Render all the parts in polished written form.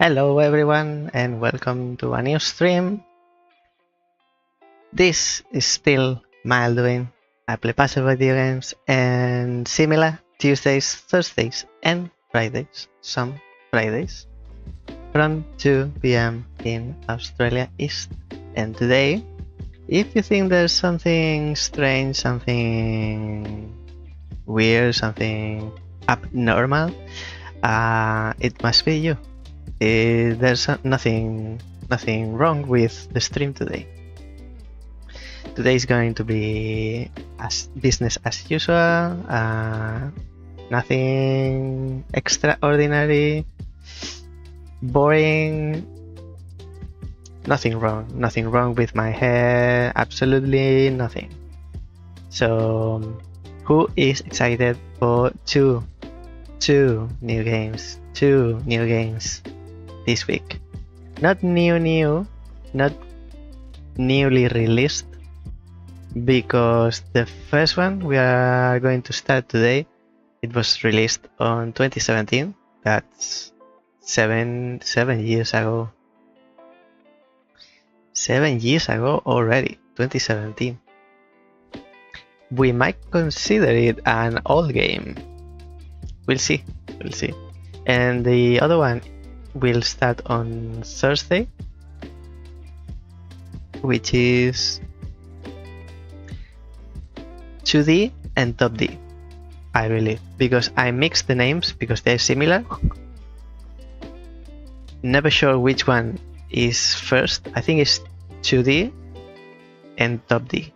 Hello everyone and welcome to a new stream. This is still Mael Duin. I play passive video games and similar Tuesdays, Thursdays and Fridays, some Fridays, from 2 p.m. in Australia East. And today, if you think there's something strange, something weird, something abnormal, it must be you. There's nothing wrong with the stream today. Today is going to be as business as usual. Nothing extraordinary, boring. Nothing wrong with my hair. Absolutely nothing. So, who is excited for two new games? Two new games this week. Not new, not newly released, because the first one we are going to start today, it was released on 2017. That's seven years ago. 7 years ago already, 2017. We might consider it an old game. We'll see. And the other one will start on Thursday, which is 2D and Top D, I believe, because I mixed the names because they're similar. Never sure which one is first. I think it's 2D and Top D.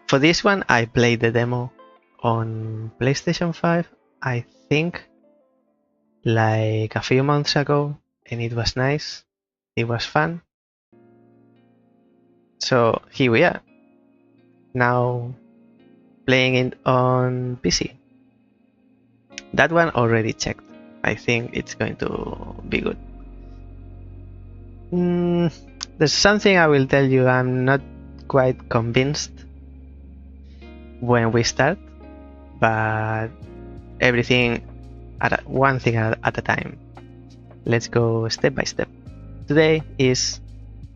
For this one, I played the demo on PlayStation 5, I think, like a few months ago, and it was nice. It was fun. So here we are, now playing it on PC. That one already checked. I think it's going to be good. There's something I will tell you I'm not quite convinced when we start, but everything one thing at a time. Let's go step by step. Today is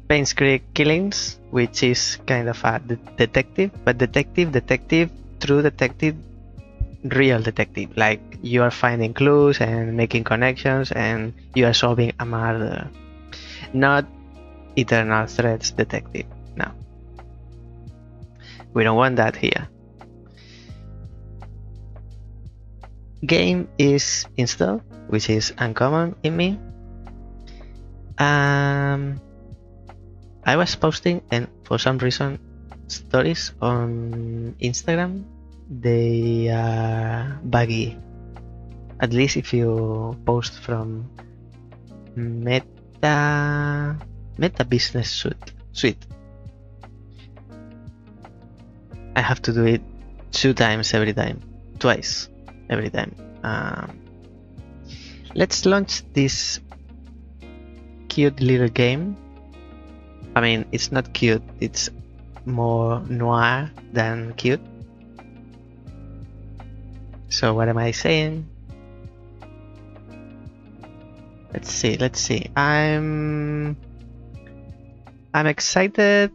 Painscreek Killings, which is kind of a detective, but detective, true detective, real detective. Like you are finding clues and making connections and you are solving a murder. Not Eternal Threats detective. No. We don't want that here. Game is installed, which is uncommon in me. I was posting, and for some reason stories on Instagram, they are buggy, at least if you post from Meta Business Suite. I have to do it twice every time. Let's launch this cute little game. I mean, it's not cute, it's more noir than cute. So what am I saying? Let's see. I'm excited.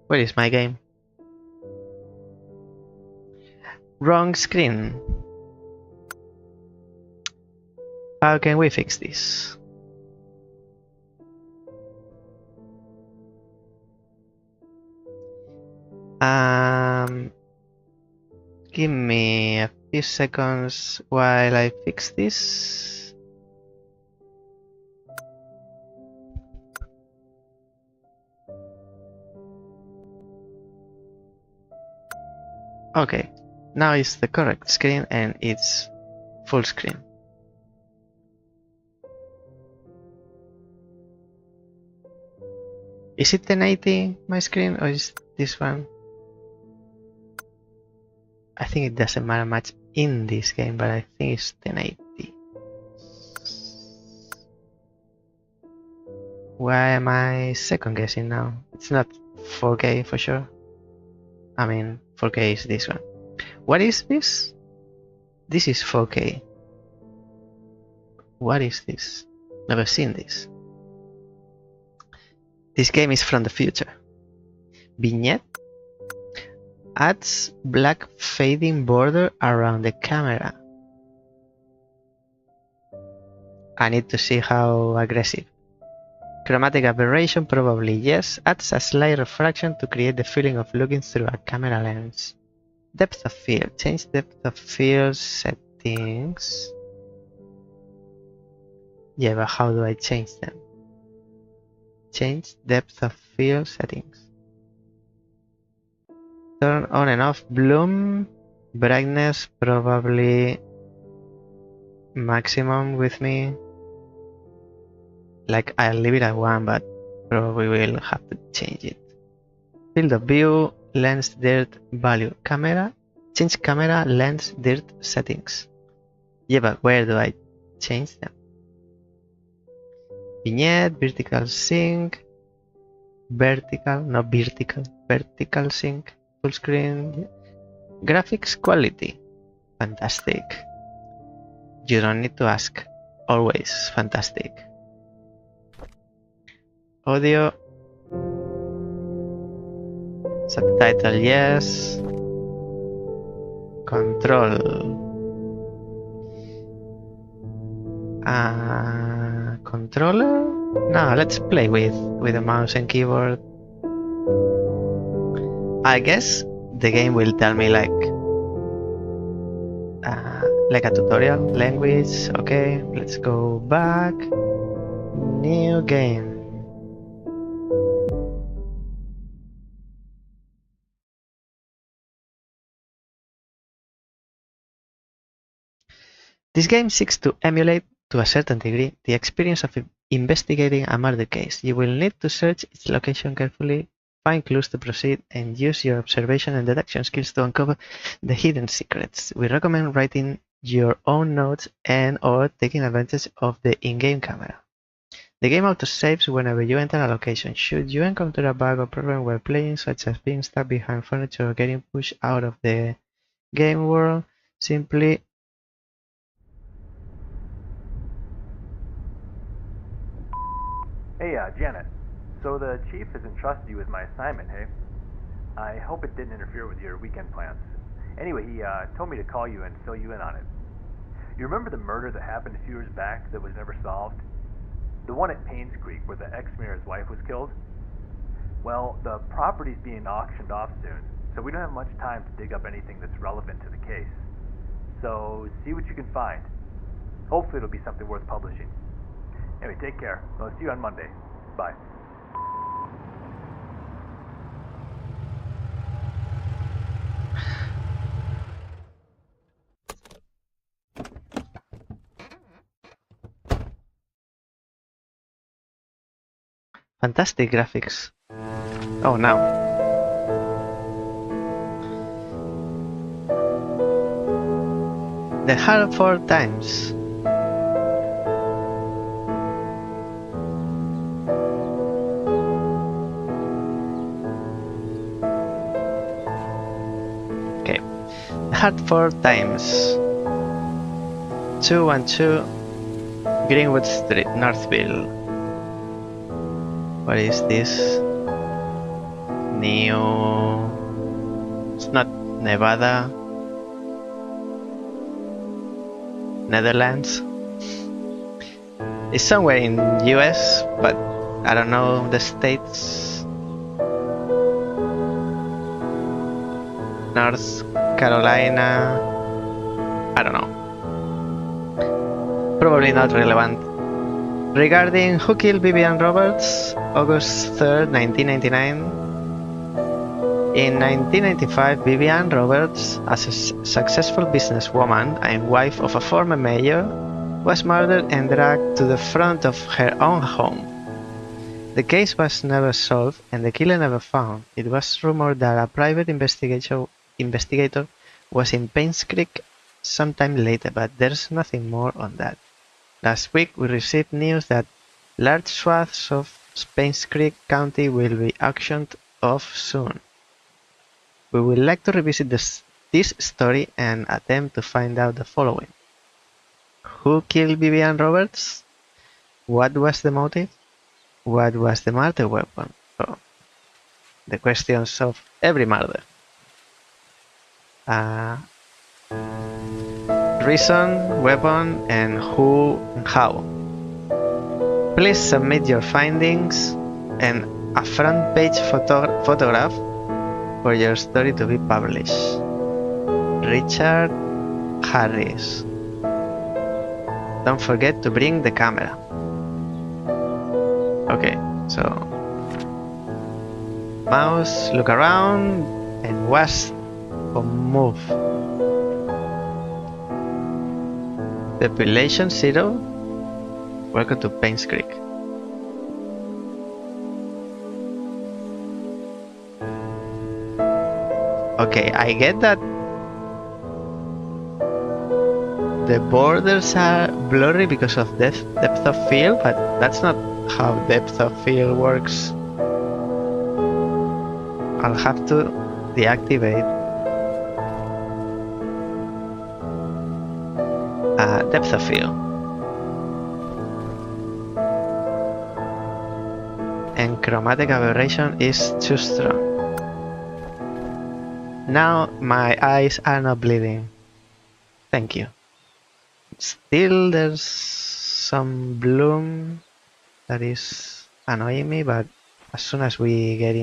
Where is my game? Wrong screen. How can we fix this? Give me a few seconds while I fix this. Okay, now it's the correct screen and it's full screen. Is it 1080 my screen or is this one? I think it doesn't matter much in this game, but I think it's 1080. Why am I second guessing now? It's not 4K for sure. I mean, 4K is this one. What is this? This is 4K. What is this? Never seen this. This game is from the future. Vignette adds black fading border around the camera. I need to see how aggressive. Chromatic aberration, probably yes. Adds a slight refraction to create the feeling of looking through a camera lens. Depth of field. Change depth of field settings. Yeah, but how do I change them? Change depth of field settings. Turn on and off bloom. Brightness, probably maximum with me. Like, I'll leave it at 1, but probably will have to change it. Field of view, lens dirt value, camera. Change camera lens dirt settings. Yeah, but where do I change them? Vignette, vertical sync, vertical, not vertical, vertical sync, full screen. Graphics quality, fantastic. You don't need to ask, always fantastic. Audio, subtitle yes, control, controller? No, let's play with a mouse and keyboard. I guess the game will tell me like a tutorial, language. Okay, let's go back, new game. This game seeks to emulate, to a certain degree, the experience of investigating a murder case. You will need to search its location carefully, find clues to proceed, and use your observation and deduction skills to uncover the hidden secrets. We recommend writing your own notes and/or taking advantage of the in-game camera. The game auto-saves whenever you enter a location. Should you encounter a bug or problem while playing, such as being stuck behind furniture or getting pushed out of the game world, simply Hey, Janet. So the chief has entrusted you with my assignment, hey? I hope it didn't interfere with your weekend plans. Anyway, he told me to call you and fill you in on it. You remember the murder that happened a few years back that was never solved? The one at Painscreek where the ex-mayor's wife was killed? Well, the property's being auctioned off soon, so we don't have much time to dig up anything that's relevant to the case. So, see what you can find. Hopefully it'll be something worth publishing. Anyway, take care. I'll see you on Monday. Bye. fantastic graphics. Oh, now. The Hartford Times. Okay. The Hartford Times. 212 Greenwood Street, Northville. What is this? It's not Nevada. Netherlands. It's somewhere in US, but I don't know the states. North Carolina. I don't know. Probably not relevant. Regarding who killed Vivian Roberts, August 3rd, 1999. In 1995, Vivian Roberts, a successful businesswoman and wife of a former mayor, was murdered and dragged to the front of her own home. The case was never solved and the killer never found. It was rumored that a private investigator was in Painscreek sometime later, but there's nothing more on that. Last week, we received news that large swaths of Painscreek County will be auctioned off soon. We would like to revisit this story and attempt to find out the following. Who killed Vivian Roberts? What was the motive? What was the murder weapon? So, the questions of every murder. Reason, weapon, and who and how. Please submit your findings and a front page photograph for your story to be published. Richard Harris. Don't forget to bring the camera. Okay, so mouse, look around, and watch or move. Population 0. Welcome to Painscreek. Okay, I get that the borders are blurry because of depth of field, but that's not how depth of field works. I'll have to deactivate depth of field. And chromatic aberration is too strong. Now my eyes are not bleeding. Thank you. Still there's some bloom that is annoying me, but as soon as we get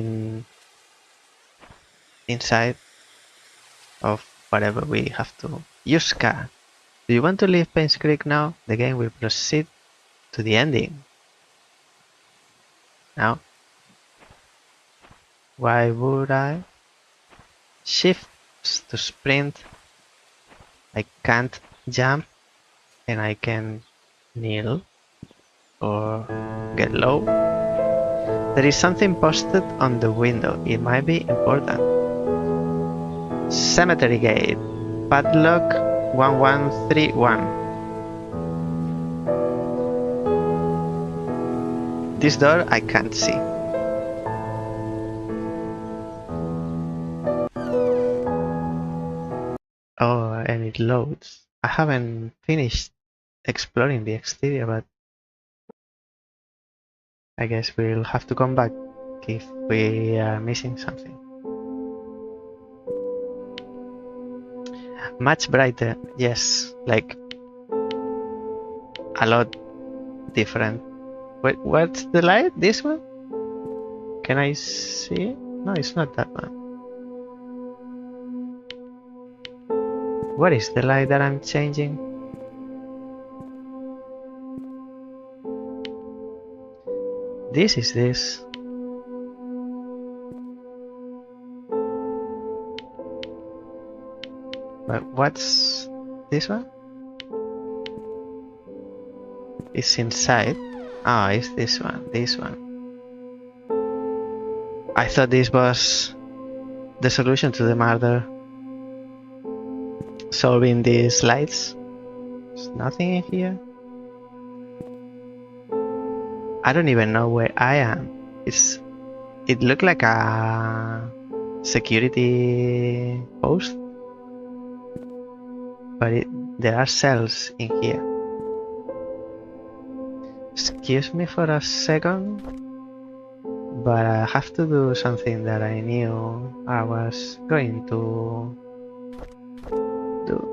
inside of whatever we have to use car. Do you want to leave Painscreek now? The game will proceed to the ending. Now, why would I? Shift to sprint. I can't jump, and I can kneel or get low. There is something posted on the window. It might be important. Cemetery gate. Padlock 1131. This door I can't see. Oh, and it loads. I haven't finished exploring the exterior, but I guess we'll have to come back if we are missing something. Much brighter, yes, like a lot different. Wait, what's the light? This one? Can I see? No, it's not that one. What is the light that I'm changing? This is this. But what's this one? It's inside. Oh, it's this one. This one. I thought this was the solution to the murder. Solving these lights. There's nothing in here. I don't even know where I am. It looked like a security post, but there are cells in here. Excuse me for a second, but I have to do something that I knew I was going to do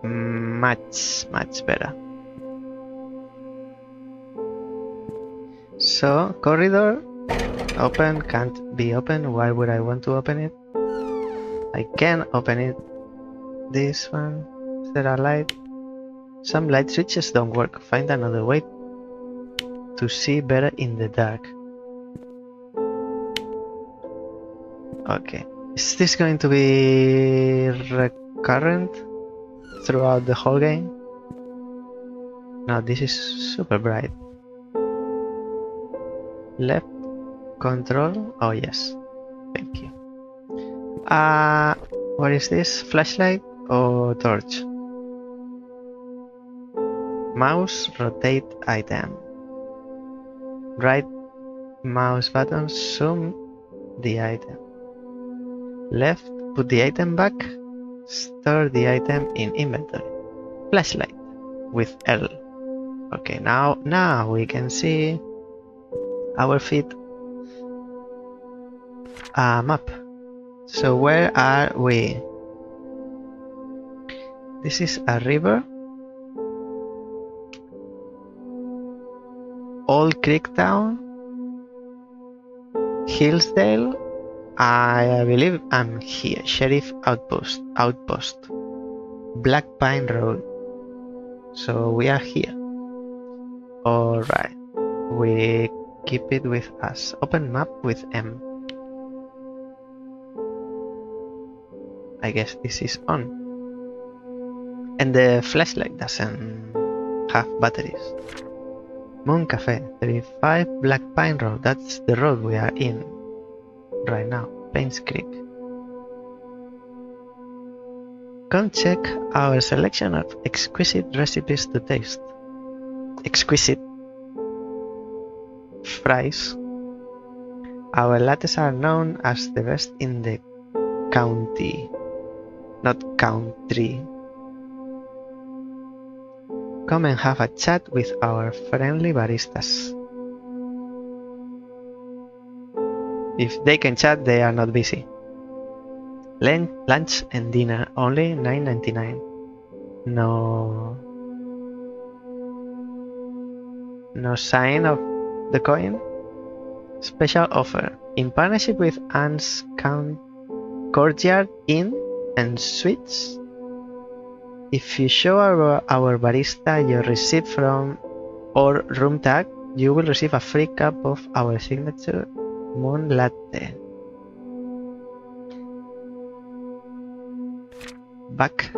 much better. So, corridor, open, can't be open. Why would I want to open it? I can open it. This one, is there a light? Some light switches don't work. Find another way to see better in the dark. Okay, is this going to be recurrent throughout the whole game? No, this is super bright. Left control. Oh yes, thank you. What is this? Flashlight or torch? Mouse, rotate item. Right mouse button, zoom the item. Left, put the item back. Store the item in inventory. Flashlight. with L. Okay, now we can see our feet map. So where are we? This is a river. Old Creek Town. Hillsdale. I believe I'm here. Sheriff Outpost. Black Pine Road. So we are here. Alright. We keep it with us. Open map with M. I guess this is on. And the flashlight doesn't have batteries. Moon Cafe, 35 Black Pine Road. That's the road we are in right now. Painscreek. Come check our selection of exquisite recipes to taste. Exquisite fries. Our lattes are known as the best in the county, not country. Come and have a chat with our friendly baristas. If they can chat, they are not busy. Lunch and dinner only $9.99. No sign of the coin. Special offer in partnership with Anne's Courtyard Inn and Suites. If you show our barista your receipt from or room tag, you will receive a free cup of our signature Moon Latte. Back.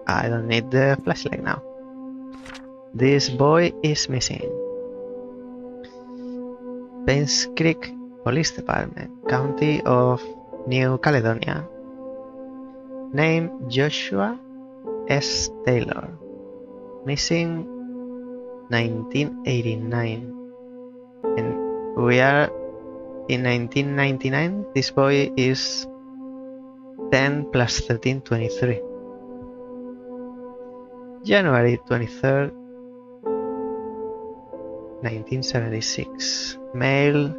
I don't need the flashlight now. This boy is missing. Painscreek Police Department, County of New Caledonia. Name Joshua S. Taylor. Missing 1989. And we are in 1999. This boy is 10 plus 13, 23. January 23rd, 1976. Male,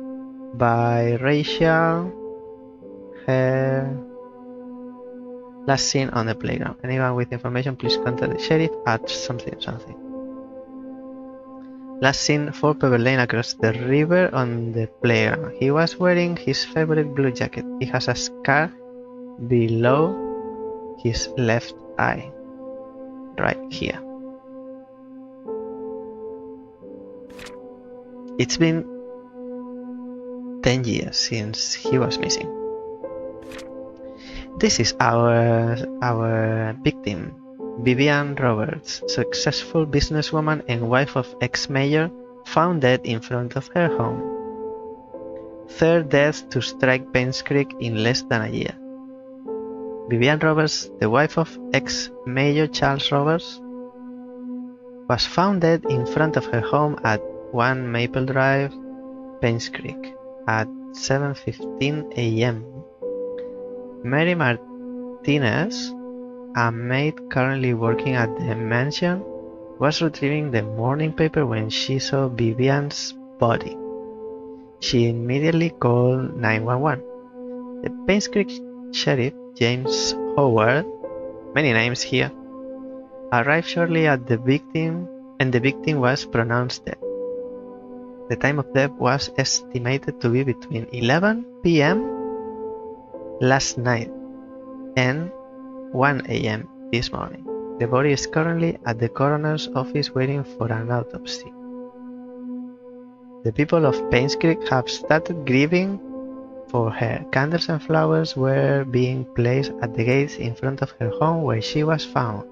biracial, hair. Last seen on the playground. Anyone with information, please contact the sheriff at something. Last seen 4 Pebble Lane across the river on the playground. He was wearing his favorite blue jacket. He has a scar below his left eye. Right here. It's been 10 years since he was missing. This is our victim, Vivian Roberts, successful businesswoman and wife of ex-mayor, found dead in front of her home. Third death to strike Painscreek in less than a year. Vivian Roberts, the wife of ex-mayor Charles Roberts, was found dead in front of her home at 1 Maple Drive, Painscreek, at 7:15 a.m. Mary Martinez, a maid currently working at the mansion, was retrieving the morning paper when she saw Vivian's body. She immediately called 911. The Painscreek Sheriff, James Howard, many names here, arrived shortly at the victim, and the victim was pronounced dead. The time of death was estimated to be between 11 p.m. last night and 1 a.m. this morning. The body is currently at the coroner's office waiting for an autopsy. The people of Painscreek have started grieving for her. Candles and flowers were being placed at the gates in front of her home where she was found.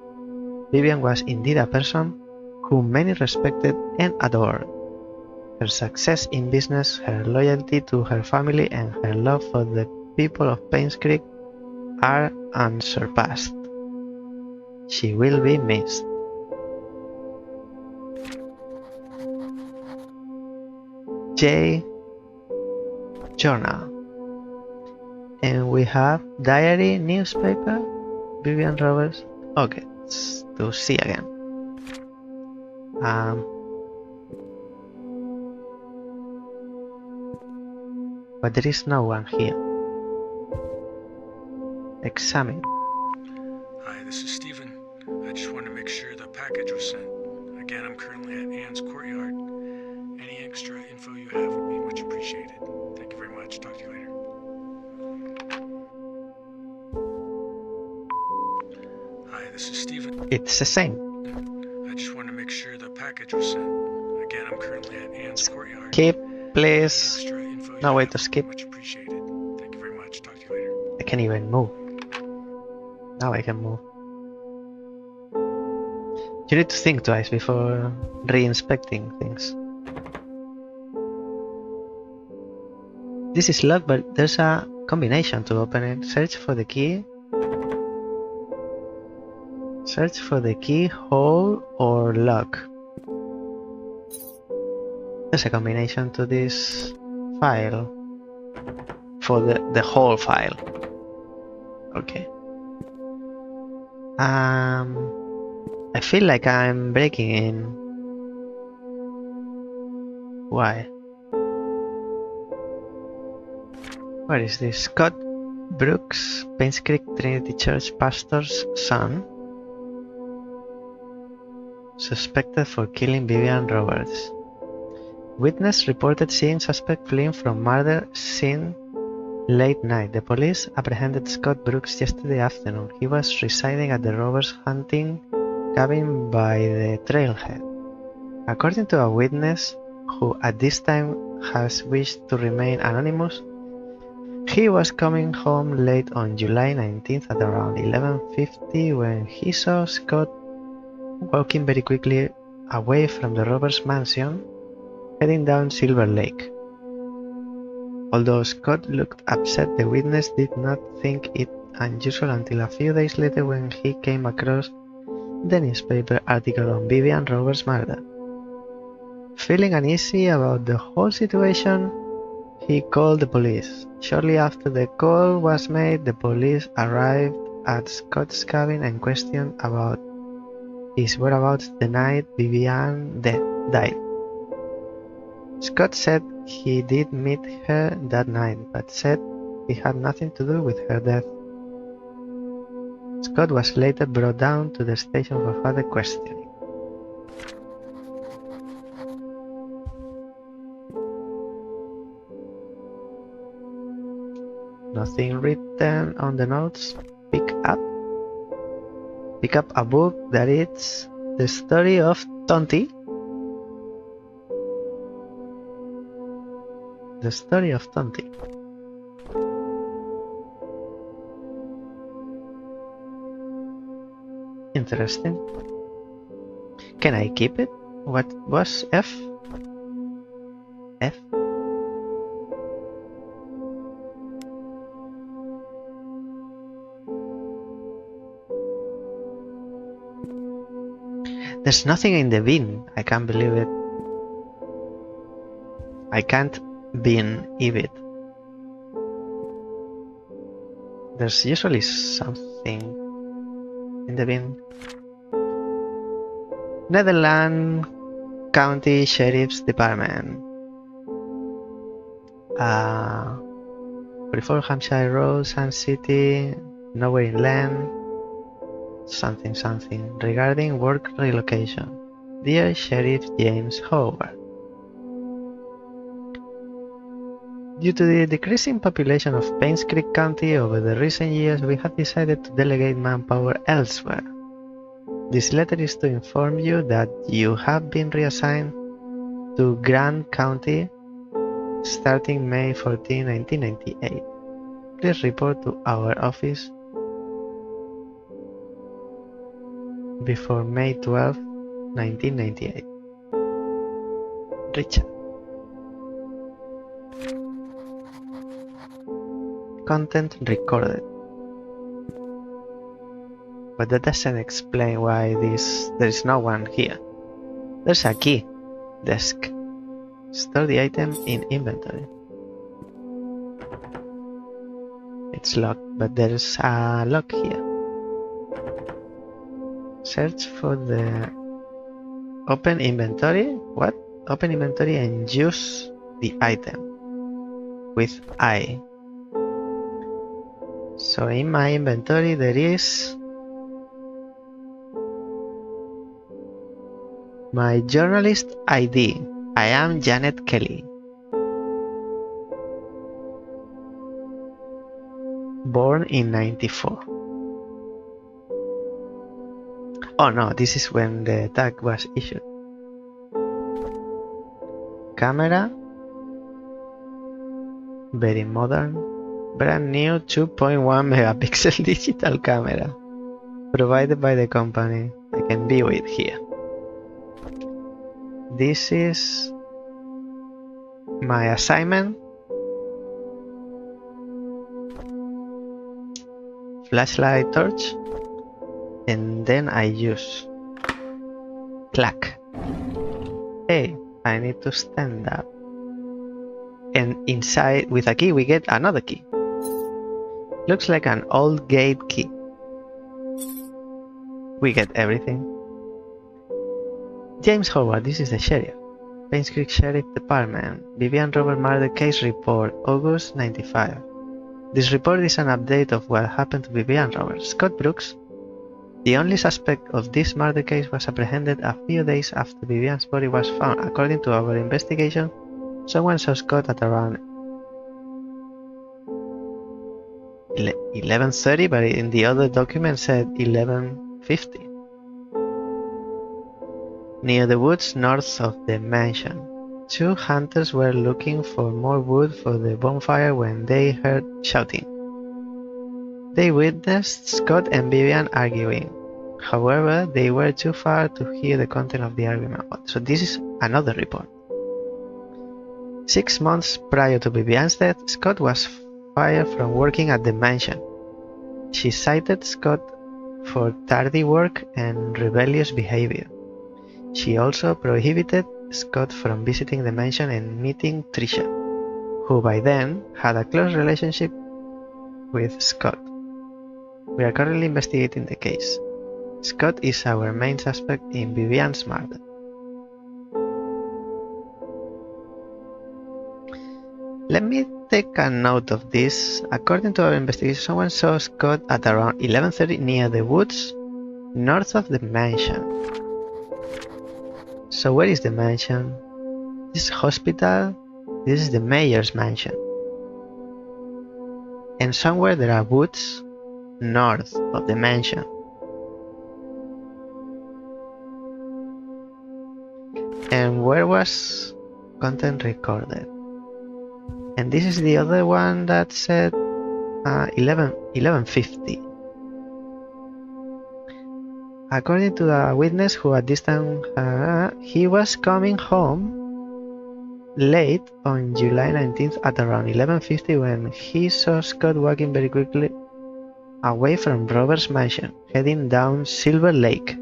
Vivian was indeed a person whom many respected and adored. Her success in business, her loyalty to her family, and her love for the people of Painscreek are unsurpassed. She will be missed. J. Journal. And we have diary, newspaper, Vivian Roberts. Okay, ghosts to see again. But there is no one here. Examine. Hi, this is Steven. I just wanted to make sure the package was sent. Again, I'm currently at Anne's courtyard. Any extra info you have would be much appreciated. Thank you very much. Talk to you later. Hi, this is Steven. It's the same. I just wanted to make sure the package was sent. Again, I'm currently at Anne's courtyard. Skip, Any please. extra info you No way have to would be skip. much appreciated. Thank you very much. Talk to you later. I can't even move. Now I can move. You need to think twice before re-inspecting things. This is locked, but there's a combination to open it. Search for the key. Search for the key, hole, or lock. There's a combination to this file. For the whole file. Okay. I feel like I'm breaking in. Why? What is this? Scott Brooks, Painscreek Trinity Church pastor's son, suspected for killing Vivian Roberts. Witness reported seeing suspect fleeing from murder scene late night. The police apprehended Scott Brooks yesterday afternoon. He was residing at the Roberts hunting cabin by the trailhead. According to a witness, who at this time has wished to remain anonymous, he was coming home late on July 19th at around 11:50 when he saw Scott walking very quickly away from the Roberts mansion, heading down Silver Lake. Although Scott looked upset, the witness did not think it unusual until a few days later when he came across the newspaper article on Vivian Roberts' murder. Feeling uneasy about the whole situation, he called the police. Shortly after the call was made, the police arrived at Scott's cabin and questioned about his whereabouts the night Vivian died. Scott said he did meet her that night, but said he had nothing to do with her death. Scott was later brought down to the station for further questioning. Nothing written on the notes. Pick up a book that is the story of Tonti. The story of Tonti. Interesting. Can I keep it? What was F? F? There's nothing in the bin. I can't believe it. I can't believe it. There's usually something in the bin. Netherlands County Sheriff's Department. 44 Hampshire Road, Sun City, nowhere in land. Something regarding work relocation. Dear Sheriff James Howard, due to the decreasing population of Painscreek County over the recent years, we have decided to delegate manpower elsewhere. This letter is to inform you that you have been reassigned to Grant County starting May 14, 1998. Please report to our office before May 12, 1998. Richard. Content recorded. But that doesn't explain why there is no one here. There's a key. Desk. Store the item in inventory. It's locked, but there's a lock here. Search for the open inventory. What? Open inventory and use the item with I. So in my inventory there is my journalist ID. I am Janet Kelly. Born in 94. Oh no, this is when the tag was issued. Camera. Very modern. Brand new 2.1 megapixel digital camera. Provided by the company. I can view it here. This is my assignment. Flashlight torch. And then I use clack. Hey, I need to stand up. And inside with a key we get another key. Looks like an old gate key. We get everything. James Howard, this is the sheriff. Painscreek Sheriff Department. Vivian Roberts murder case report, August 95. This report is an update of what happened to Vivian Roberts. Scott Brooks, the only suspect of this murder case, was apprehended a few days after Vivian's body was found. According to our investigation, someone saw Scott at around 11:30, but in the other document said 11:50. Near the woods north of the mansion, two hunters were looking for more wood for the bonfire when they heard shouting. They witnessed Scott and Vivian arguing. However, they were too far to hear the content of the argument. So this is another report. 6 months prior to Vivian's death, Scott was fired from working at the mansion. She cited Scott for tardy work and rebellious behavior. She also prohibited Scott from visiting the mansion and meeting Tricia, who by then had a close relationship with Scott. We are currently investigating the case. Scott is our main suspect in Vivian's murder. Let me take a note of this. According to our investigation, someone saw Scott at around 11:30 near the woods north of the mansion. So where is the mansion? This hospital. This is the mayor's mansion. And somewhere there are woods north of the mansion. And where was content recorded? And this is the other one that said 11:50. According to a witness who at this time he was coming home late on July 19th at around 11:50 when he saw Scott walking very quickly away from Roberts' mansion, heading down Silver Lake.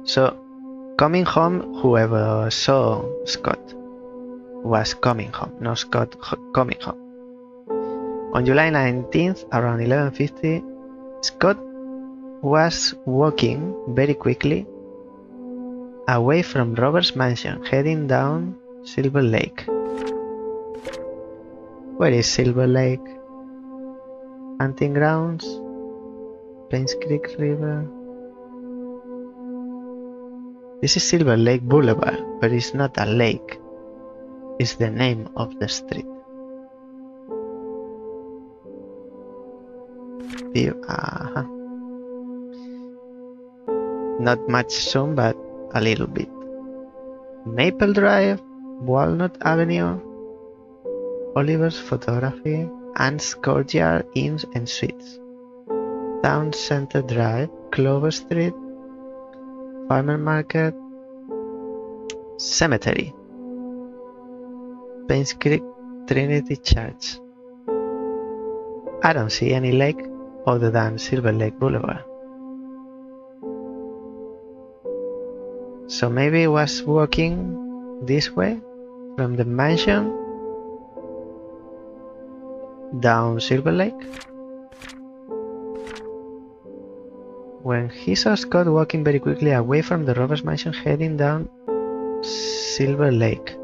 So, coming home, whoever saw Scott was coming home, not Scott coming home. On July 19th, around 11:50, Scott was walking very quickly away from Roberts' mansion, heading down Silver Lake. Where is Silver Lake? Hunting grounds? Painscreek River? This is Silver Lake Boulevard, but it's not a lake. It's the name of the street. Not much zoom, but a little bit. Maple Drive, Walnut Avenue, Oliver's Photography, Ann's Courtyard Inns and Suites, Town Center Drive, Clover Street, Farmer Market, Cemetery, Painscreek Trinity Church. I don't see any lake other than Silver Lake Boulevard. So maybe he was walking this way from the mansion down Silver Lake. When he saw Scott walking very quickly away from the Roberts mansion heading down Silver Lake.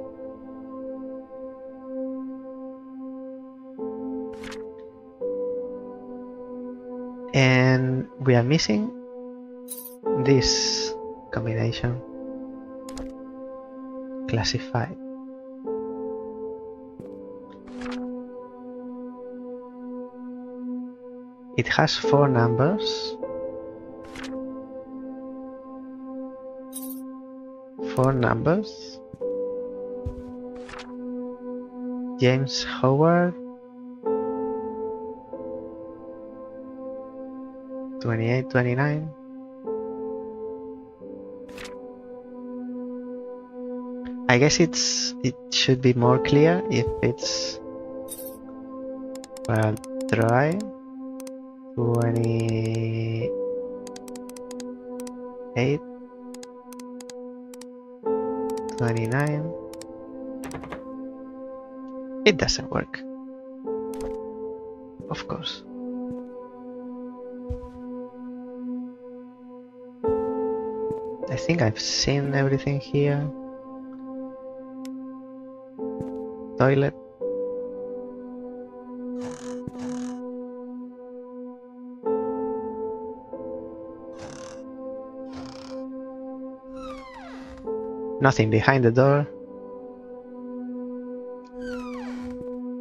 And we are missing this combination. Classified. It has 4 numbers. 4 numbers. James Howard. 2829. I guess it should be more clear if it's, well, try 28 29. It doesn't work, of course. I think I've seen everything here. Toilet. Nothing behind the door.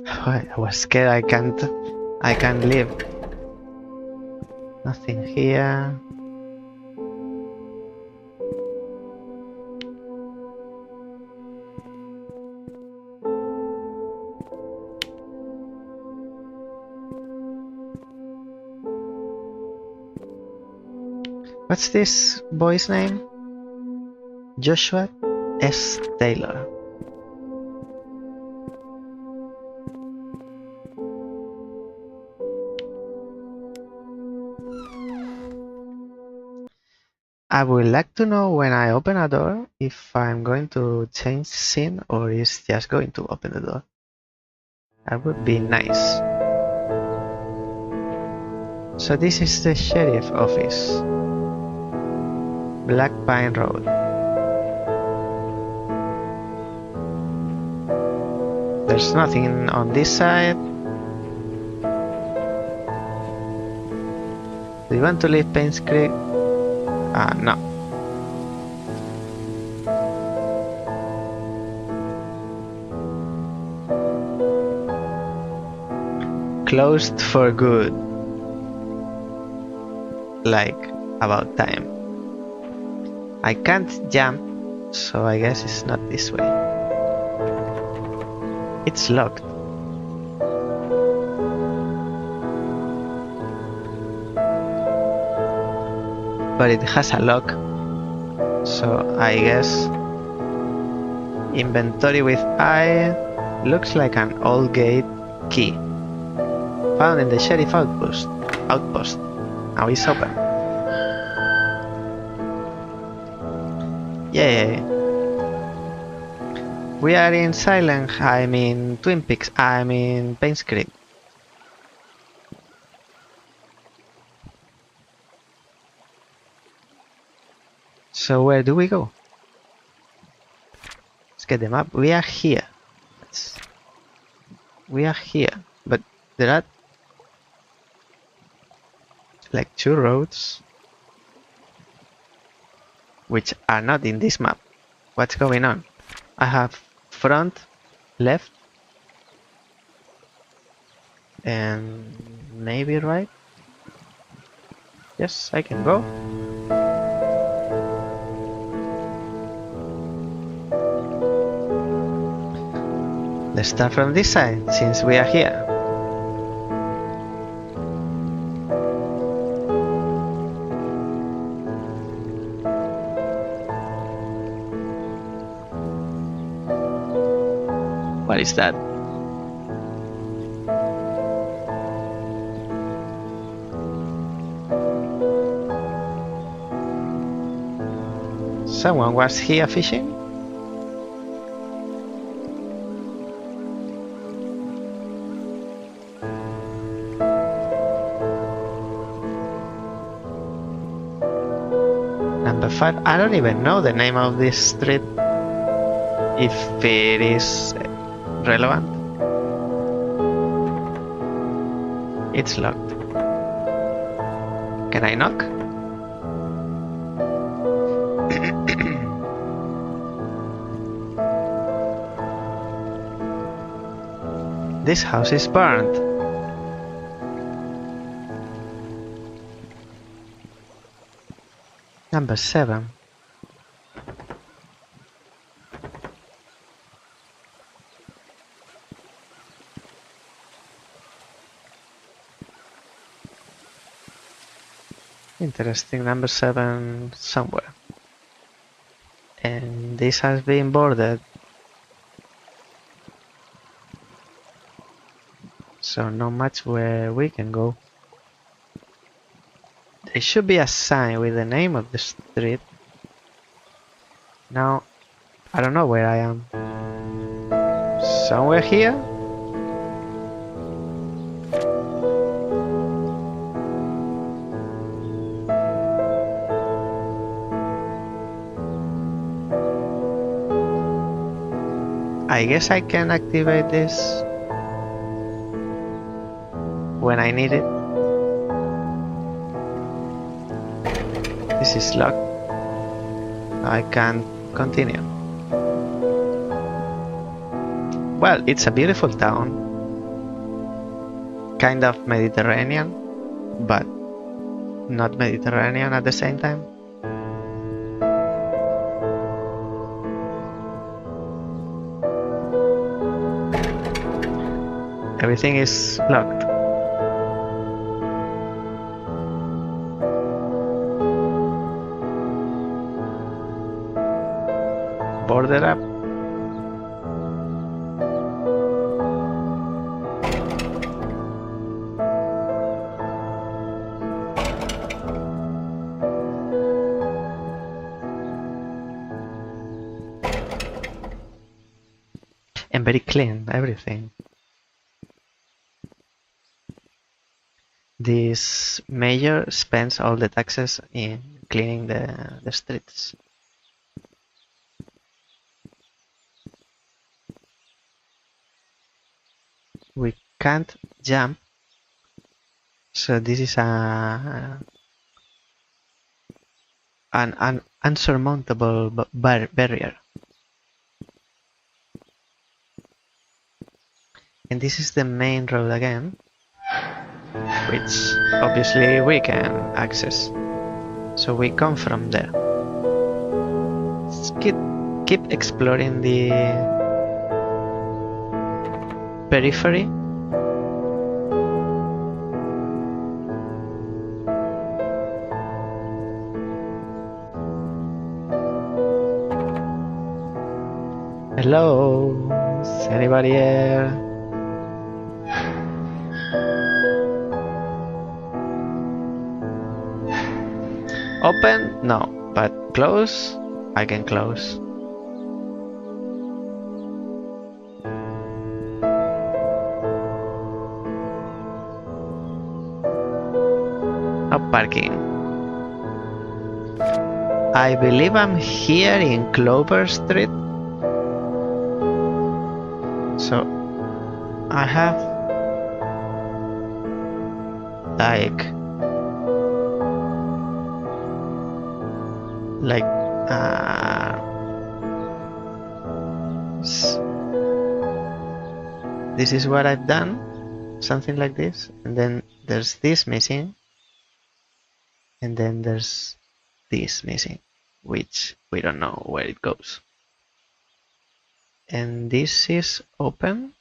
I was scared. I can't leave. Nothing here. What's this boy's name? Joshua S. Taylor. I would like to know when I open a door if I'm going to change scene or is just going to open the door. That would be nice. So this is the sheriff office. Black Pine Road. There's nothing on this side. Do you want to leave Painscreek? No. Closed for good. Like, about time. I can't jump, so I guess it's not this way. It's locked. But it has a lock, so I guess inventory with I looks like an old gate key. Found in the sheriff outpost. Now it's open. Yay! We are in Twin Peaks, Painscreek. So where do we go? Let's get the map. We are here. But there are like 2 roads which are not in this map. What's going on? I have front, left, and maybe right. Yes, I can go. Let's start from this side, since we are here. What is that? Someone was here fishing? Number 5. I don't even know the name of this street. If it is relevant. It's locked. Can I knock? This house is burned. Number 7. Interesting, number 7 somewhere. And this has been boarded. So not much where we can go. There should be a sign with the name of the street. Now, I don't know where I am. Somewhere here? I guess I can activate this when I need it. This is locked. I can't continue. Well, it's a beautiful town. Kind of Mediterranean, but not Mediterranean at the same time. Everything is locked. Boarded up. And very clean, everything. This mayor spends all the taxes in cleaning the streets. We can't jump, so this is an unsurmountable barrier. And this is the main road again, which obviously we can access. So we come from there. Let's keep exploring the periphery. Hello, is anybody here? Open? No, but close? I can close. No parking. I believe I'm here in Clover Street. So I have like this is what I've done, something like this, and then there's this missing, and then there's this missing, which we don't know where it goes. And this is open,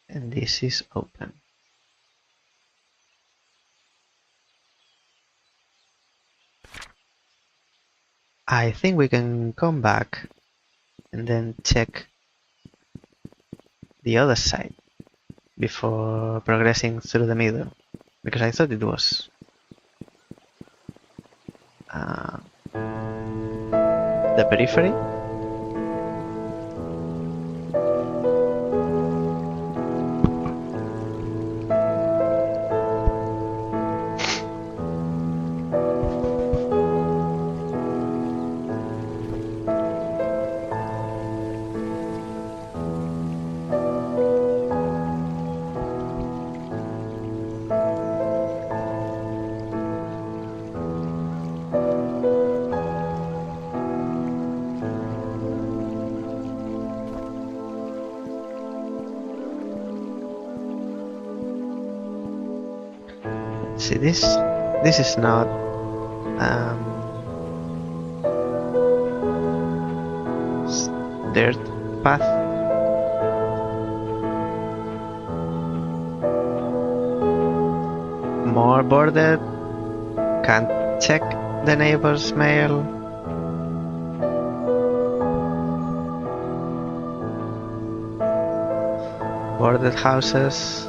and this is open. I think we can come back and then check the other side before progressing through the middle, because I thought it was the periphery. See this? This is not dirt path. More boarded. Can't check the neighbor's mail. Boarded houses.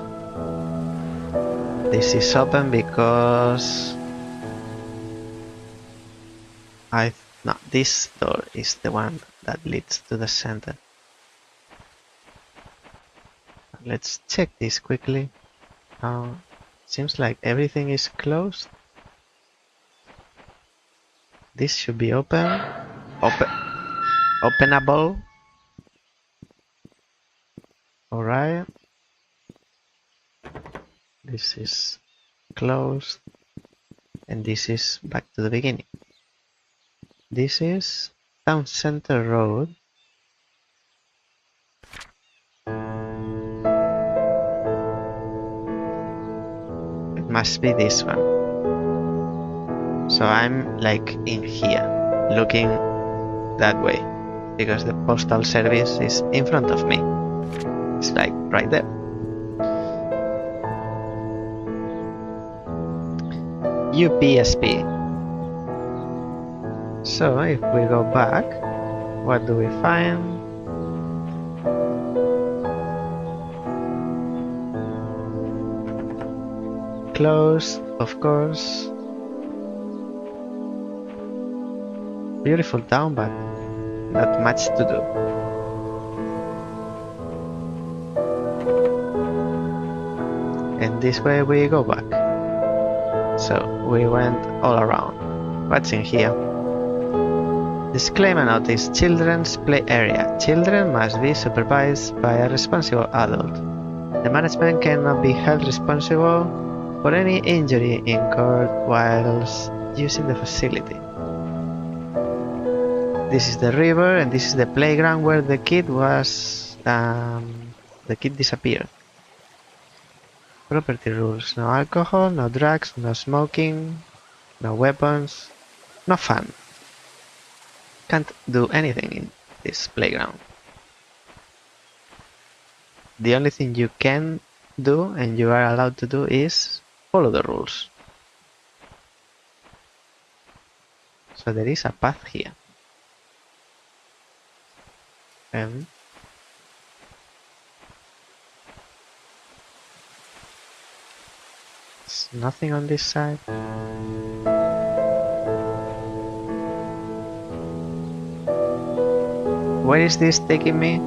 This is open because no, this door is the one that leads to the center. Let's check this quickly. Seems like everything is closed. This should be openable. Alright. This is closed. And this is back to the beginning. This is Town Center Road. It must be this one. So I'm like in here, looking that way, because the postal service is in front of me. It's like right there. UPSP. So if we go back, what do we find? Closed, of course. Beautiful town, but not much to do. And this way we go back. So we went all around. What's in here? Disclaimer notice: children's play area. Children must be supervised by a responsible adult. The management cannot be held responsible for any injury incurred whilst using the facility. This is the river, and this is the playground where the kid was. The kid disappeared. Property rules: no alcohol, no drugs, no smoking, no weapons, no fun. Can't do anything in this playground. The only thing you can do and you are allowed to do is follow the rules. So there is a path here. And there's nothing on this side. Where is this taking me?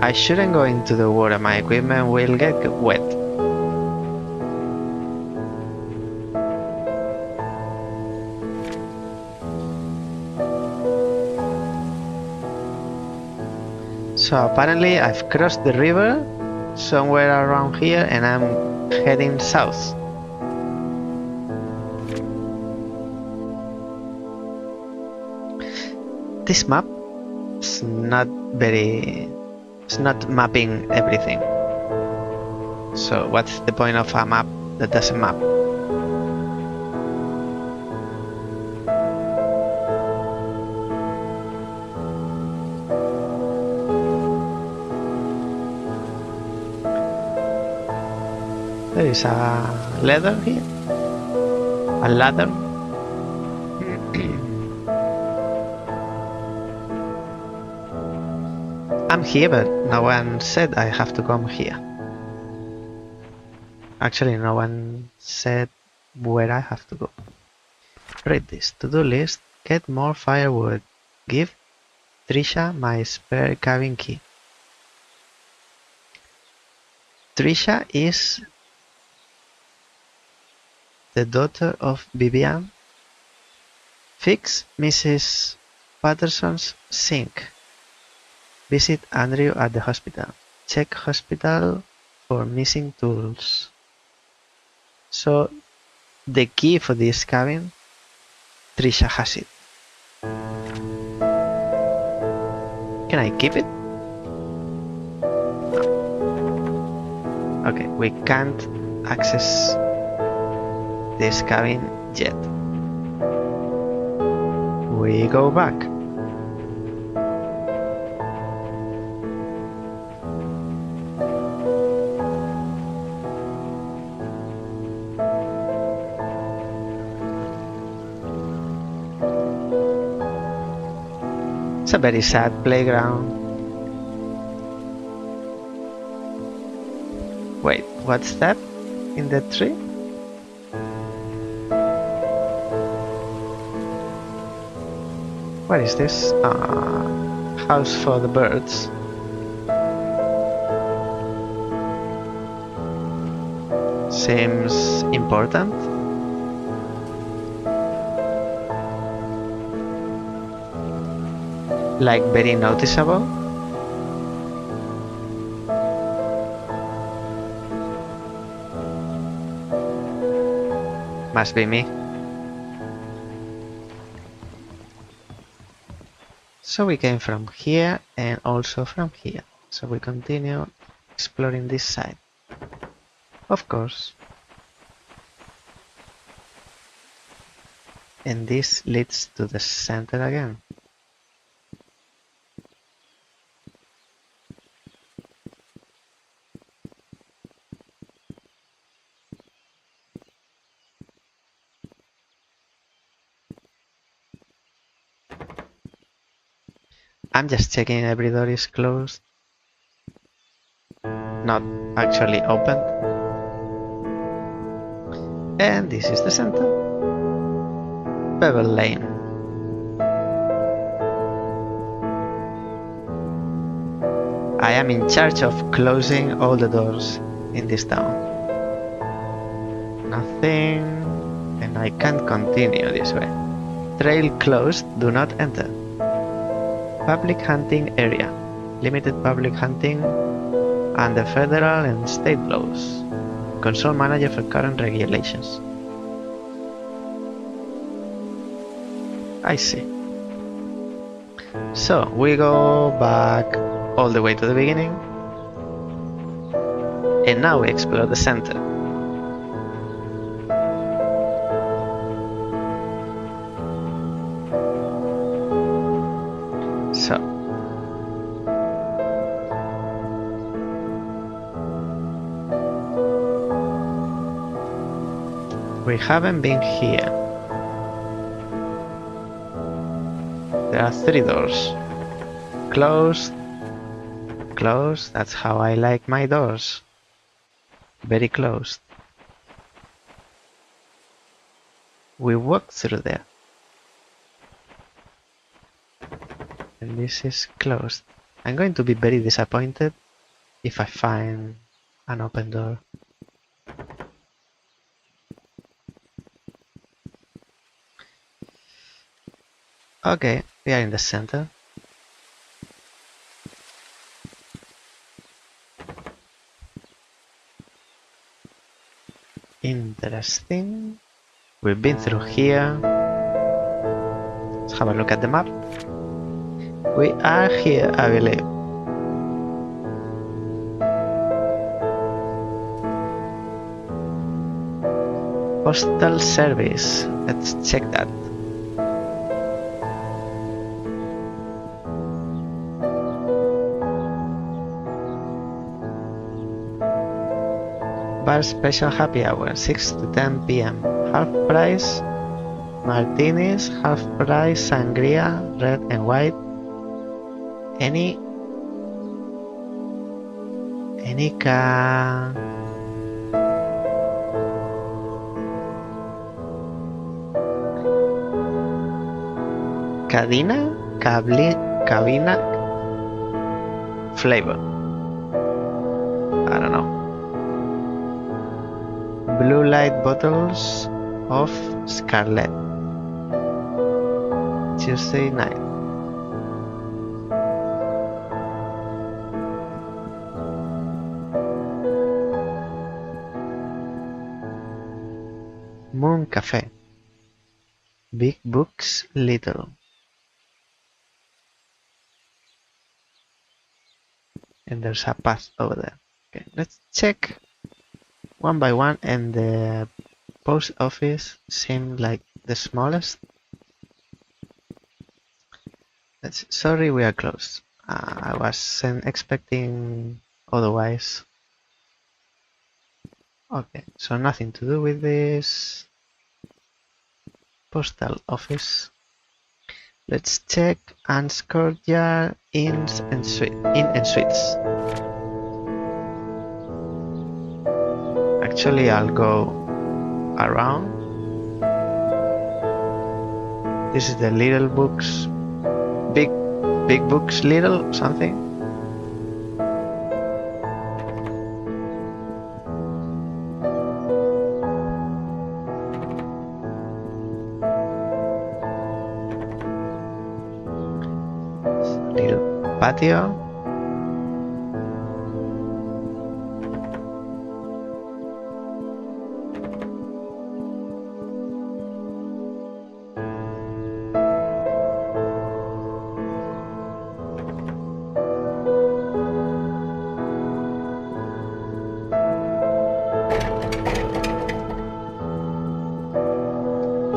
I shouldn't go into the water, my equipment will get wet. So apparently I've crossed the river somewhere around here and I'm heading south. This map is not it's not mapping everything. So what's the point of a map that doesn't map? There is a ladder here. A ladder. I'm here, but no one said I have to come here. Actually, no one said where I have to go. Read this. To-do list. Get more firewood. Give Trisha my spare cabin key. Trisha is the daughter of Vivian. Fix Mrs. Patterson's sink. Visit Andrew at the hospital. Check hospital for missing tools. So the key for this cabin, Trisha has it. Can I keep it? No. Okay, we can't access this cabin yet. We go back. It's a very sad playground. Wait, what's that in the tree? What is this? House for the birds. Seems important. Like very noticeable. Must be me. So we came from here and also from here. So we continue exploring this side. Of course. And this leads to the center again. I'm just checking every door is closed. Not actually open. And this is the center. Pebble Lane. I am in charge of closing all the doors in this town. Nothing, and I can't continue this way. Trail closed, do not enter. Public hunting area. Limited public hunting under federal and state laws. Console manager for current regulations. I see. So we go back all the way to the beginning. And now we explore the center. So we haven't been here. There are 3 doors. Closed. Closed. That's how I like my doors. Very closed. We walk through there. And this is closed. I'm going to be very disappointed if I find an open door. Okay, we are in the center. Interesting. We've been through here. Let's have a look at the map. We are here, I believe. Postal service. Let's check that. Bar special happy hour, 6 to 10 p.m. Half price martinis, half price sangria, red and white. Any cabina flavor. I don't know. Blue light bottles of Scarlet. Tuesday night. Moon Cafe. Big books, little. And there's a path over there. Okay, let's check one by one, and the post office seemed like the smallest. Sorry, we are closed. I wasn't expecting otherwise. Okay, so nothing to do with this postal office. Let's check Anne's Courtyard Inn and Suites. Actually, I'll go around. This is the little books, big books, little something. Little patio.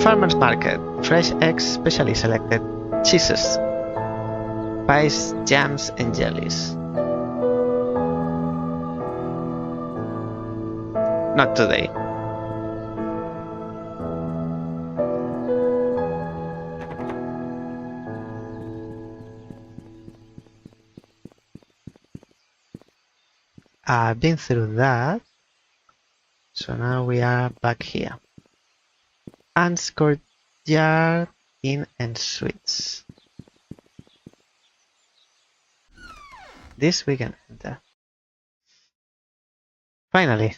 Farmers Market. Fresh eggs, specially selected cheeses, pies, jams, and jellies. Not today. I've been through that, so now we are back here. Anne's Courtyard Inn and Suites. This we can enter. Finally.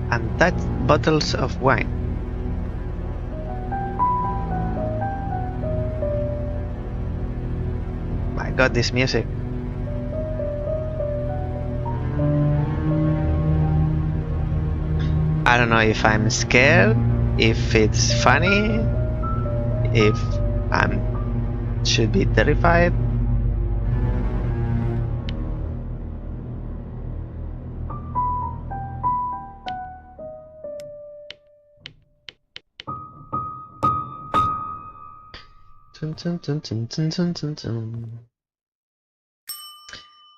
Untouched bottles of wine. My god, this music. I don't know if I'm scared, if it's funny, if I should be terrified. Dun, dun, dun, dun, dun, dun, dun, dun.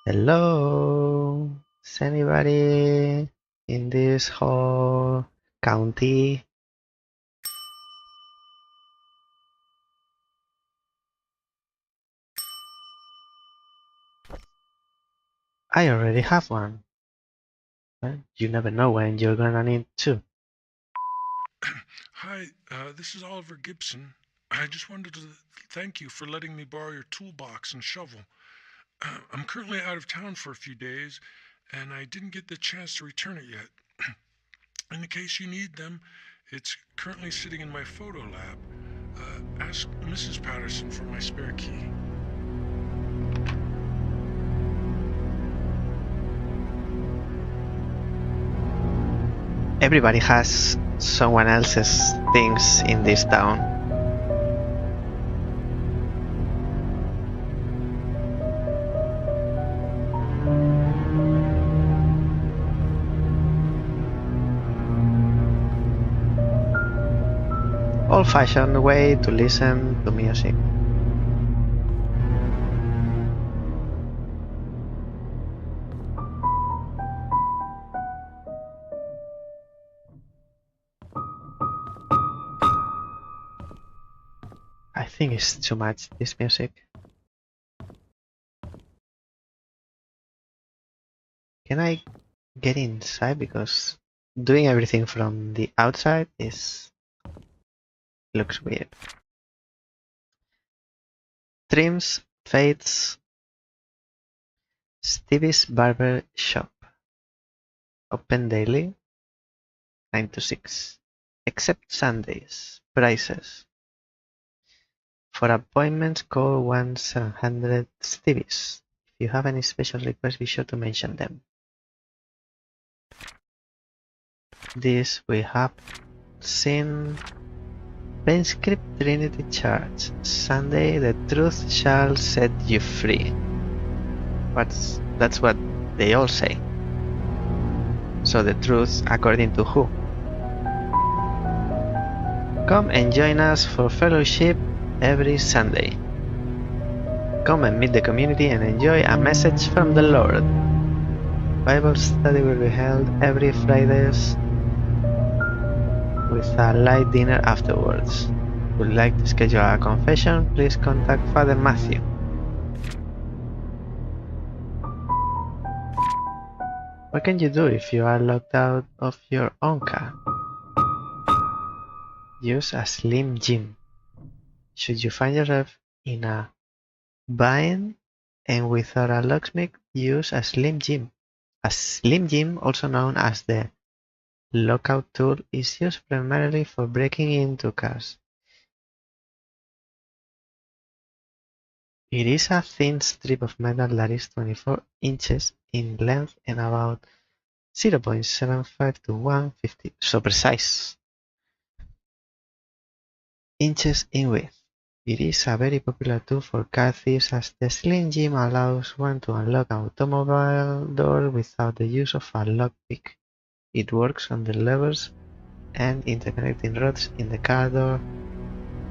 Hello, is anybody in this whole county? I already have one. Well, you never know when you're gonna need two. Hi, this is Oliver Gibson. I just wanted to thank you for letting me borrow your toolbox and shovel. I'm currently out of town for a few days, and I didn't get the chance to return it yet. In the case you need them, it's currently sitting in my photo lab. Ask Mrs. Patterson for my spare key. Everybody has someone else's things in this town. Old-fashioned way to listen to music. I think it's too much, this music. Can I get inside? Because doing everything from the outside looks weird. Trims, fades, Stevie's Barber Shop. Open daily, 9 to 6. Except Sundays. Prices. For appointments, call 1-700 Stevie's. If you have any special requests, be sure to mention them. this we have seen Painscreek Trinity Church. Sunday the truth shall set you free. That's what they all say. So the truth according to who? Come and join us for fellowship every Sunday. Come and meet the community and enjoy a message from the Lord. Bible study will be held every Fridays with a light dinner afterwards. If you would like to schedule a confession, please contact Father Matthew. What can you do if you are locked out of your own car? Use a Slim Jim. Should you find yourself in a bind and without a locksmith, use a Slim Jim. A Slim Jim, also known as the lockout tool, is used primarily for breaking into cars. It is a thin strip of metal that is 24 inches in length and about 0.75 to 150, so precise, inches in width. It is a very popular tool for car thieves as the Slim Jim allows one to unlock an automobile door without the use of a lockpick. It works on the levers and interconnecting rods in the car door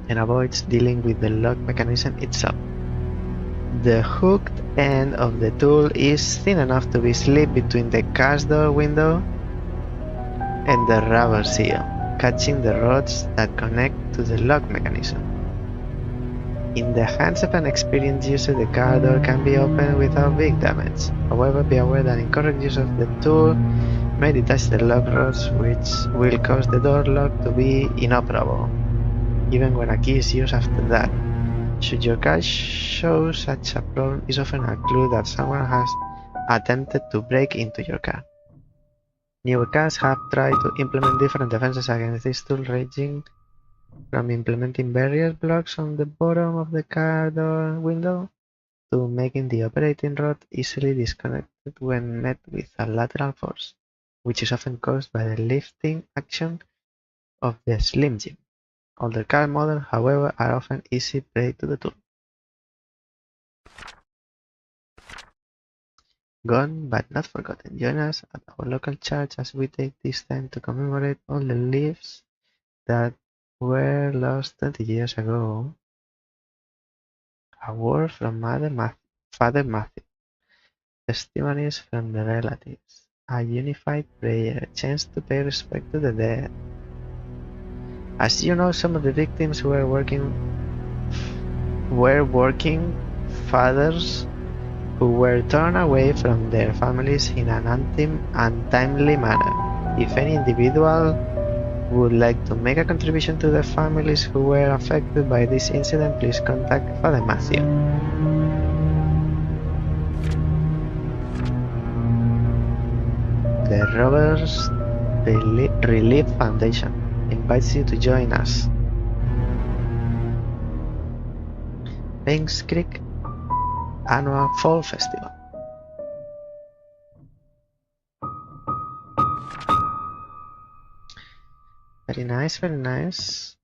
and avoids dealing with the lock mechanism itself. The hooked end of the tool is thin enough to be slid between the car's door window and the rubber seal, catching the rods that connect to the lock mechanism. In the hands of an experienced user, the car door can be opened without big damage. However, be aware that incorrect use of the tool may detach the lock rods, which will cause the door lock to be inoperable, even when a key is used after that. Should your car show such a problem, is often a clue that someone has attempted to break into your car. Newer cars have tried to implement different defenses against this tool, ranging from implementing barrier blocks on the bottom of the car door window to making the operating rod easily disconnected when met with a lateral force, which is often caused by the lifting action of the Slim Jim. Older car models, however, are often easy prey to the tool. Gone but not forgotten. Join us at our local church as we take this time to commemorate all the lives that were lost 20 years ago. A word from Father Matthew. Testimonies from the relatives. A unified prayer, a chance to pay respect to the dead. As you know, some of the victims were working fathers who were torn away from their families in an untimely manner. If any individual would like to make a contribution to the families who were affected by this incident, please contact Father Matthew. The Roberts Relief Foundation invites you to join us. Painscreek Annual Fall Festival. Very nice, very nice.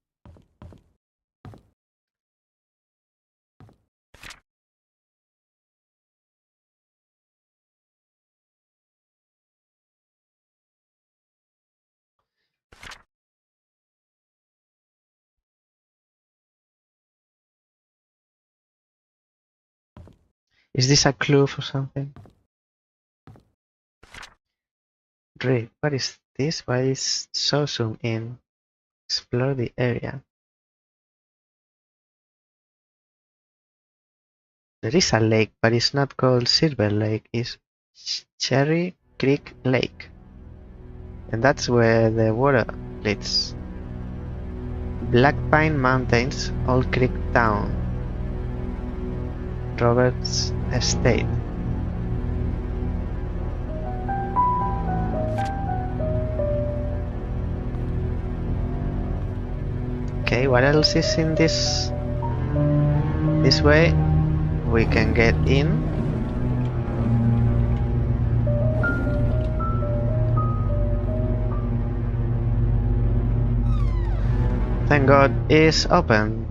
Is this a clue for something? Read. What is this? Why is so zoom in? Explore the area. There is a lake, but it's not called Silver Lake. It's Cherry Creek Lake. And that's where the water leads. Black Pine Mountains, Old Creek Town. Roberts Estate. Okay, what else is in this way? We can get in. Thank God is open.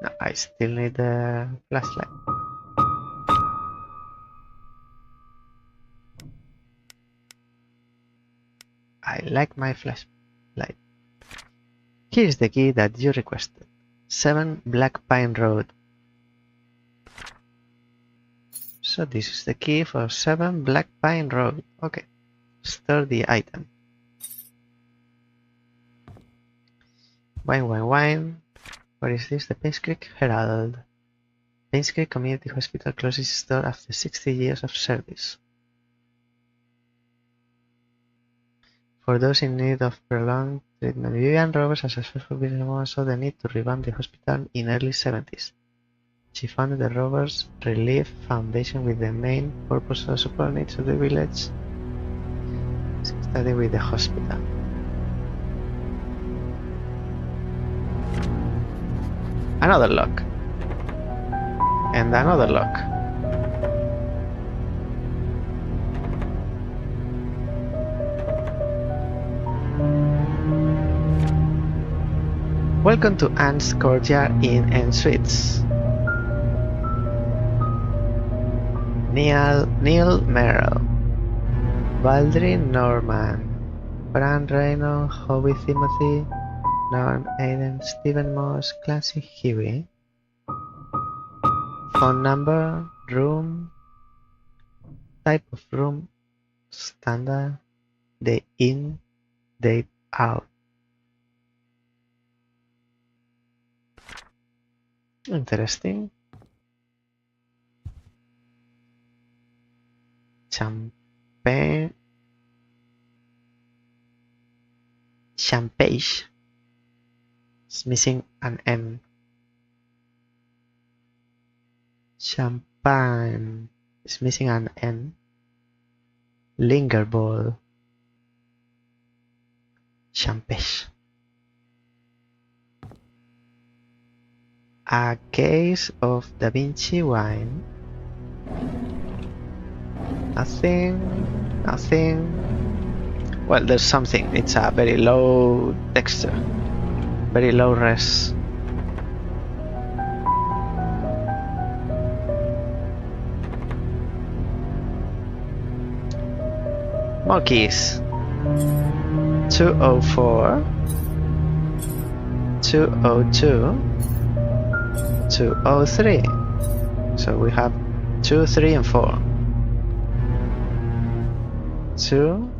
No, I still need the flashlight. I like my flashlight. Here's the key that you requested. 7 Black Pine Road. So this is the key for 7 Black Pine Road. Okay. Store the item. Wine. What is this? The Painscreek Herald. Painscreek Community Hospital closes its door after 60 years of service. For those in need of prolonged treatment, Vivian Roberts, a successful businesswoman, saw the need to revamp the hospital in early 70s. She founded the Roberts Relief Foundation with the main purpose of support needs of the village. Study with the hospital. Another lock. And another lock. Welcome to Anne's Courtyard Inn and Suites. Neil Merrill, Baldry Norman, Fran Reno, Hobie Timothy, Norm Aiden, Stephen Moss, Clancy Huey. Phone number, room, type of room, standard, the in, date out. Interesting. Champagne. It's missing an N. Champagne is missing an N. Linger ball. Champagne. A case of Da Vinci wine. Nothing. Well, there's something. It's a very low texture. Very low res. More keys. 204. 202. 203. So we have 2, 3, and 4. 2.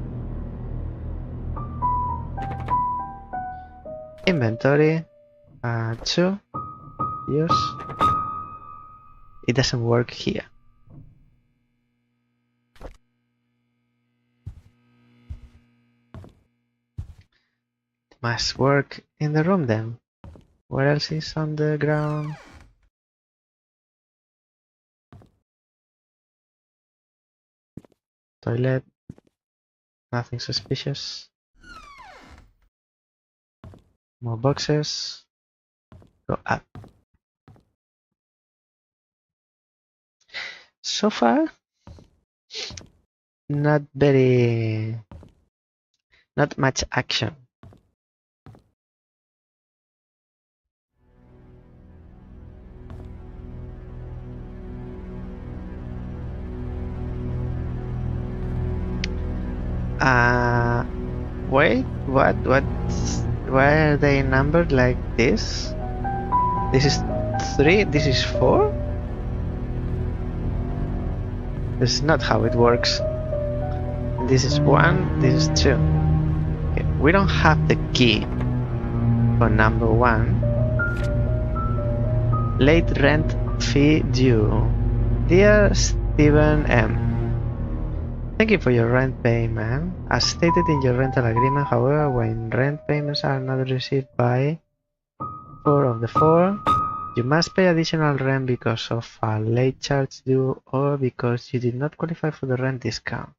Inventory. 2. Use. It doesn't work here. It must work in the room then. What else is on the ground? Toilet. Nothing suspicious. More boxes. Go up. So far, not much action. Wait, what? Why are they numbered like this? This is 3, this is 4? This is not how it works. This is 1, this is 2. Okay, we don't have the key for number 1. Late rent fee due. Dear Stephen M. Thank you for your rent payment. As stated in your rental agreement, however, when rent payments are not received by 4 of the 4, you must pay additional rent because of a late charge due or because you did not qualify for the rent discount.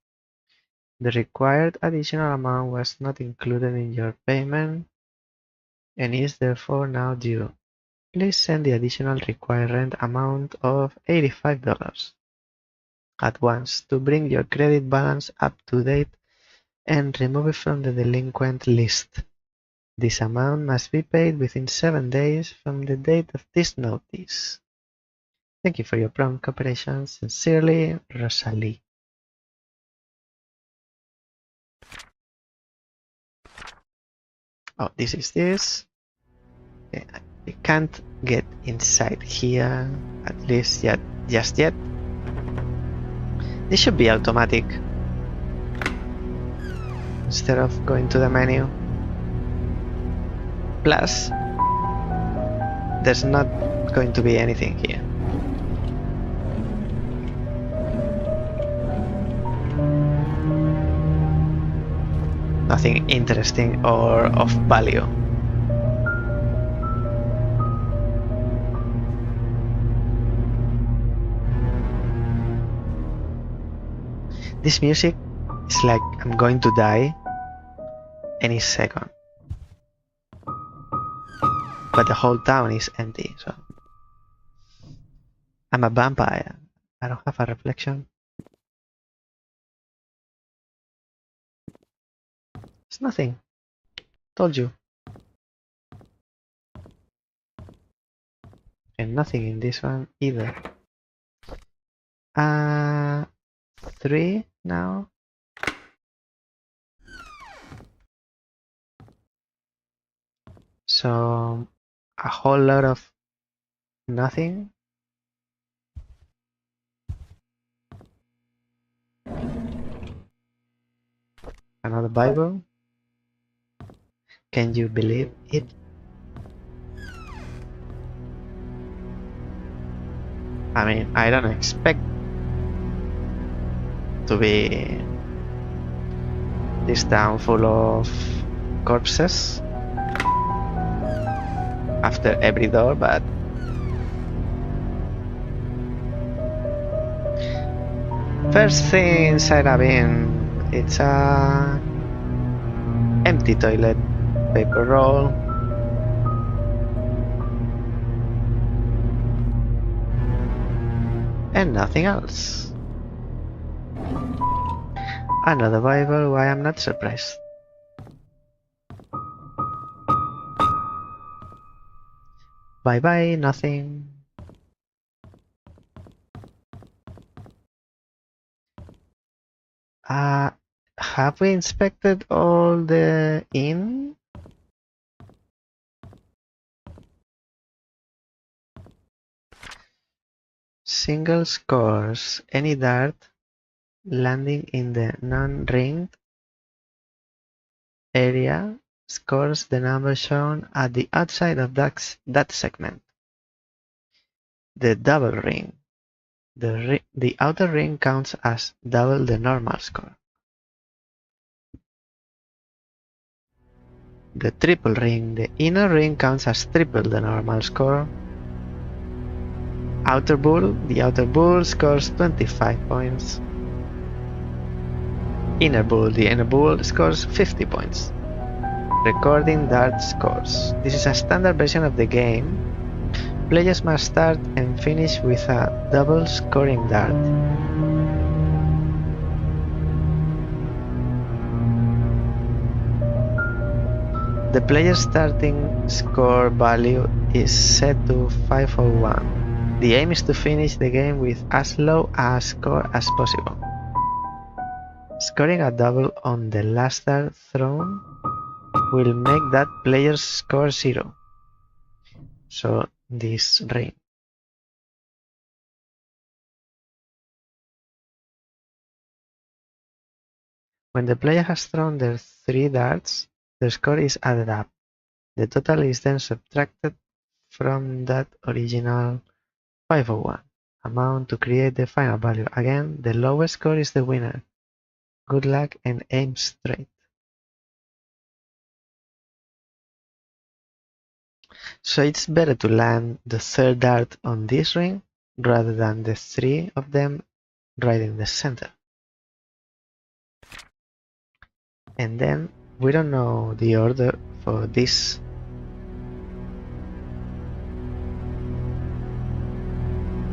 The required additional amount was not included in your payment and is therefore now due. Please send the additional required rent amount of $85 at once to bring your credit balance up to date and remove it from the delinquent list. This amount must be paid within 7 days from the date of this notice. Thank you for your prompt cooperation. Sincerely, Rosalie. Oh, this is this. Okay, I can't get inside here, at least yet, just yet. This should be automatic instead of going to the menu. Plus, there's not going to be anything here. Nothing interesting or of value. This music is like I'm going to die any second. But the whole town is empty, so I'm a vampire. I don't have a reflection. It's nothing. Told you. And nothing in this one either. 3 now. So a whole lot of nothing. Another Bible. Can you believe it? I mean, I don't expect to be this town full of corpses after every door, but first thing inside a bin, it's a empty toilet paper roll. And nothing else. Another Bible, why I'm not surprised. Bye bye, nothing. Have we inspected all the inn? Single scores. Any dart landing in the non-ringed area scores the number shown at the outside of that segment. The double ring. The outer ring counts as double the normal score. The triple ring. The inner ring counts as triple the normal score. Outer bull. The outer bull scores 25 points. Inner bull. The inner bull scores 50 points. Recording dart scores. This is a standard version of the game. Players must start and finish with a double scoring dart. The player's starting score value is set to 501. The aim is to finish the game with as low a score as possible. Scoring a double on the last dart thrown will make that player's score 0. So this ring. When the player has thrown their 3 darts, the score is added up. The total is then subtracted from that original 501 amount to create the final value. Again, the lowest score is the winner. Good luck and aim straight. So it's better to land the 3rd dart on this ring rather than the 3 of them right in the center. And then we don't know the order for this.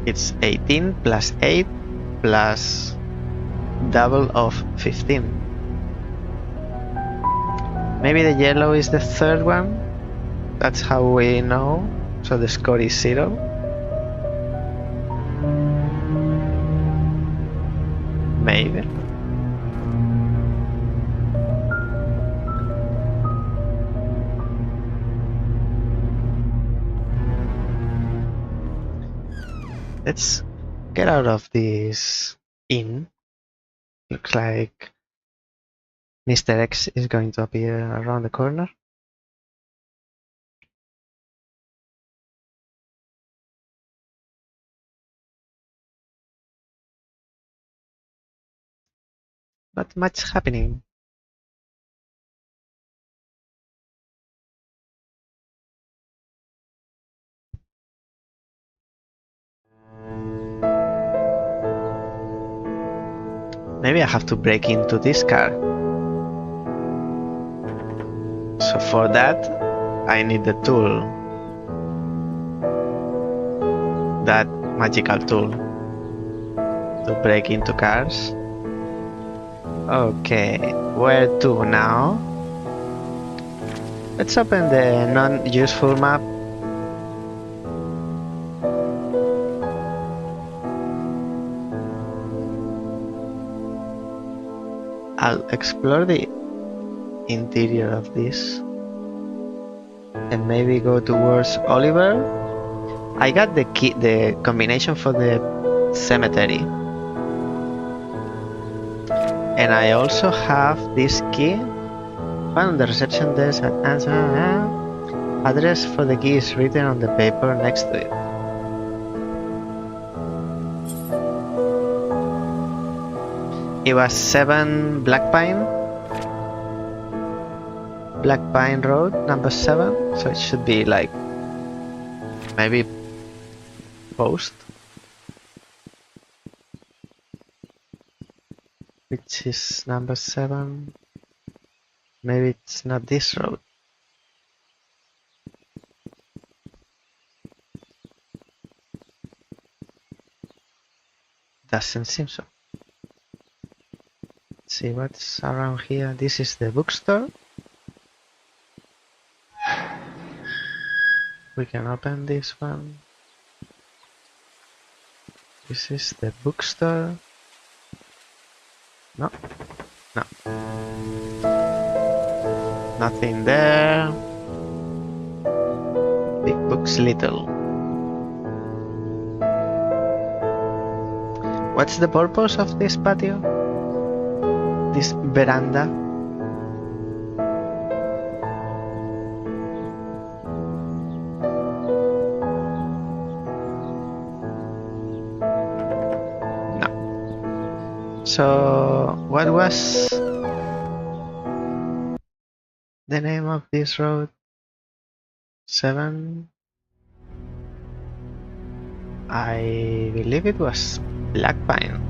It's 18 plus 8 plus double of 15. Maybe the yellow is the third one. That's how we know. So the score is 0. Maybe. Let's get out of this inn. Looks like Mr. X is going to appear around the corner. Not much happening. Maybe I have to break into this car. So for that, I need the tool. That magical tool to break into cars. Okay, where to now? Let's open the non-useful map. I'll explore the interior of this and maybe go towards Oliver. I got the key, the combination for the cemetery, and I also have this key found on the reception desk at answer. Address for the key is written on the paper next to it. It was 7 Black Pine Road, number 7, so it should be like maybe post, which is number 7. Maybe it's not this road. Doesn't seem so. Let's see what's around here. This is the bookstore. We can open this one. This is the bookstore. No. No. Nothing there. Big books, little. What's the purpose of this patio? This veranda? So, what was the name of this road? 7? I believe it was Black Pine.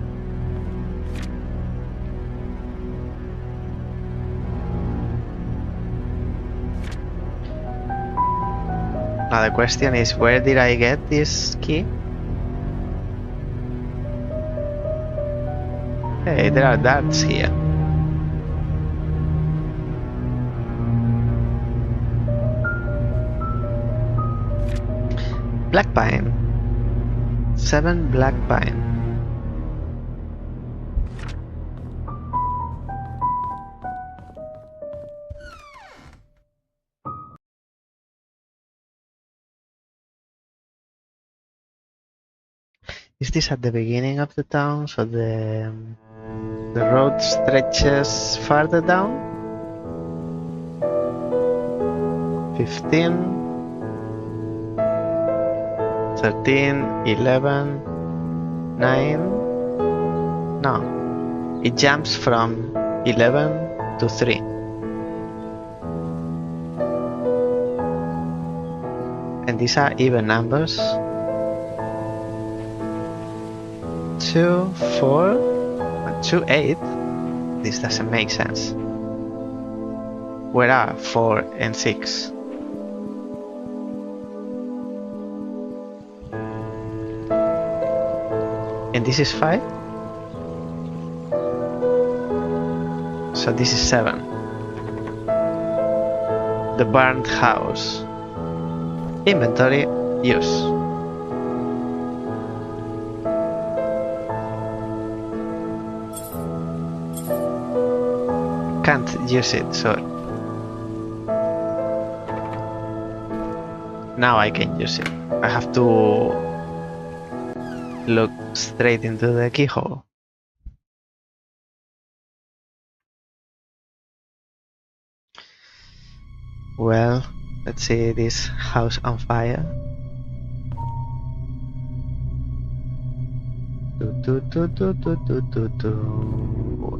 Now the question is, where did I get this key? Hey, there are darts here. Black Pine. 7 Black Pine. Is this at the beginning of the town, so the road stretches farther down? 15, 13, 11, 9. No, it jumps from 11 to 3. And these are even numbers. 2, 4, 2, 8. This doesn't make sense. Where are 4 and 6? And this is 5? So this is 7. the burned house. Inventory, use. Can't use it, so now I can use it. I have to look straight into the keyhole. Well, let's see this house on fire.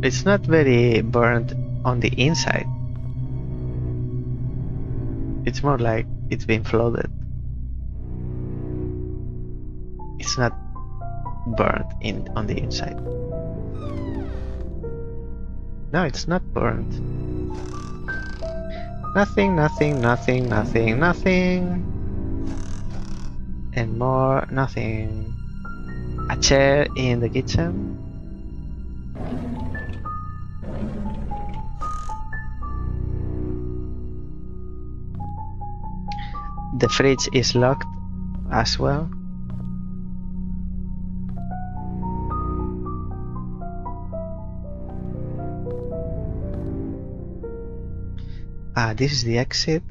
It's not very burnt on the inside. It's more like it's been flooded. It's not burnt on the inside. No, it's not burnt. Nothing, nothing, nothing, nothing, nothing. And more nothing. A chair in the kitchen. The fridge is locked as well. This is the exit.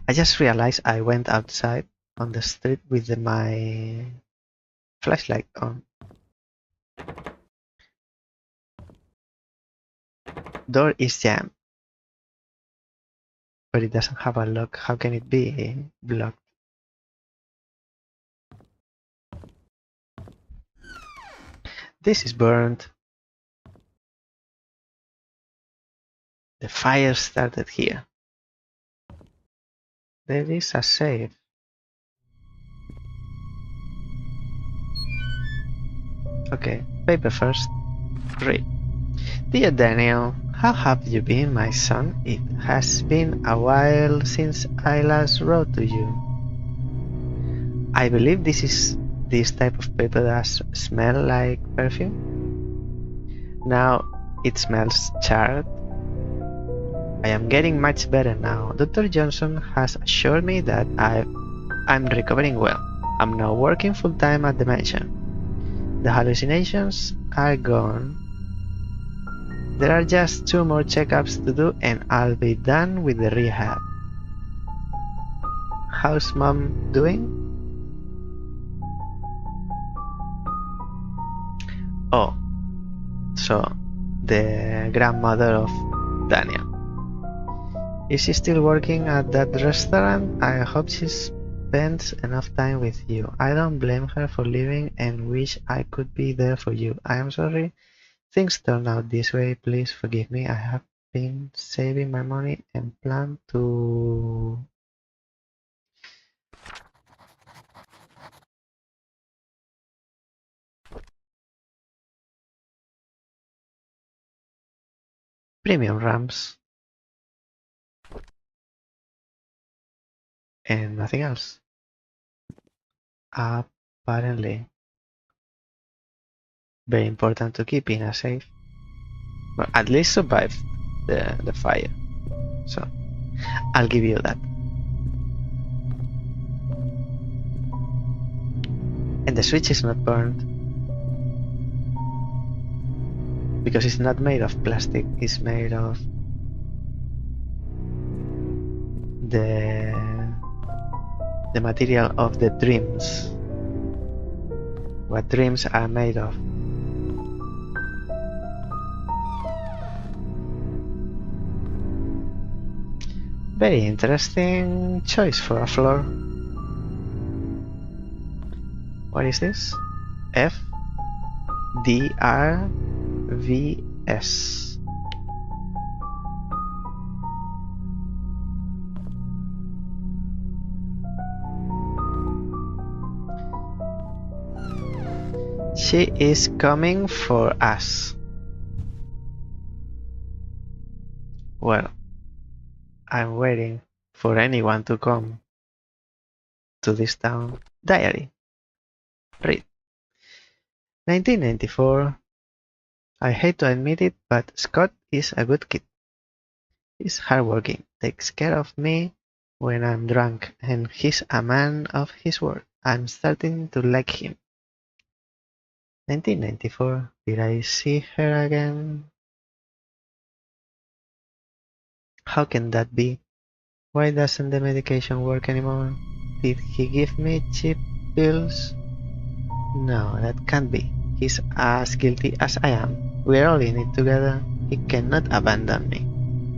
I just realized I went outside on the street with my flashlight on. Door is jammed, but it doesn't have a lock. How can it be blocked? This is burned. The fire started here. There is a safe. Okay, paper first. Read. Dear Daniel, how have you been, my son? It has been a while since I last wrote to you. I believe this type of paper does smell like perfume. Now it smells charred. I am getting much better now. Dr. Johnson has assured me that I'm recovering well. I'm now working full-time at the mansion. The hallucinations are gone. There are just 2 more checkups to do and I'll be done with the rehab. How's Mom doing? Oh, so the grandmother of Daniel. Is she still working at that restaurant? I hope she spends enough time with you. I don't blame her for leaving and wish I could be there for you. I am sorry things turned out this way. Please forgive me. I have been saving my money and plan to... premium ramps. And nothing else. Apparently. Very important to keep in a safe. Well, at least survive the fire. So, I'll give you that. And the switch is not burned. Because it's not made of plastic, it's made of the material of the dreams. What dreams are made of. Very interesting choice for a floor. What is this? FDRVS. She is coming for us. Well, I'm waiting for anyone to come to this town. Diary. Read. 1994. I hate to admit it, but Scott is a good kid. He's hardworking, takes care of me when I'm drunk, and he's a man of his word. I'm starting to like him. 1994. Did I see her again? How can that be? Why doesn't the medication work anymore? Did he give me cheap pills? No, that can't be. He's as guilty as I am. We're all in it together. He cannot abandon me.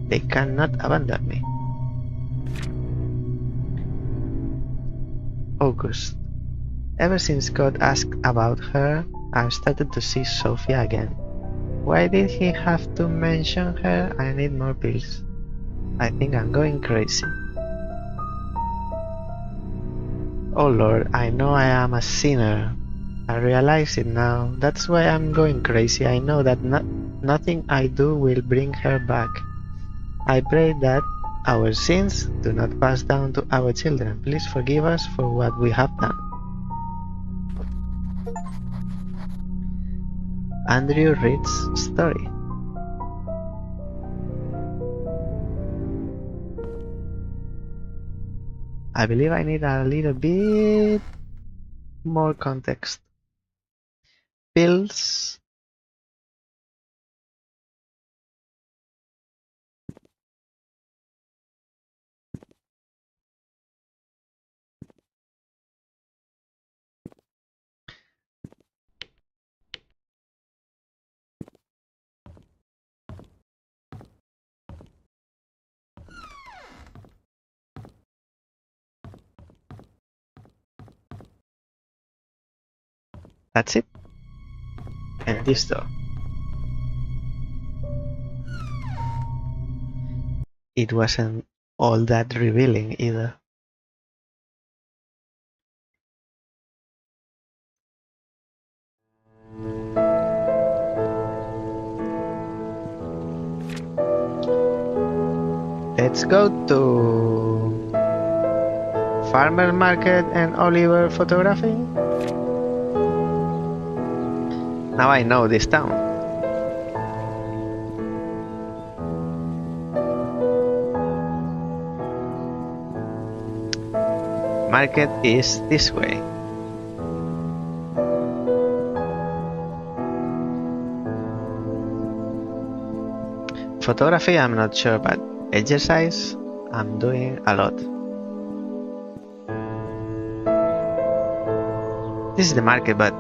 They cannot abandon me. August. Ever since God asked about her, I've started to see Sophia again. Why did he have to mention her? I need more pills. I think I'm going crazy. Oh Lord, I know I am a sinner. I realize it now. That's why I'm going crazy. I know that nothing I do will bring her back. I pray that our sins do not pass down to our children. Please forgive us for what we have done. Andrew Reed's story. I believe I need a little bit more context. Pills. That's it. And this door. It wasn't all that revealing either. Let's go to Farmer Market and Oliver Photography. Now I know this town. Market is this way. Photography, I'm not sure, but exercise, I'm doing a lot. This is the market, but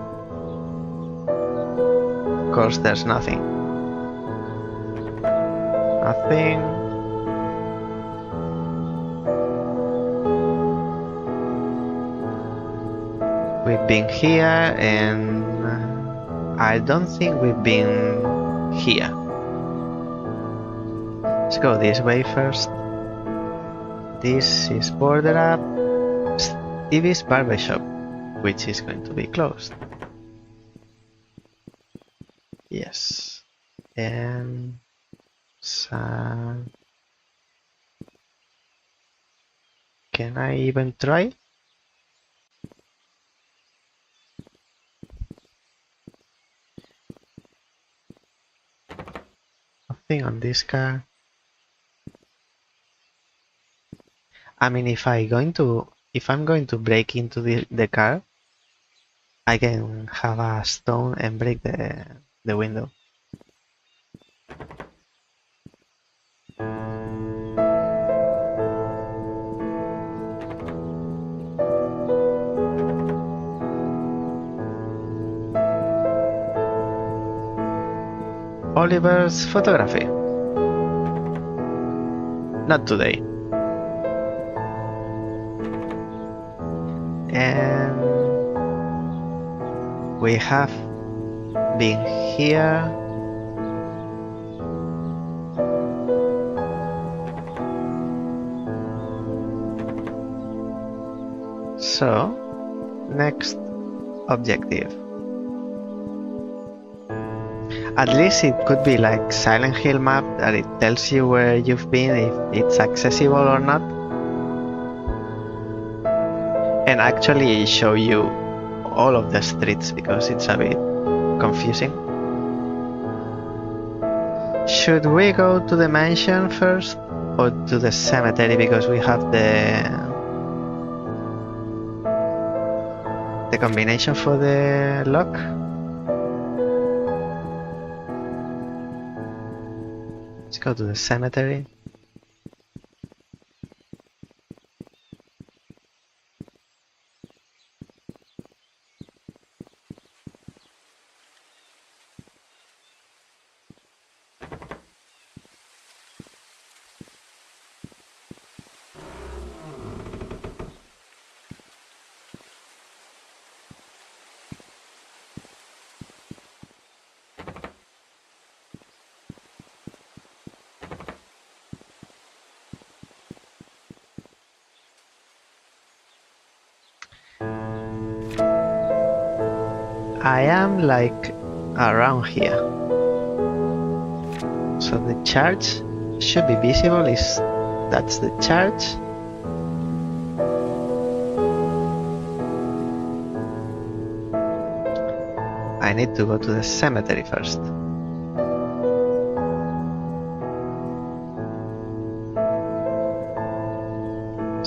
of course there's nothing. Nothing. We've been here, and I don't think we've been here. Let's go this way first. This is Border Up. Stevie's Barbershop, which is going to be closed. Yes. And can I even try? Nothing on this car. I mean, if I'm going to break into the car, I can have a stone and break the window. Oliver's Photography. Not today. And we have been here. So, next objective. At least it could be like Silent Hill map that it tells you where you've been, if it's accessible or not. And actually show you all of the streets because it's a bit confusing. Should we go to the mansion first or to the cemetery because we have the combination for the lock? Let's go to the cemetery. I am like around here. So the church should be visible. That's the church. I need to go to the cemetery first.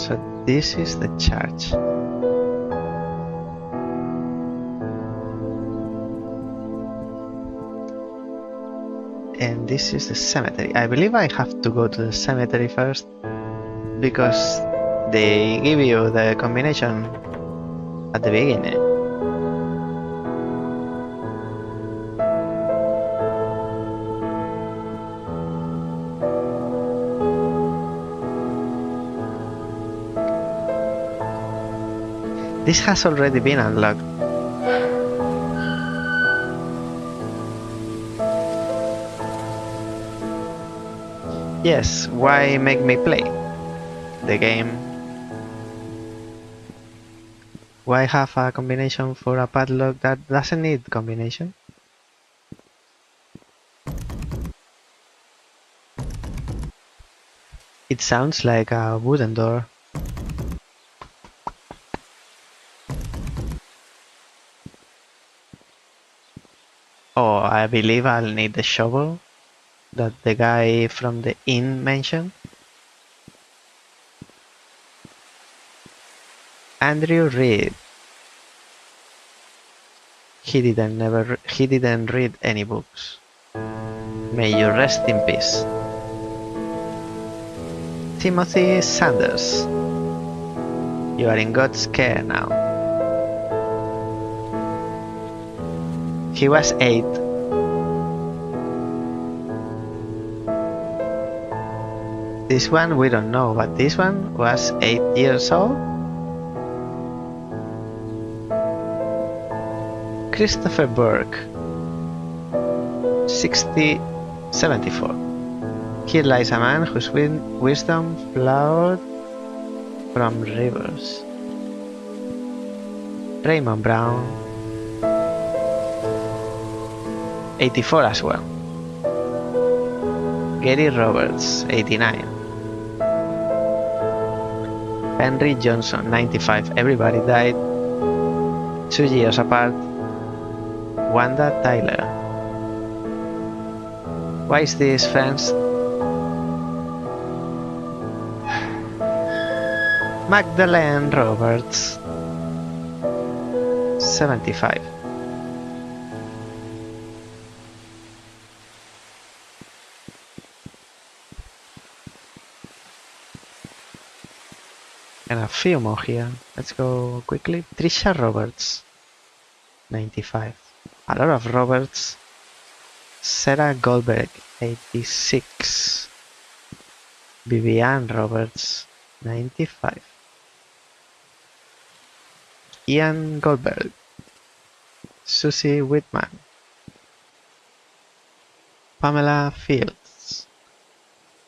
So this is the church. And this is the cemetery. I believe I have to go to the cemetery first because they give you the combination at the beginning. This has already been unlocked. Yes, why make me play the game? Why have a combination for a padlock that doesn't need combination? It sounds like a wooden door. Oh, I believe I'll need the shovel that the guy from the inn mentioned. Andrew Reed. He didn't read any books. May you rest in peace. Timothy Sanders. You are in God's care now. He was 8. This one we don't know, but this one was 8 years old. Christopher Burke, 74. Here lies a man whose wisdom flowed from rivers. Raymond Brown, 84 as well. Gary Roberts, 89. Henry Johnson, 95. Everybody died 2 years apart. Wanda Tyler. Why is this fenced? Magdalene Roberts, 75. And a few more here. Let's go quickly. Trisha Roberts, 95. A lot of Roberts. Sarah Goldberg, 86. Vivian Roberts, 95. Ian Goldberg. Susie Whitman. Pamela Fields.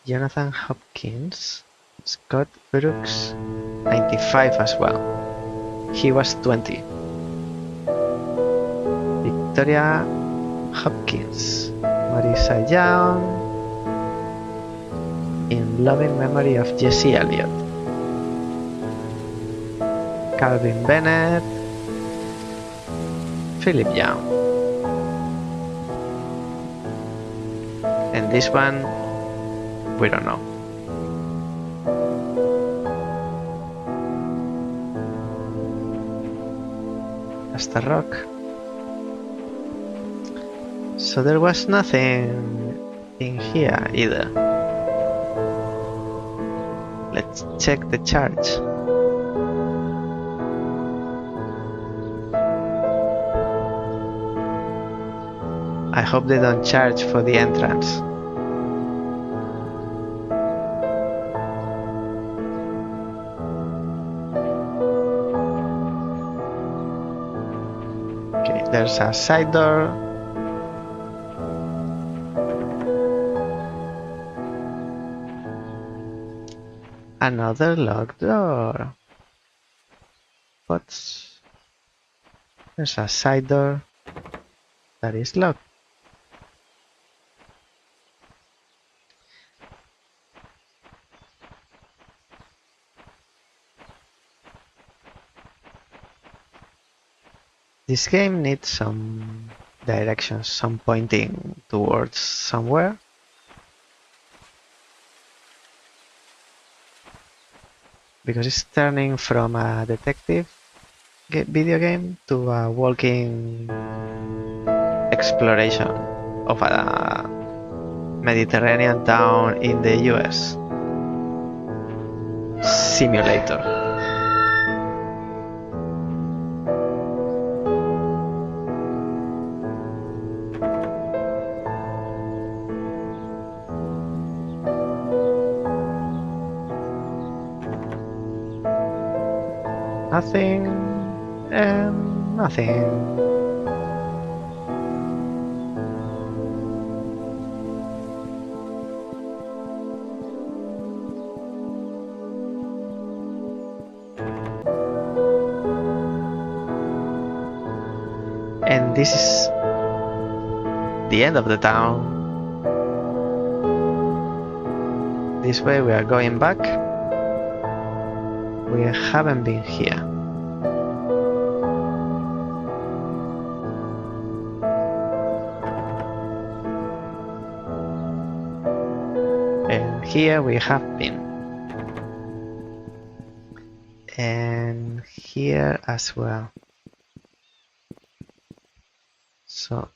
Jonathan Hopkins. Scott Brooks, 95 as well. He was 20. Victoria Hopkins. Marisa Young. In loving memory of Jesse Elliott. Calvin Bennett. Philip Young. And this one, we don't know. Just a rock. So there was nothing in here either. Let's check the charge. I hope they don't charge for the entrance. Okay, there's a side door. Another locked door. But there's a side door that is locked. This game needs some directions, some pointing towards somewhere. Because it's turning from a detective video game to a walking exploration of a Mediterranean town in the US. Simulator. Nothing and nothing. And this is the end of the town. This way we are going back. We haven't been here. And here we have been. And here as well. So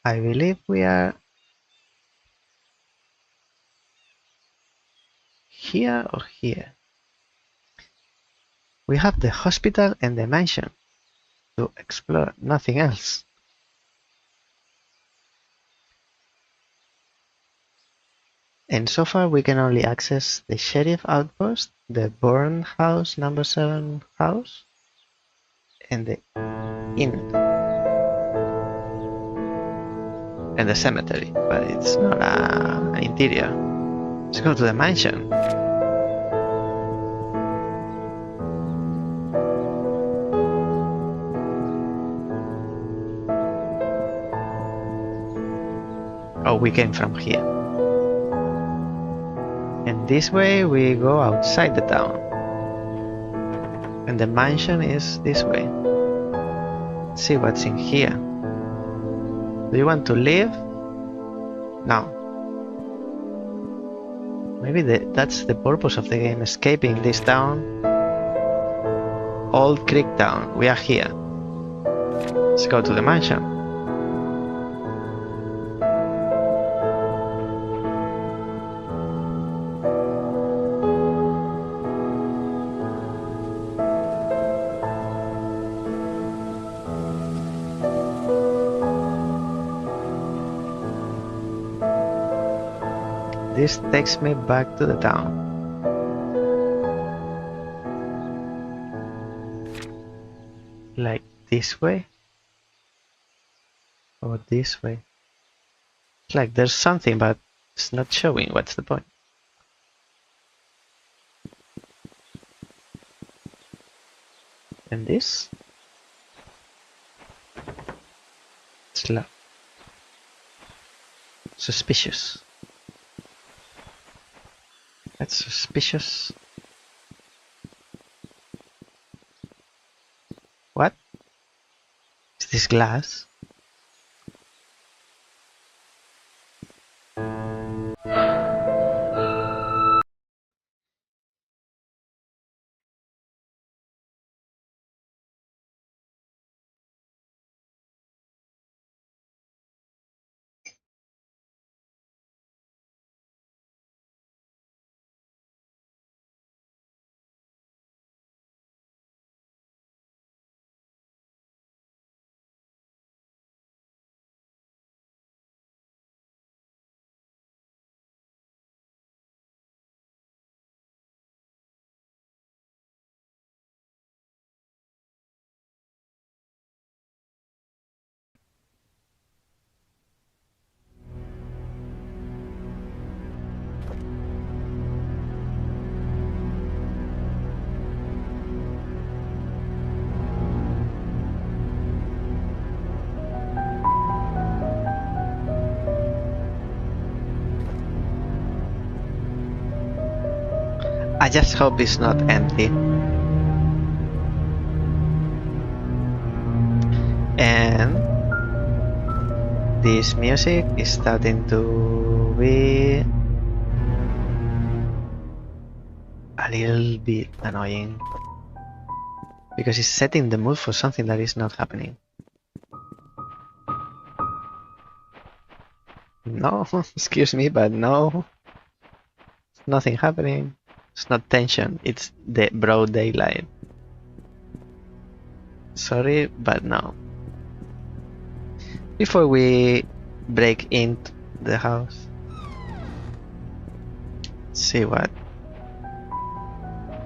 I believe we are here or here. We have the hospital and the mansion to explore, nothing else. And so far we can only access the sheriff outpost, the Bourne house, number 7 house, and the inn. And the cemetery, but it's not an interior. Let's go to the mansion. Oh, we came from here. And this way we go outside the town. And the mansion is this way. Let's see what's in here. Do you want to leave? No. Maybe that's the purpose of the game, escaping this town. Old Creek Town, we are here. Let's go to the mansion. This takes me back to the town. Like this way? Or this way? It's like there's something, but it's not showing. What's the point? And this? It's locked. Suspicious. That's suspicious. What? Is this glass? just hope it's not empty. And this music is starting to be a little bit annoying because it's setting the mood for something that is not happening. No, excuse me, but no, nothing happening. It's not tension, it's the broad daylight. Sorry, but no. Before we break into the house, see what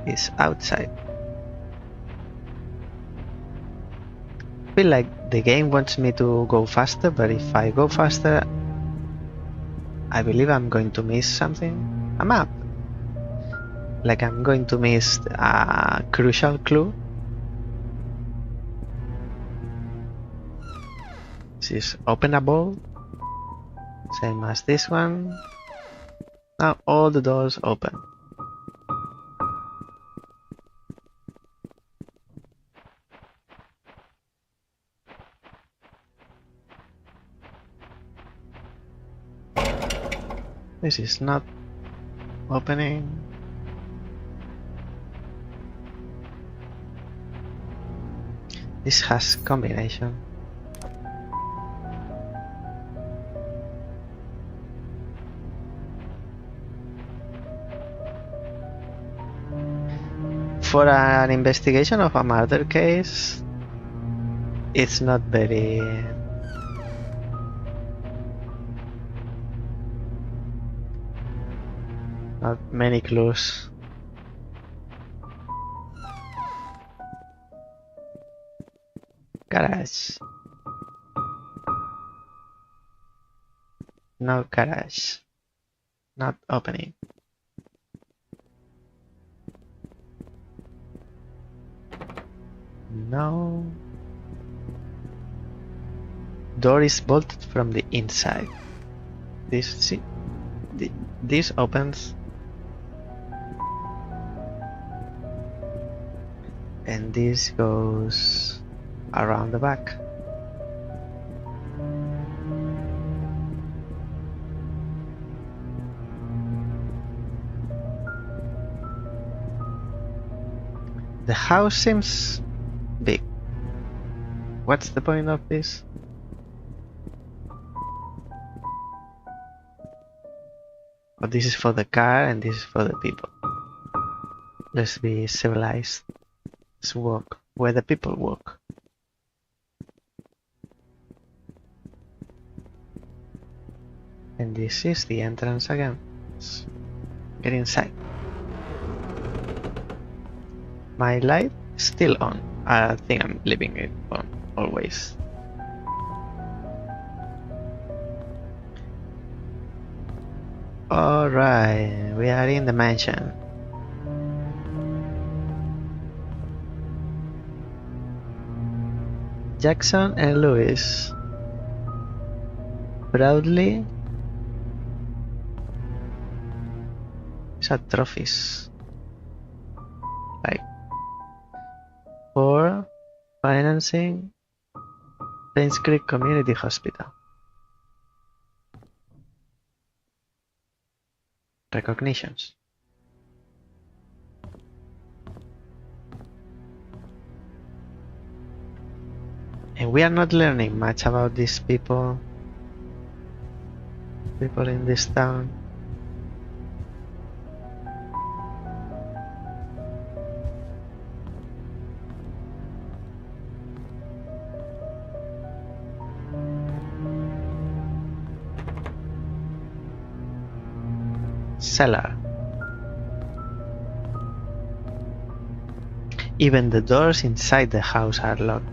is outside. I feel like the game wants me to go faster, but if I go faster, I believe I'm going to miss something. A map. Like I'm going to miss a crucial clue. This is openable. Same as this one. Now all the doors open. This is not opening. This has combination. For an investigation of a murder case, it's not very... not many clues. Garage. No garage. Not opening. No. Door is bolted from the inside. This opens. And this goes around the back. The house seems big. What's the point of this? But this is for the car and this is for the people. Let's be civilized. Let's walk where the people walk. And this is the entrance again. Let's get inside. My light is still on. I think I'm leaving it on always. Alright, we are in the mansion. Jackson and Lewis proudly set trophies like for financing Painscreek Community Hospital. Recognitions. And we are not learning much about these people in this town. Cellar. Even the doors inside the house are locked.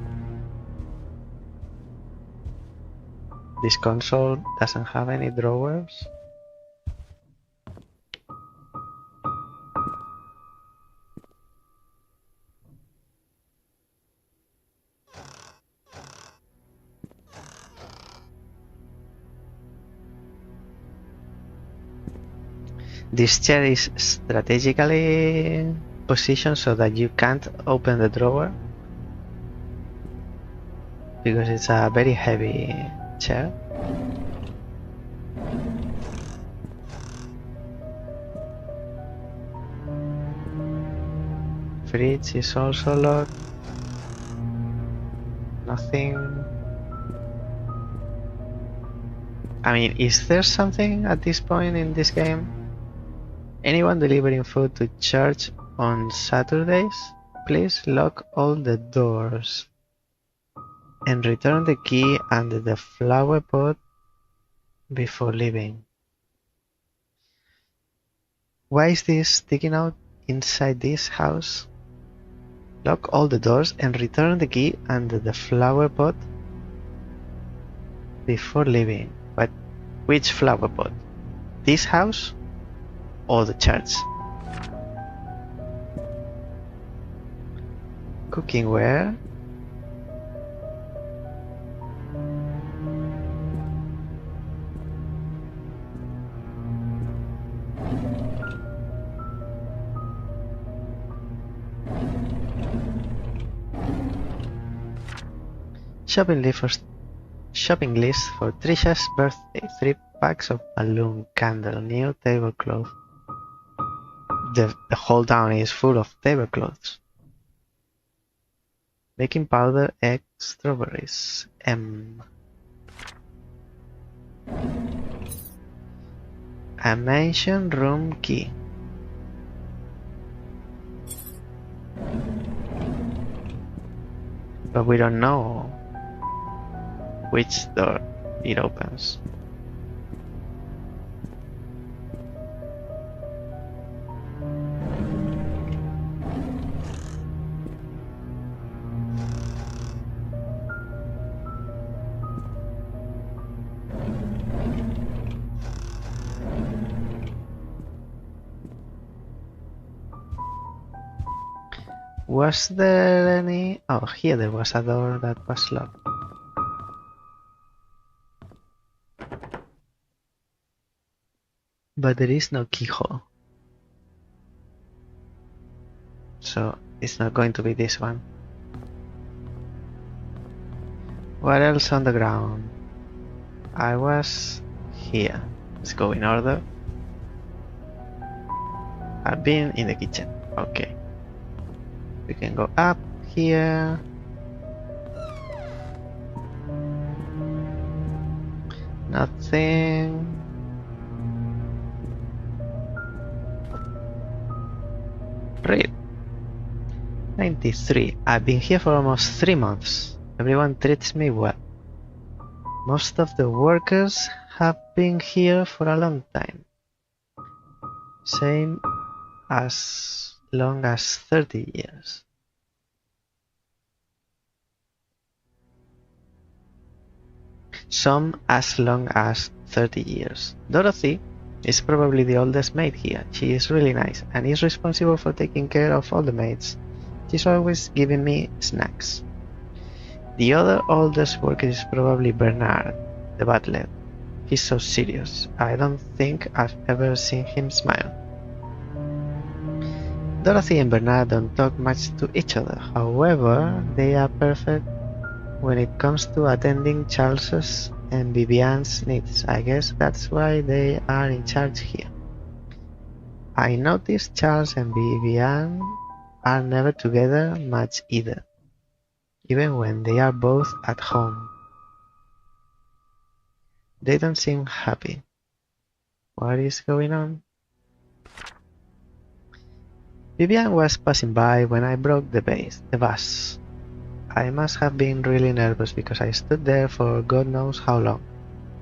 This console doesn't have any drawers. This chair is strategically positioned so that you can't open the drawer because it's a very heavy chair. Fridge is also locked. Nothing. I mean, is there something at this point in this game? Anyone delivering food to church on Saturdays? Please lock all the doors and return the key under the flower pot before leaving. Why is this sticking out inside this house? Lock all the doors and return the key under the flower pot before leaving. But which flower pot? This house or the church? Cookingware. Shopping list for Trisha's birthday. 3 packs of balloon candle, new tablecloth. The whole town is full of tablecloths. Baking powder, eggs, strawberries. A mansion room key. But we don't know which door it opens. Was there any... Oh, here there was a door that was locked. But there is no keyhole. So it's not going to be this one. What else on the ground? I was here. Let's go in order. I've been in the kitchen. Okay. We can go up here. Nothing. Read. 93. I've been here for almost 3 months. Everyone treats me well. Most of the workers have been here for a long time. Same as long as 30 years. Some as long as 30 years. Dorothy is probably the oldest maid here. She is really nice and is responsible for taking care of all the maids. She's always giving me snacks. The other oldest worker is probably Bernard, the butler. He's so serious. I don't think I've ever seen him smile. Dorothy and Bernard don't talk much to each other. However, they are perfect when it comes to attending Charles's and Vivian's needs. I guess that's why they are in charge here. I noticed Charles and Vivian are never together much either, even when they are both at home. They don't seem happy. What is going on? Vivian was passing by when I broke the vase. I must have been really nervous because I stood there for God knows how long.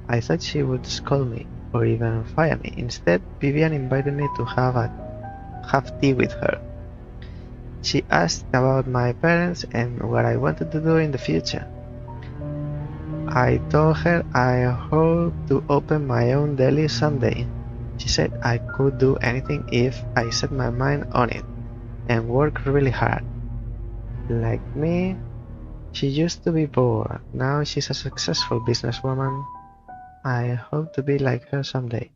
I thought she would scold me or even fire me. Instead, Vivian invited me to have tea with her. She asked about my parents and what I wanted to do in the future. I told her I hope to open my own deli someday. She said I could do anything if I set my mind on it and work really hard. Like me, she used to be poor. Now she's a successful businesswoman. I hope to be like her someday.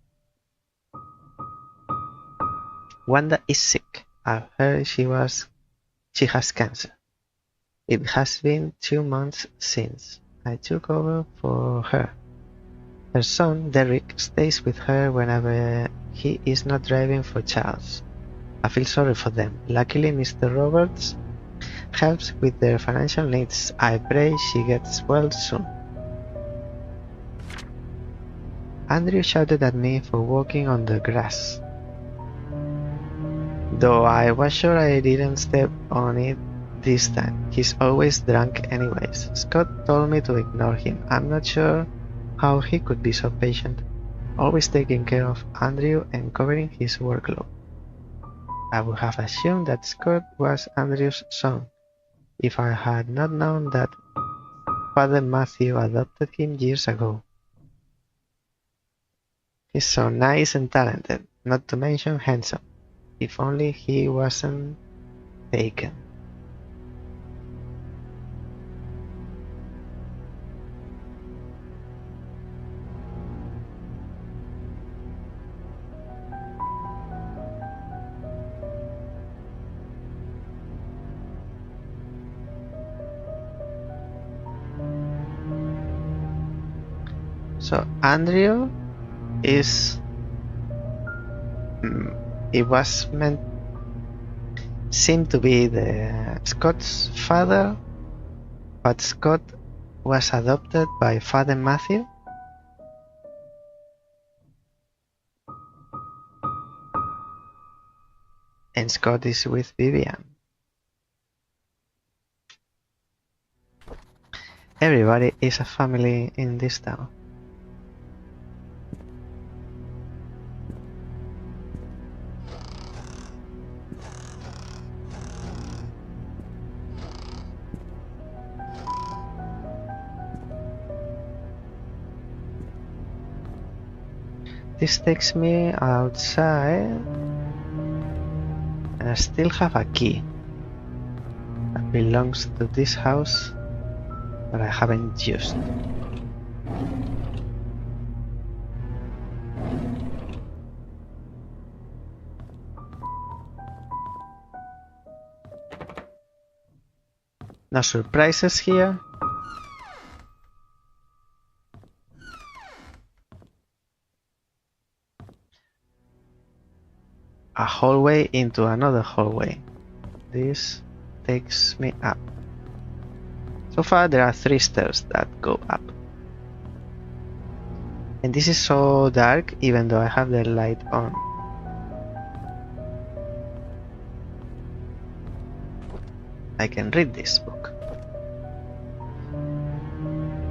Wanda is sick. I've heard she has cancer. It has been 2 months since I took over for her. Her son, Derek, stays with her whenever he is not driving for Charles. I feel sorry for them. Luckily, Mr. Roberts helps with their financial needs. I pray she gets well soon. Andrew shouted at me for walking on the grass, though I was sure I didn't step on it this time. He's always drunk anyways. Scott told me to ignore him. I'm not sure how he could be so patient, always taking care of Andrew and covering his workload. I would have assumed that Scott was Andrew's son if I had not known that Father Matthew adopted him years ago. He's so nice and talented, not to mention handsome. If only he wasn't taken. So Andrew is it was seemed to be the Scott's father, but Scott was adopted by Father Matthew. And Scott is with Vivian. Everybody is a family in this town. This takes me outside, and I still have a key that belongs to this house that I haven't used. No surprises here. A hallway into another hallway. This takes me up. So far there are 3 stairs that go up. And this is so dark even though I have the light on. I can read this book.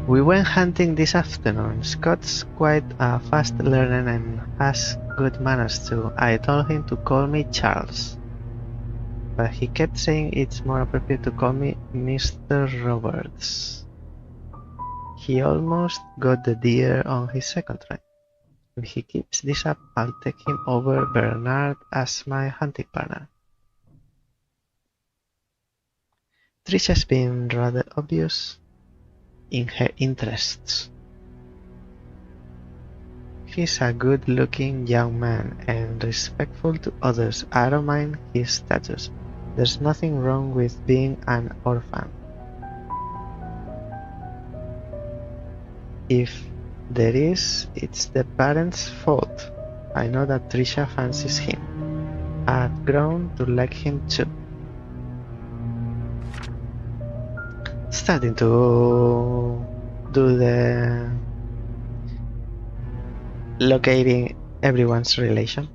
We went hunting this afternoon. Scott's quite a fast learner and has good manners too. I told him to call me Charles, but he kept saying it's more appropriate to call me Mr. Roberts. He almost got the deer on his second try. If he keeps this up, I'll take him over Bernard as my hunting partner. Trisha's been rather obvious in her interests. He's a good-looking young man and respectful to others. I don't mind his status. There's nothing wrong with being an orphan. If there is, it's the parents' fault. I know that Trisha fancies him. I've grown to like him too. Starting to do the locating everyone's relation.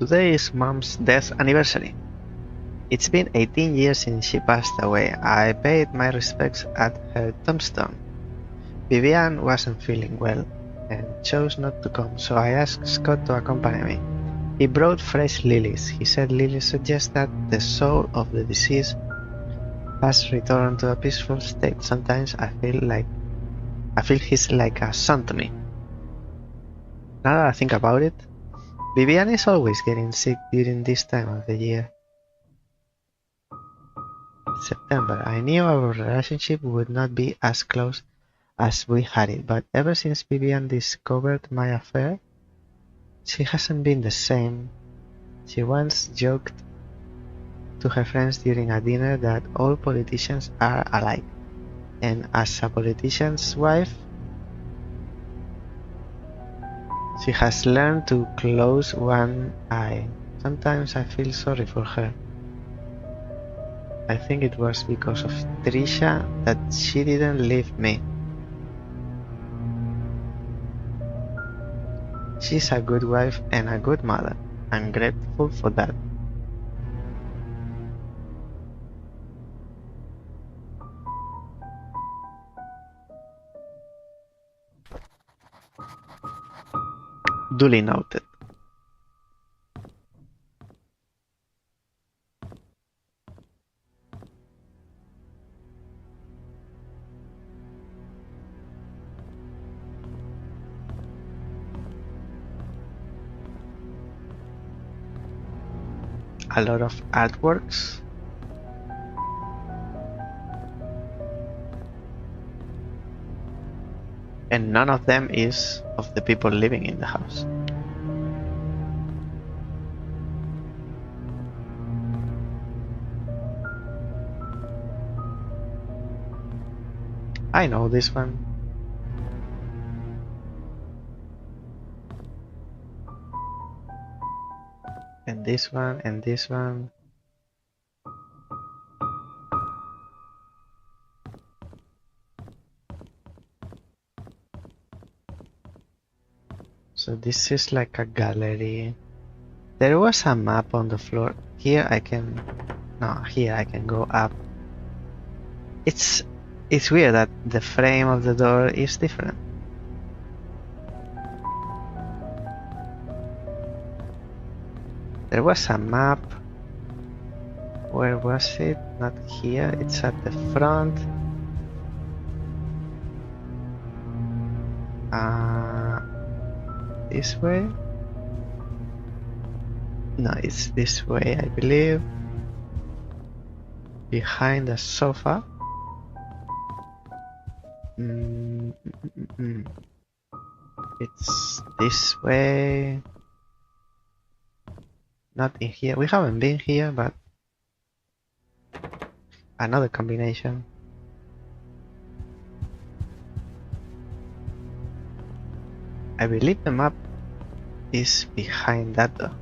Today is Mom's death anniversary. It's been 18 years since she passed away. I paid my respects at her tombstone. Vivian wasn't feeling well and chose not to come, so I asked Scott to accompany me. He brought fresh lilies. He said lilies suggest that the soul of the deceased has returned to a peaceful state. Sometimes I feel he's like a son to me. Now that I think about it, Vivian is always getting sick during this time of the year. September. I knew our relationship would not be as close as we had it, but ever since Vivian discovered my affair, she hasn't been the same. She once joked to her friends during a dinner that all politicians are alike, and as a politician's wife, she has learned to close one eye. Sometimes I feel sorry for her. I think it was because of Trisha that she didn't leave me. She's a good wife and a good mother. I'm grateful for that. Duly noted. A lot of artworks. And none of them is of the people living in the house. I know this one. And this one, and this one. So this is like a gallery. There was a map on the floor. Here I can go up. It's weird that the frame of the door is different. There was a map. Where was it? Not here. It's at the front. This way? No, it's this way, I believe. Behind the sofa. It's this way. Not in here. We haven't been here, but another combination. I believe the map is behind that door.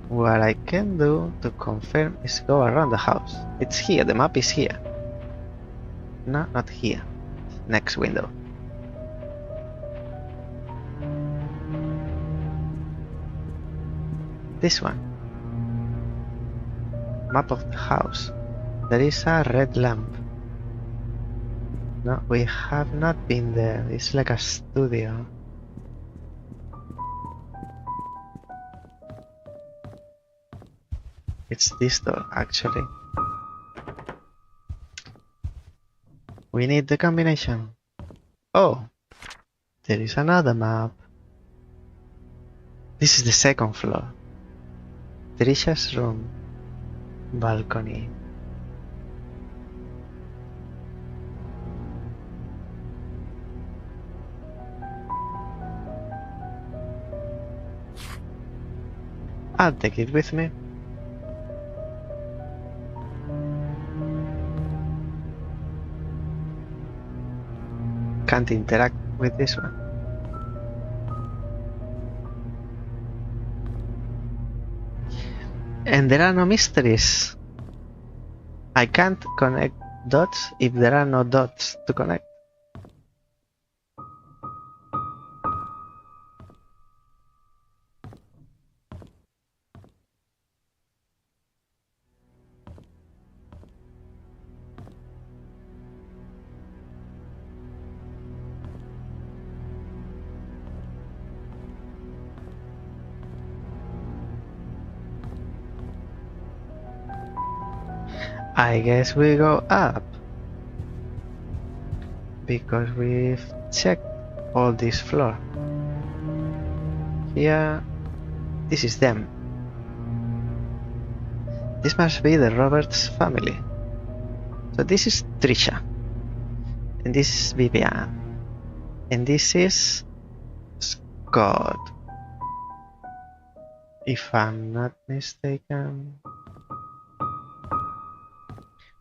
What I can do to confirm is go around the house. It's here, the map is here. No, not here. Next window. This one. Map of the house. There is a red lamp. No, we have not been there. It's like a studio. It's this door, actually. We need the combination. Oh, there is another map. This is the second floor. Trisha's room. Balcony. I'll take it with me. Can't interact with this one. And there are no mysteries. I can't connect dots if there are no dots to connect. I guess we go up. Because we've checked all this floor. Here, this is them. This must be the Roberts family. So this is Trisha. And this is Vivian. And this is Scott. If I'm not mistaken.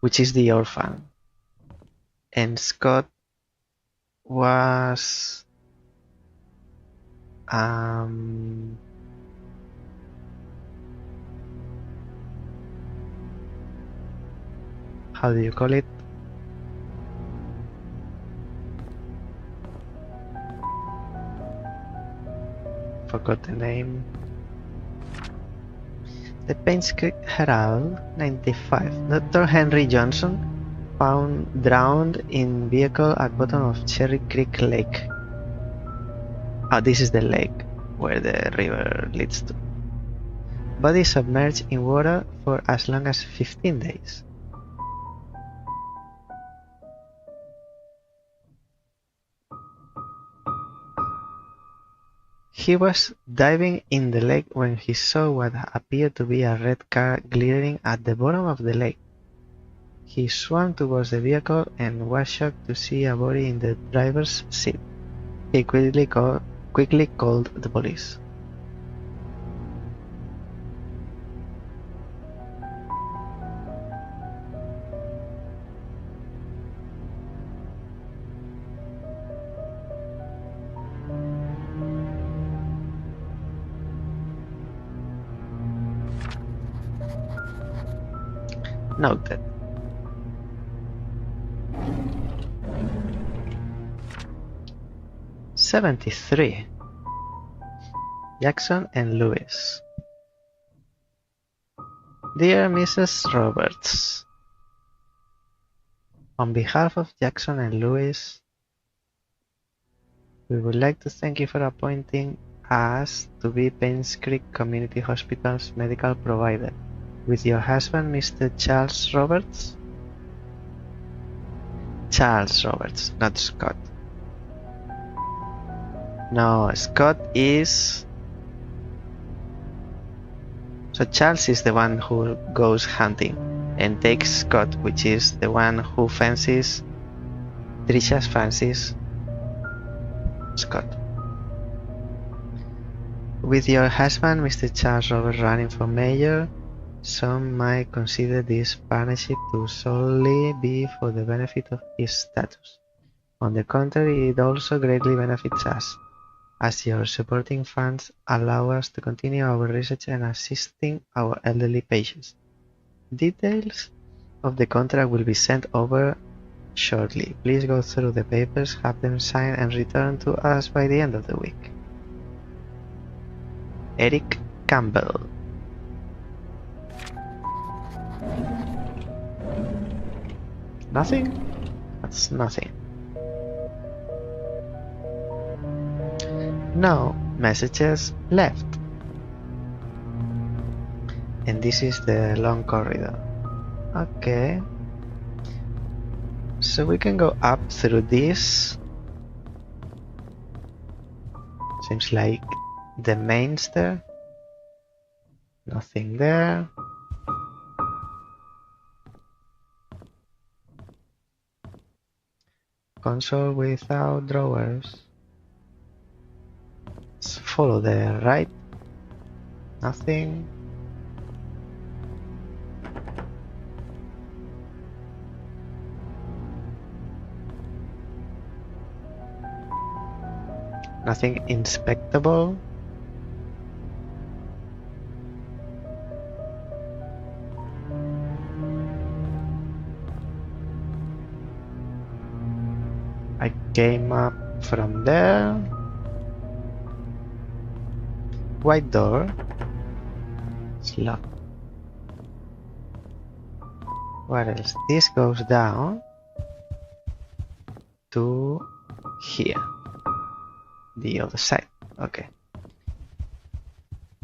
Which is the orphan. And Scott was how do you call it? Forgot the name. The Painscreek Herald 95. Dr. Henry Johnson found drowned in vehicle at bottom of Cherry Creek Lake. Oh, this is the lake where the river leads to. Body submerged in water for as long as 15 days. He was diving in the lake when he saw what appeared to be a red car glittering at the bottom of the lake. He swam towards the vehicle and was shocked to see a body in the driver's seat. He quickly called the police. Noted. '73. Jackson and Lewis. Dear Mrs. Roberts, on behalf of Jackson and Lewis, we would like to thank you for appointing us to be Painscreek Community Hospital's medical provider. With your husband, Mr. Charles Roberts? Charles Roberts, not Scott. No, Scott is... So Charles is the one who goes hunting and takes Scott, which is the one who fancies... Trisha's fancies Scott. With your husband, Mr. Charles Roberts, running for mayor, some might consider this partnership to solely be for the benefit of his status. On the contrary, it also greatly benefits us, as your supporting funds allow us to continue our research and assisting our elderly patients. Details of the contract will be sent over shortly. Please go through the papers, have them signed, and return to us by the end of the week. Eric Campbell. Nothing? That's nothing. No messages left. And this is the long corridor. Okay. So we can go up through this. Seems like the main stair. Nothing there. Console without drawers. Let's follow the right. Nothing. Nothing inspectable. I came up from there. White door. It's locked. What else? This goes down to here. The other side. Okay.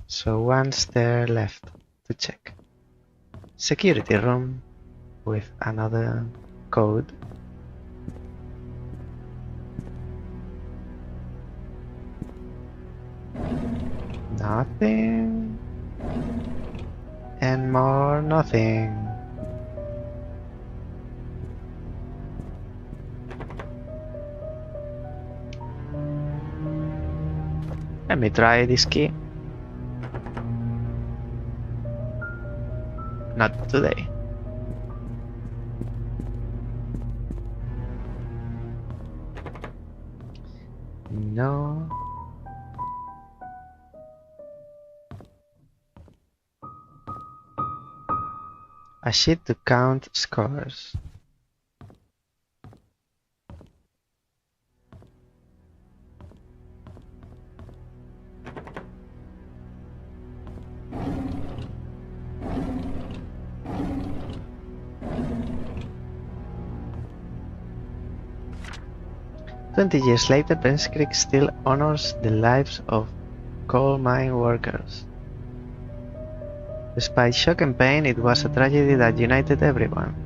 So one stair left to check. Security room. with another code. Nothing. And more nothing. Let me try this key. Not today. No. A sheet to count scores. "20 years later, Painscreek still honors the lives of coal mine workers. Despite shock and pain, it was a tragedy that united everyone.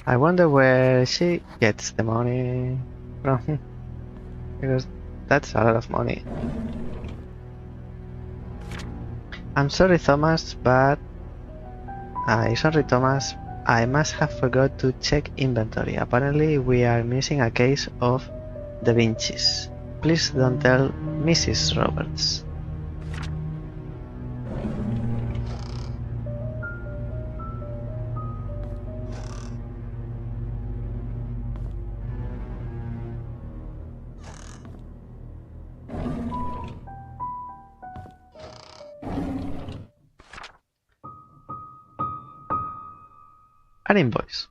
I wonder where she gets the money from, because that's a lot of money. I'm sorry, Thomas, but I must have forgot to check inventory. Apparently, we are missing a case of Da Vinci's. Please don't tell Mrs. Roberts." An invoice.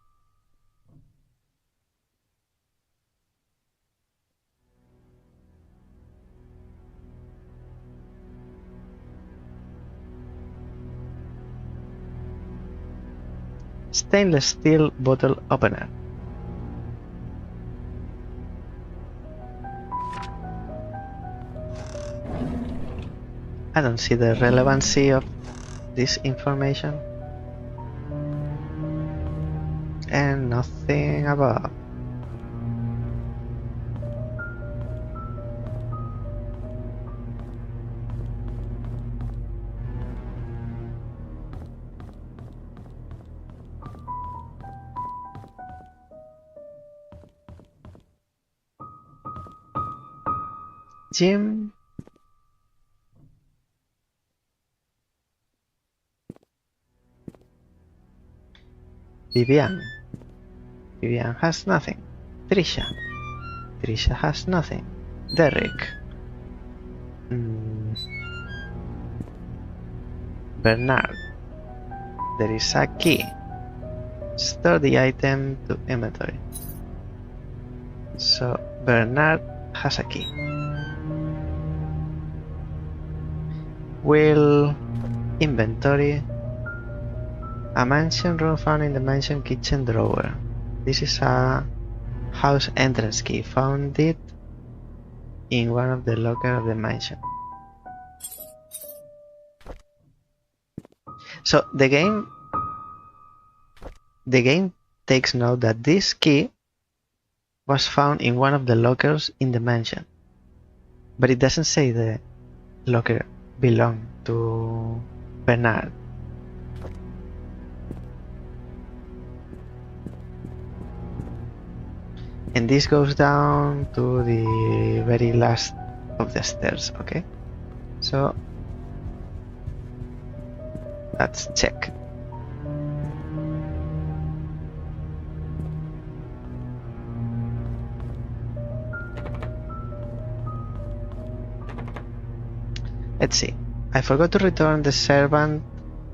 Stainless steel bottle opener. I don't see the relevancy of this information. And nothing above. Jim. Vivian. Vivian has nothing. Trisha. Trisha has nothing. Derek. Bernard. There is a key. Store the item to inventory. So Bernard has a key. Will inventory. A mansion room found in the mansion kitchen drawer. This is a house entrance key. Found it in one of the lockers of the mansion. So the game takes note that this key was found in one of the lockers in the mansion, but it doesn't say the locker belonged to Bernard. And this goes down to the very last of the stairs, okay? So let's check. Let's see. I forgot to return the servant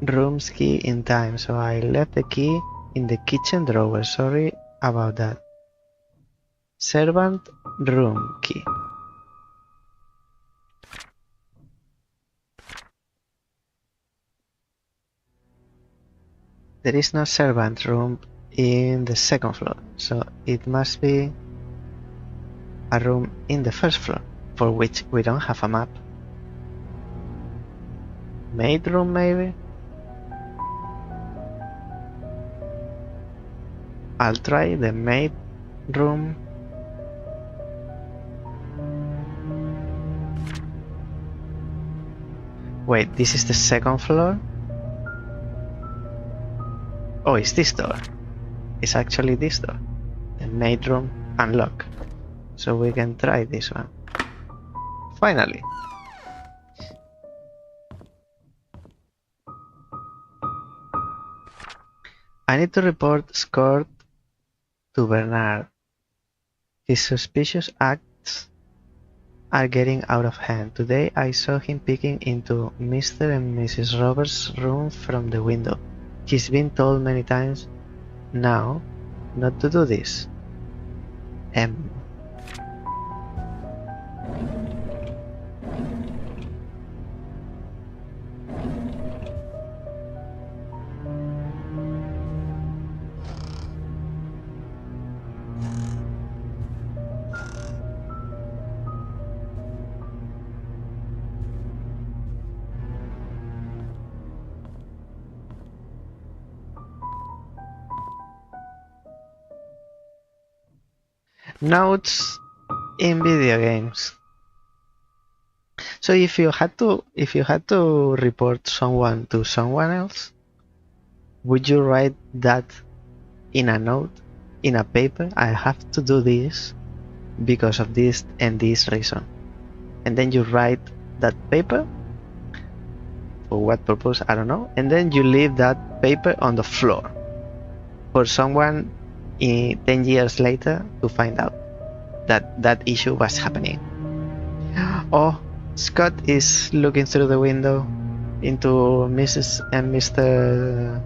room's key in time, so I left the key in the kitchen drawer. Sorry about that. Servant room key. There is no servant room in the second floor, so it must be a room in the first floor, for which we don't have a map. Maid room, maybe? I'll try the maid room. Wait, this is the second floor? Oh, it's this door. It's actually this door. The maid room unlock. So we can try this one. Finally. I need to report Scott to Bernard. His suspicious acts are getting out of hand. Today I saw him peeking into Mr. and Mrs. Roberts' room from the window. He's been told many times now not to do this. Notes in video games. So if you had to report someone to someone else, would you write that in a note, in a paper? I have to do this because of this and this reason. And then you write that paper. For what purpose? I don't know. And then you leave that paper on the floor for someone 10 years later to find out that that issue was happening. Oh, Scott is looking through the window into Mrs. and Mr.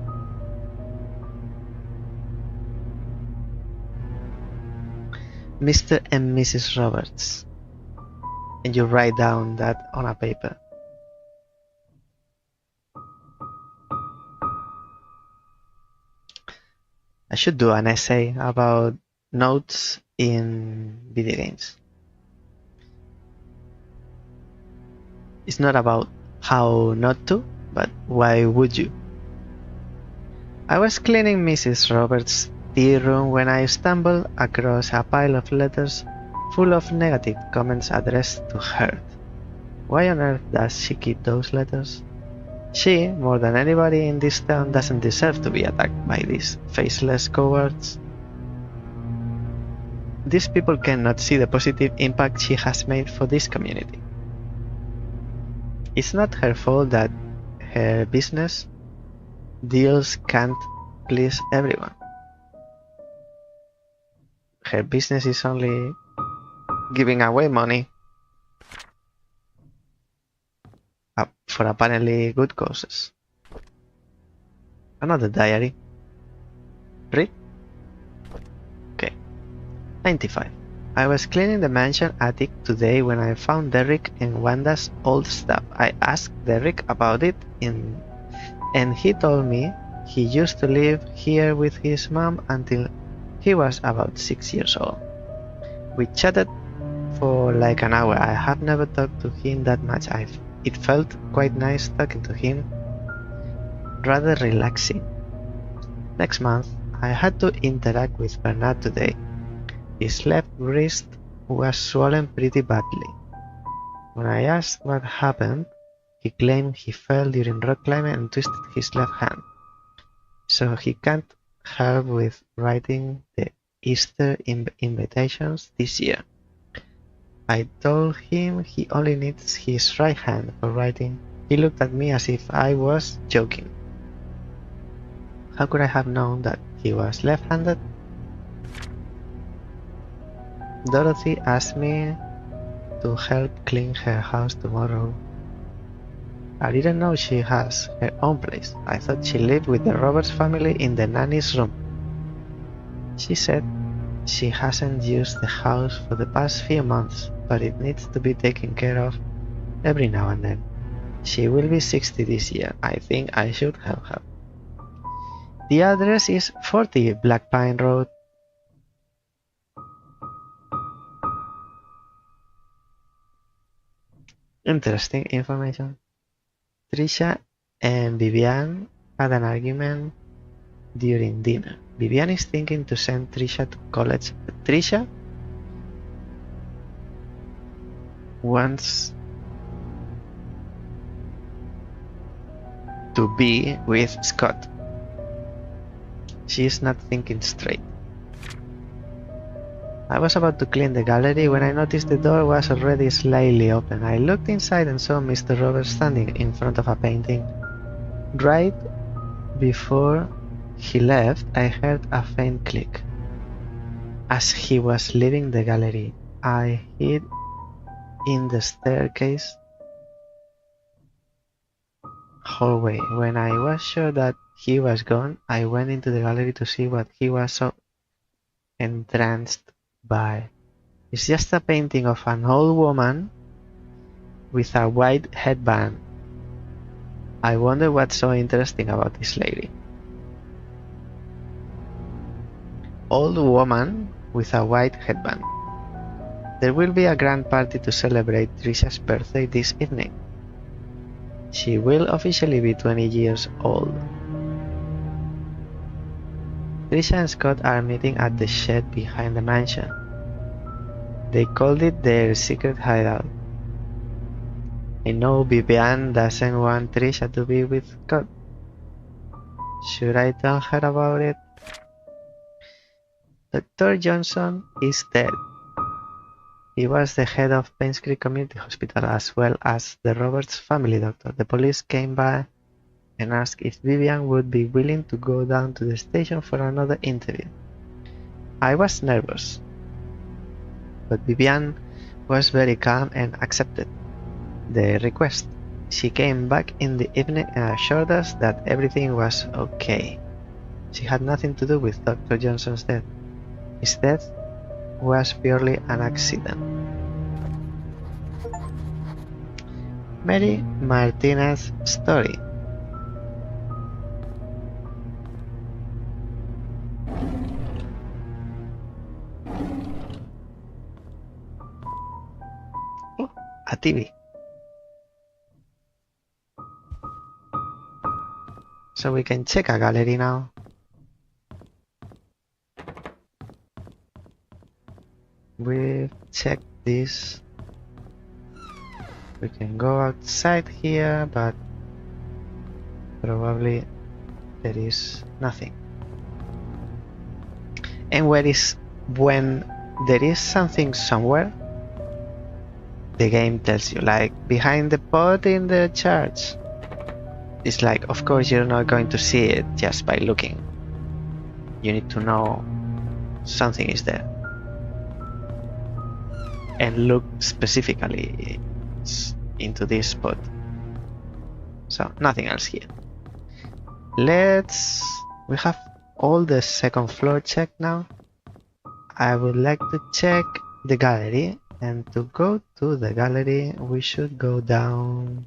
and Mrs. Roberts, and you write down that on a paper. I should do an essay about notes in video games. It's not about how not to, but why would you? I was cleaning Mrs. Roberts' tea room when I stumbled across a pile of letters full of negative comments addressed to her. Why on earth does she keep those letters? She, more than anybody in this town, doesn't deserve to be attacked by these faceless cowards. These people cannot see the positive impact she has made for this community. It's not her fault that her business deals can't please everyone. Her business is only giving away money for apparently good causes. Another diary. Read? Okay. 95. I was cleaning the mansion attic today when I found Derek and Wanda's old stuff. I asked Derek about it and he told me he used to live here with his mom until he was about 6 years old. We chatted for like an hour. I have never talked to him that much. It felt quite nice talking to him, rather relaxing. Next month, I had to interact with Bernard today. His left wrist was swollen pretty badly. When I asked what happened, he claimed he fell during rock climbing and twisted his left hand. So he can't help with writing the Easter invitations this year. I told him he only needs his right hand for writing. He looked at me as if I was joking. How could I have known that he was left-handed? Dorothy asked me to help clean her house tomorrow. I didn't know she has her own place. I thought she lived with the Roberts family in the nanny's room. She said she hasn't used the house for the past few months, but it needs to be taken care of every now and then. She will be 60 this year. I think I should help her. The address is 40 Black Pine Road. Interesting information. Trisha and Vivian had an argument during dinner. Vivian is thinking to send Trisha to college, but Trisha wants to be with Scott. She is not thinking straight. I was about to clean the gallery when I noticed the door was already slightly open. I looked inside and saw Mr. Roberts standing in front of a painting. Right before he left, I heard a faint click. As he was leaving the gallery, I hid in the staircase hallway. When I was sure that he was gone, I went into the gallery to see what he was so entranced by. It's just a painting of an old woman with a white headband. I wonder what's so interesting about this lady. Old woman with a white headband. There will be a grand party to celebrate Trisha's birthday this evening. She will officially be 20 years old. Trisha and Scott are meeting at the shed behind the mansion. They called it their secret hideout. I know Vivian doesn't want Trisha to be with Scott. Should I tell her about it? Dr. Johnson is dead. He was the head of Painscreek Community Hospital as well as the Roberts family doctor. The police came by and asked if Vivian would be willing to go down to the station for another interview. I was nervous, but Vivian was very calm and accepted the request. She came back in the evening and assured us that everything was okay. She had nothing to do with Dr. Johnson's death. His death was purely an accident. Mary Martinez's story. Oh, a TV. So we can check a gallery now. We've checked this. We can go outside here, but probably there is nothing. And when there is something somewhere, the game tells you, like behind the pot in the church. It's like, of course you're not going to see it just by looking. You need to know something is there. And look specifically into this spot. So nothing else here. We have all the second floor checked now. I would like to check the gallery, and to go to the gallery we should go down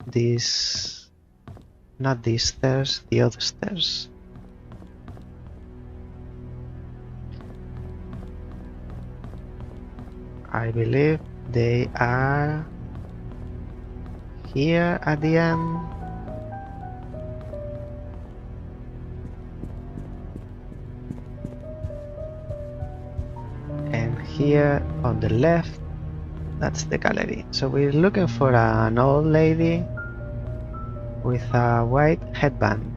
this, not these stairs, the other stairs. I believe they are here at the end. And here on the left, that's the gallery. So we're looking for an old lady with a white headband.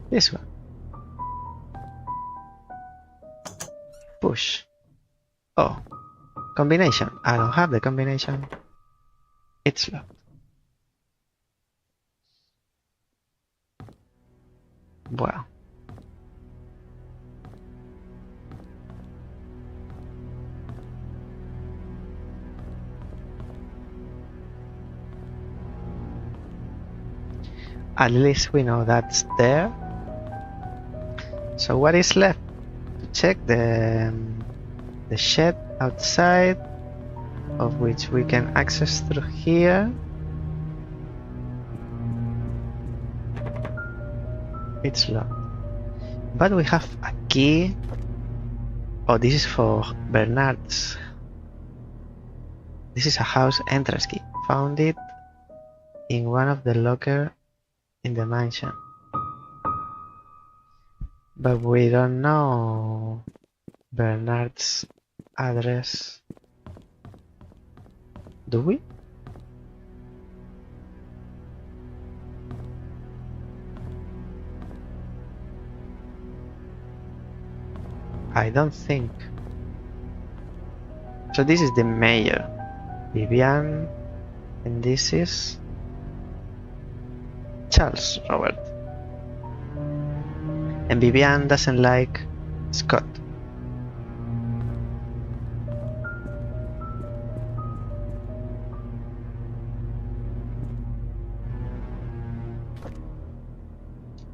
This one. Push. Oh, combination. I don't have the combination. It's locked. Wow. At least we know that's there. So what is left? To check the shed outside, of which we can access through here. It's locked. But we have a key. Oh, this is for Bernard's. This is a house entrance key. Found it in one of the lockers in the mansion. But we don't know Bernard's address. Do we? I don't think. So this is the mayor, Vivian, and this is Charles Robert. And Vivian doesn't like Scott.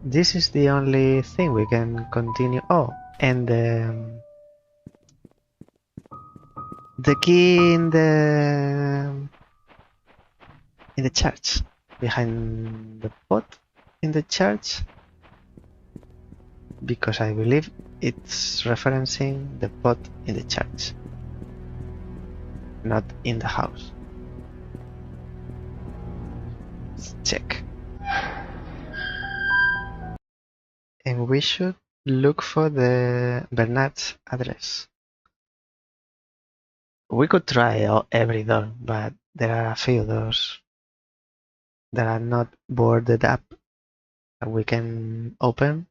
This is the only thing we can continue. Oh, and the key in the church, behind the pot in the church, because I believe it's referencing the pot in the church, not in the house. Let's check. And we should look for the Bernard's address. We could try every door, but there are a few doors that are not boarded up that we can open.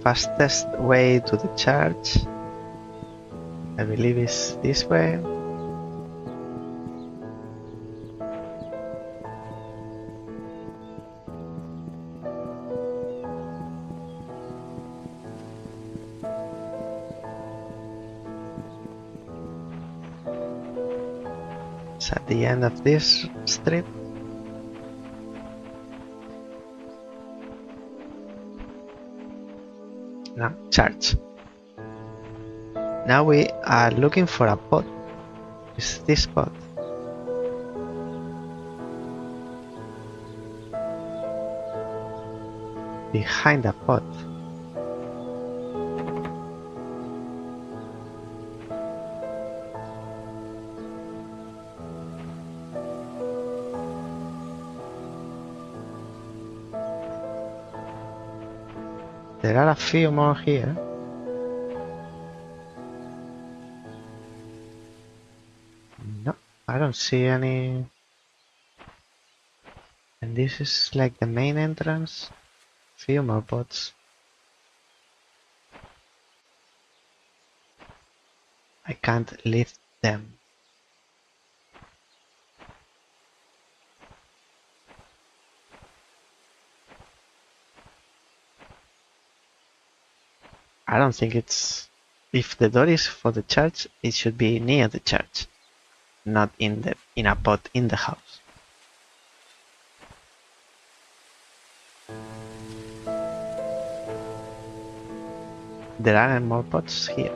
Fastest way to the church, I believe, is this way. It's at the end of this street. No, church. Now we are looking for a pot. Is this pot? Behind the pot. There are a few more here. No, I don't see any. And this is like the main entrance. Few more pots. I can't lift them. I don't think it's... If the door is for the church, it should be near the church, not in a pot in the house. There aren't more pots here.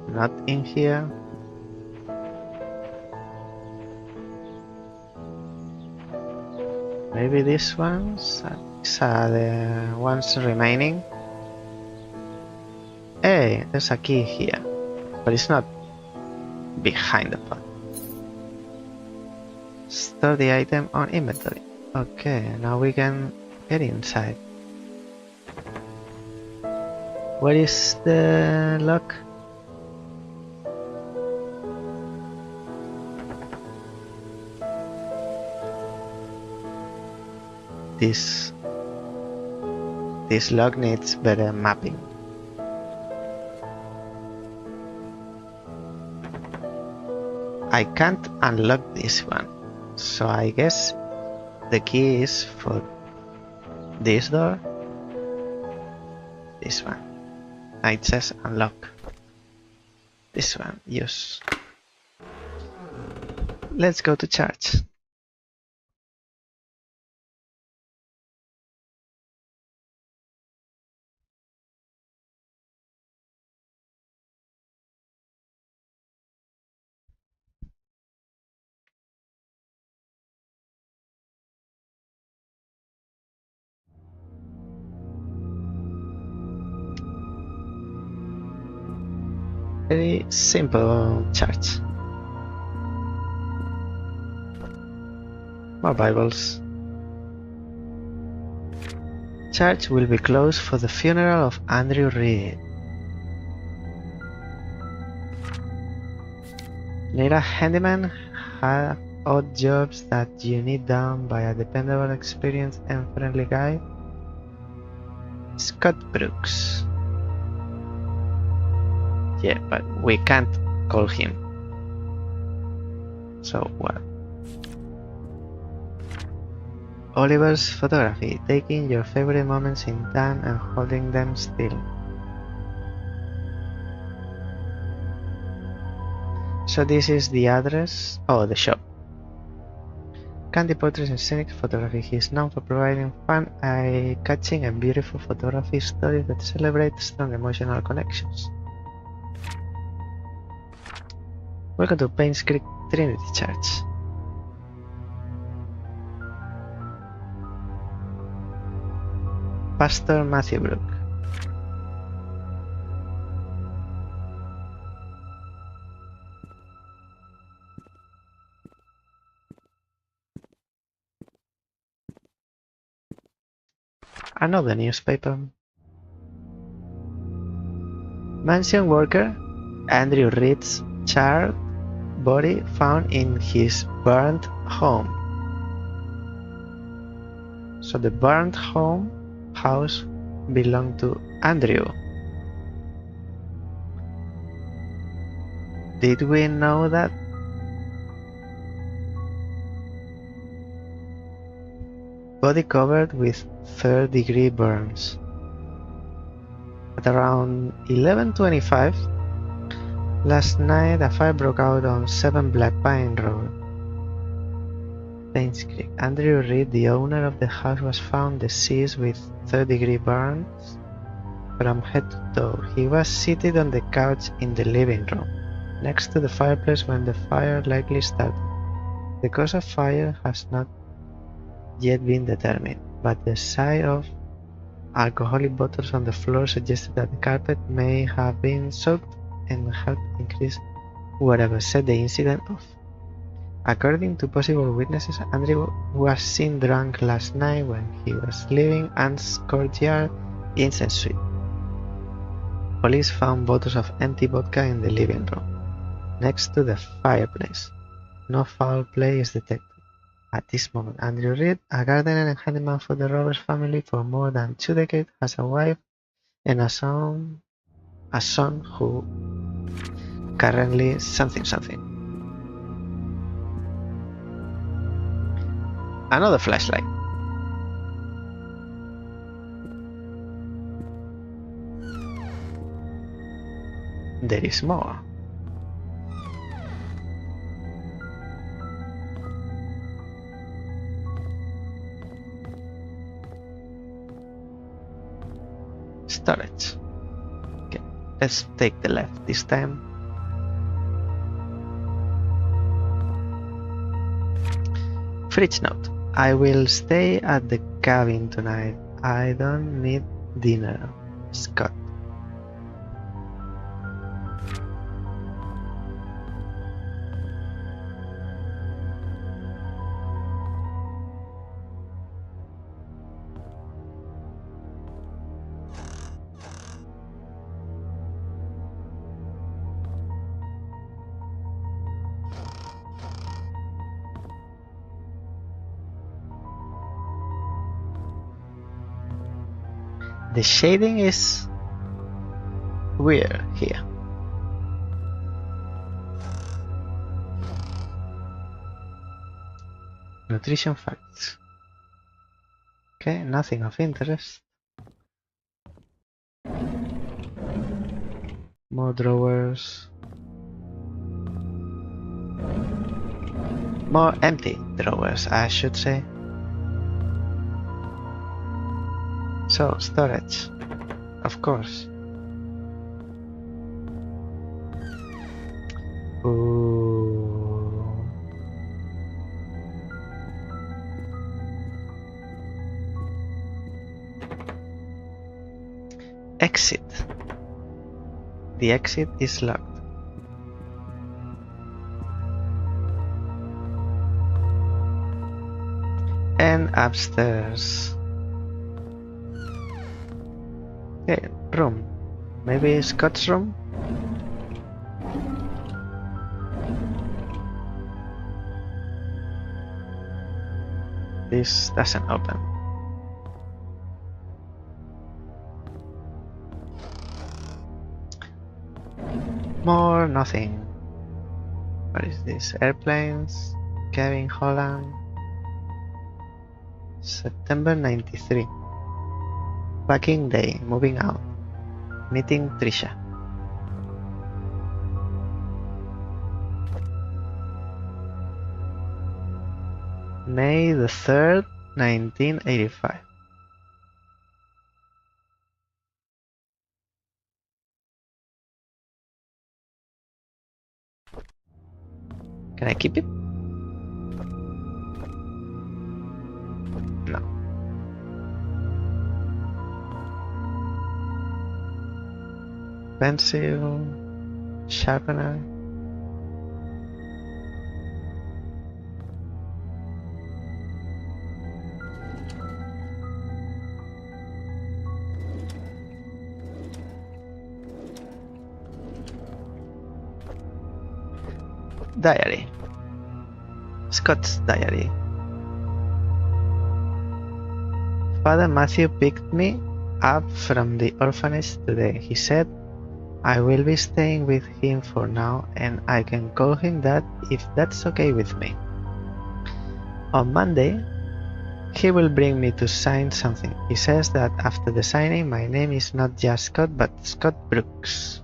Not in here. Maybe these ones? These are the ones remaining. Hey, there's a key here, but it's not behind the pot. Store the item on inventory. Okay, now we can get inside. Where is the lock? This This lock needs better mapping. I can't unlock this one, so I guess the key is for this door. This one. It says unlock. This one, use. Let's go to church. Very simple church. More Bibles. Church will be closed for the funeral of Andrew Reed. Need a handyman? Have odd jobs that you need done by a dependable, experienced, and friendly guy? Scott Brooks. Yeah, but we can't call him. So what? Oliver's photography, taking your favorite moments in time and holding them still. So this is the address, the shop. Candy Portraits and Scenic Photography. He is known for providing fun, eye-catching and beautiful photography stories that celebrate strong emotional connections. Welcome to Painscreek Trinity Church. Pastor Matthew Brook. Another newspaper. Mansion worker Andrew Reed's charred body found in his burnt home. So the burnt house belonged to Andrew. Did we know that? Body covered with third-degree burns. At around 11:25 last night, a fire broke out on 7 Black Pine Road, Painscreek. Andrew Reed, the owner of the house, was found deceased with third-degree burns from head to toe. He was seated on the couch in the living room, next to the fireplace when the fire likely started. The cause of fire has not yet been determined, but the sight of alcoholic bottles on the floor suggested that the carpet may have been soaked and helped increase whatever set the incident off. According to possible witnesses, Andrew was seen drunk last night when he was leaving Anne's Courtyard Inn and Suite. Police found bottles of empty vodka in the living room, next to the fireplace. No foul play is detected. At this moment, Andrew Reed, a gardener and handyman for the Roberts family for more than 2 decades, has a wife and a son who currently something. Another flashlight. There is more. Storage. Okay, let's take the left this time. Fridge note. I will stay at the cabin tonight. I don't need dinner. Scott. The shading is weird here. Nutrition facts. Okay, nothing of interest. More drawers. More empty drawers, I should say. So, storage. Of course. Ooh. Exit. The exit is locked. And upstairs. Okay, room. Maybe Scott's room? This doesn't open. More nothing. What is this? Airplanes? Kevin Holland. September 93. Packing day. Moving out. Meeting Trisha. May the 3rd, 1985. Can I keep it? No. Pencil, sharpener. Diary. Scott's diary. Father Matthew picked me up from the orphanage today. He said I will be staying with him for now and I can call him Dad if that's okay with me. On Monday, he will bring me to sign something. He says that after the signing my name is not just Scott but Scott Brooks.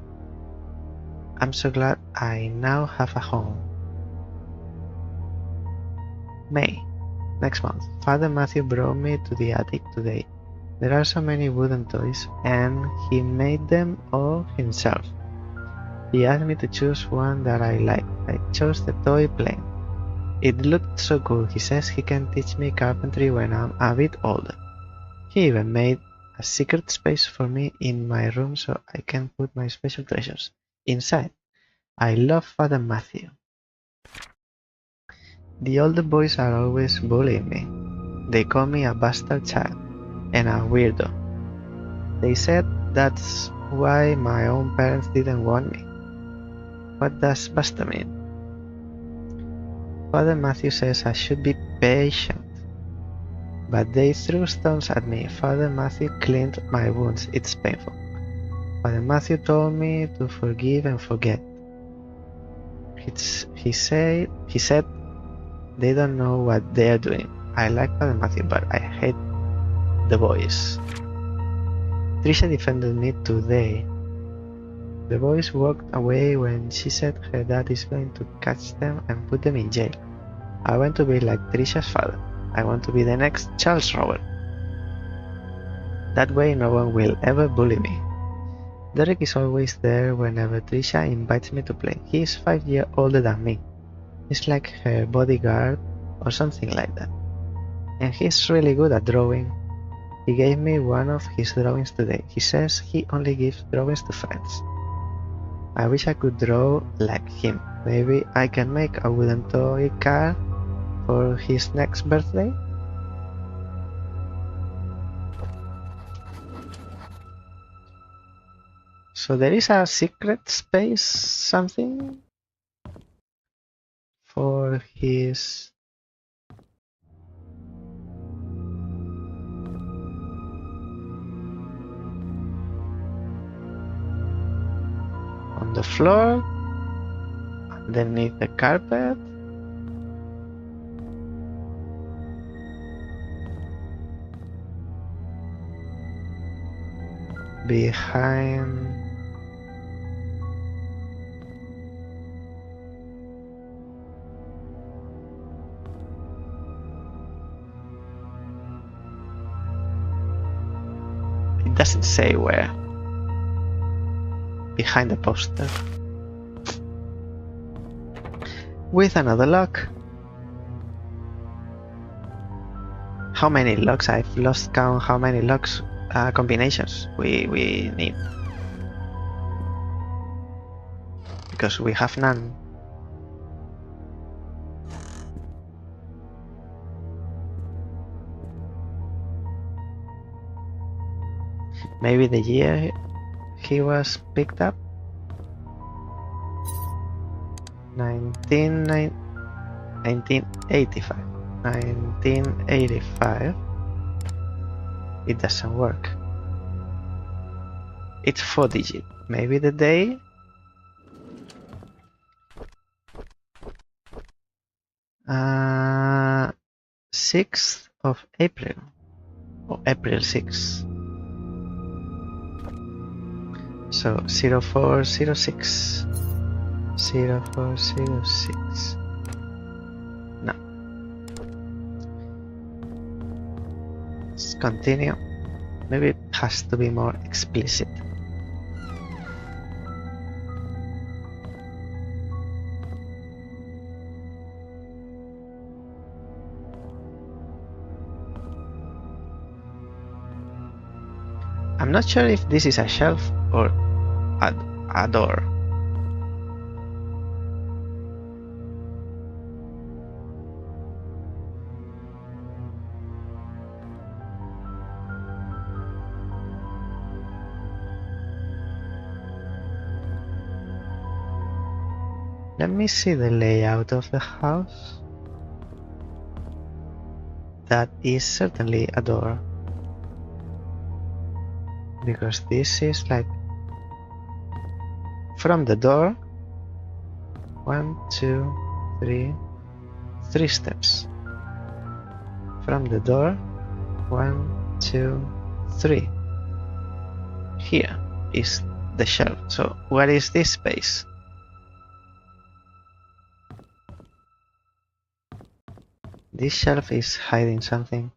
I'm so glad I now have a home. May. Next month. Father Matthew brought me to the attic today. There are so many wooden toys and he made them all himself. He asked me to choose one that I liked. I chose the toy plane. It looked so cool. He says he can teach me carpentry when I'm a bit older. He even made a secret space for me in my room so I can put my special treasures inside. I love Father Matthew. The older boys are always bullying me. They call me a bastard child and a weirdo. They said that's why my own parents didn't want me. What does bastard mean? Father Matthew says I should be patient. But they threw stones at me. Father Matthew cleaned my wounds. It's painful. Father Matthew told me to forgive and forget. He said they don't know what they are doing. I like Father Matthew, but I hate the boys. Trisha defended me today. The boys walked away when she said her dad is going to catch them and put them in jail. I want to be like Trisha's father. I want to be the next Charles Robert. That way no one will ever bully me. Derek is always there whenever Trisha invites me to play. He is 5 years older than me. He's like her bodyguard or something like that. And he's really good at drawing. He gave me one of his drawings today. He says he only gives drawings to friends. I wish I could draw like him. Maybe I can make a wooden toy car for his next birthday? So there is a secret space something for his floor, underneath the carpet. Behind. It doesn't say where. Behind the poster. With another lock. How many locks? I've lost count how many locks combinations we need. Because we have none. Maybe the year he was picked up? 1985. 1985. It doesn't work. It's 4-digit. Maybe the day? Uh, 6th of April. Or April 6th. So 0406. 0406. No. Let's continue. Maybe it has to be more explicit. I'm not sure if this is a shelf or a door. Let me see the layout of the house. That is certainly a door. Because this is like from the door 1, 2, 3 steps. From the door 1, 2, 3. Here is the shelf. So where is this space? This shelf is hiding something.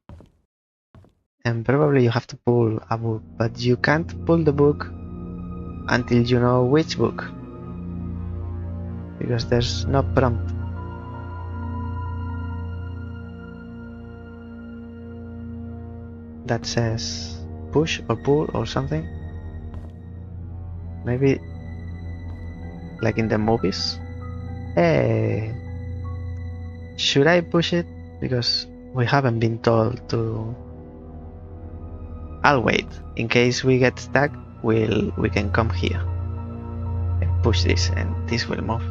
And probably you have to pull a book, but you can't pull the book until you know which book. Because there's no prompt. That says push or pull or something. Maybe like in the movies. Hey, should I push it? Because we haven't been told to. I'll wait. In case we get stuck, we can come here and push this, and this will move.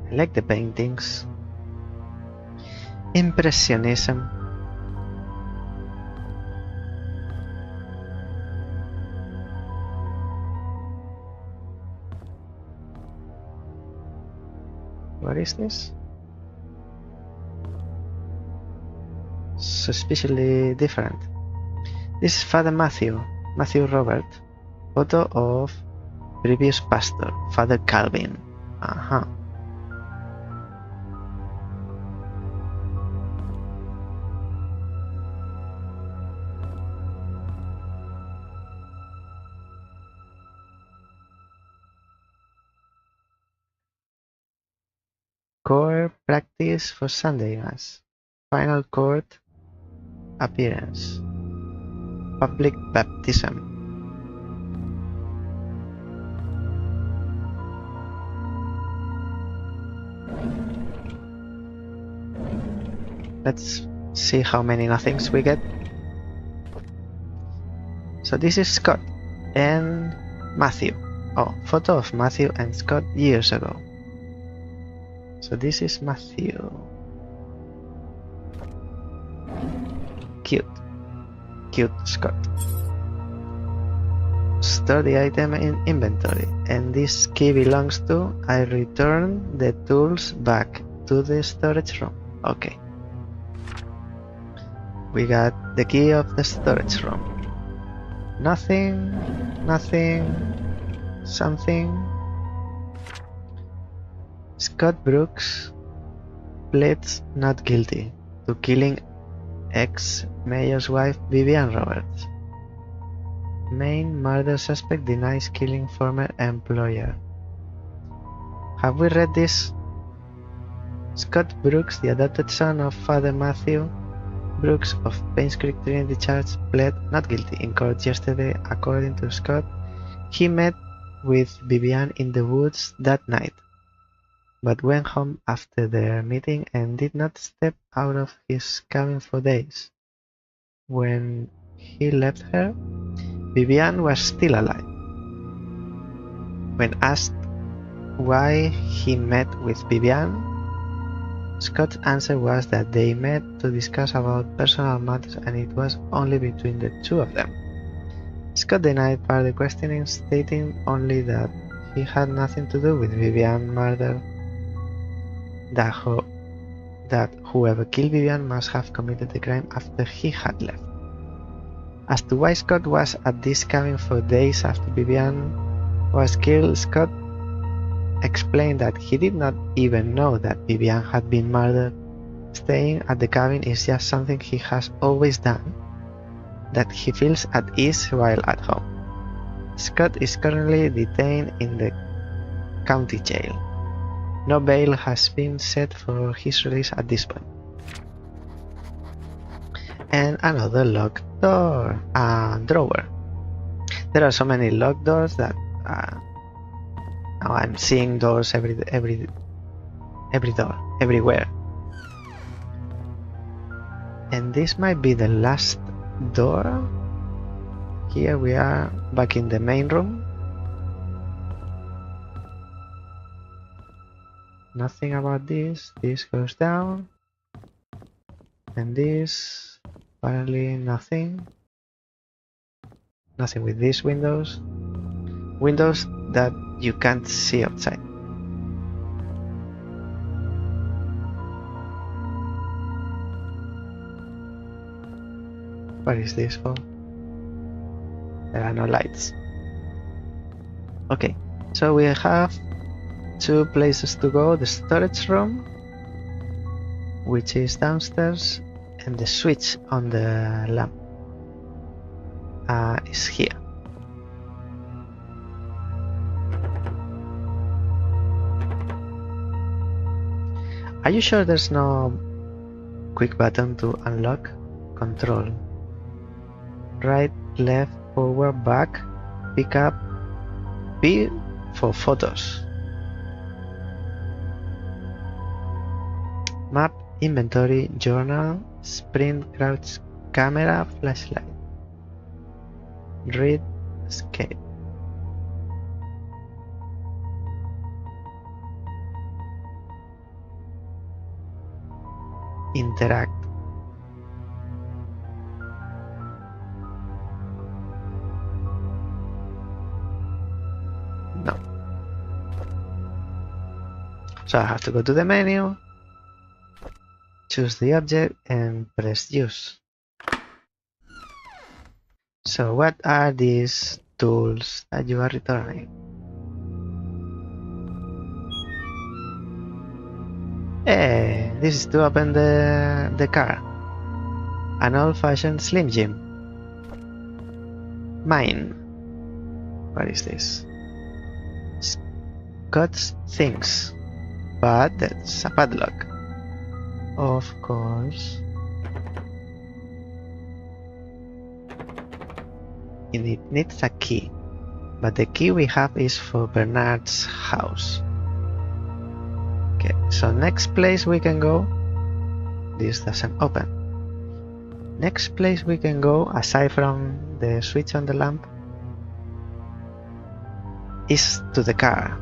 I like the paintings. Impressionism. What is this? Suspiciously different. This is Father Mael Roberts. Photo of previous pastor, Father Calvin. Core practice for Sunday Mass. Final court appearance. Public baptism. Let's see how many nothings we get. So this is Scott and Matthew. Oh, photo of Matthew and Scott years ago. So this is Matthew. Cute. cute Scott. Store the item in inventory, and this key belongs to. I return the tools back to the storage room. Okay. We got the key of the storage room. Nothing, nothing, something. Scott Brooks pleads not guilty to killing ex-mayor's wife Vivian Roberts. Main murder suspect denies killing former employer. Have we read this? Scott Brooks, the adopted son of Father Matthew Brooks of Painscreek Trinity Church, pled not guilty in court yesterday. According to Scott, he met with Vivian in the woods that night, but went home after their meeting and did not step out of his cabin for days. When he left her, Vivian was still alive. When asked why he met with Vivian, Scott's answer was that they met to discuss about personal matters and it was only between the two of them. Scott denied further questioning, stating only that he had nothing to do with Vivian's murder, that whoever killed Vivian must have committed the crime after he had left. As to why Scott was at this cabin for days after Vivian was killed, Scott explained that he did not even know that Vivian had been murdered. Staying at the cabin is just something he has always done, that he feels at ease while at home. Scott is currently detained in the county jail. No bail has been set for his release at this point. And another locked door, drawer. There are so many locked doors that now I'm seeing doors every door, everywhere. And this might be the last door. Here we are back in the main room. Nothing about this. This goes down. And this, apparently nothing. Nothing with these windows. Windows that you can't see outside. What is this for? There are no lights. Okay, so we have two places to go. The storage room, which is downstairs, and the switch on the lamp is here. Are you sure there's no quick button to unlock? Control. Right, left, forward, back, pick up, B for photos. Map, inventory, journal, sprint, crouch, camera, flashlight. Read, escape. Interact. No. So I have to go to the menu, choose the object and press use. So what are these tools that you are returning? Hey, this is to open the car. An old-fashioned Slim Jim. Mine. What is this? Scott's things. But that's a padlock. Of course. It needs a key. But the key we have is for Bernard's house. Okay, so next place we can go. This doesn't open. Next place we can go, aside from the switch on the lamp, is to the car,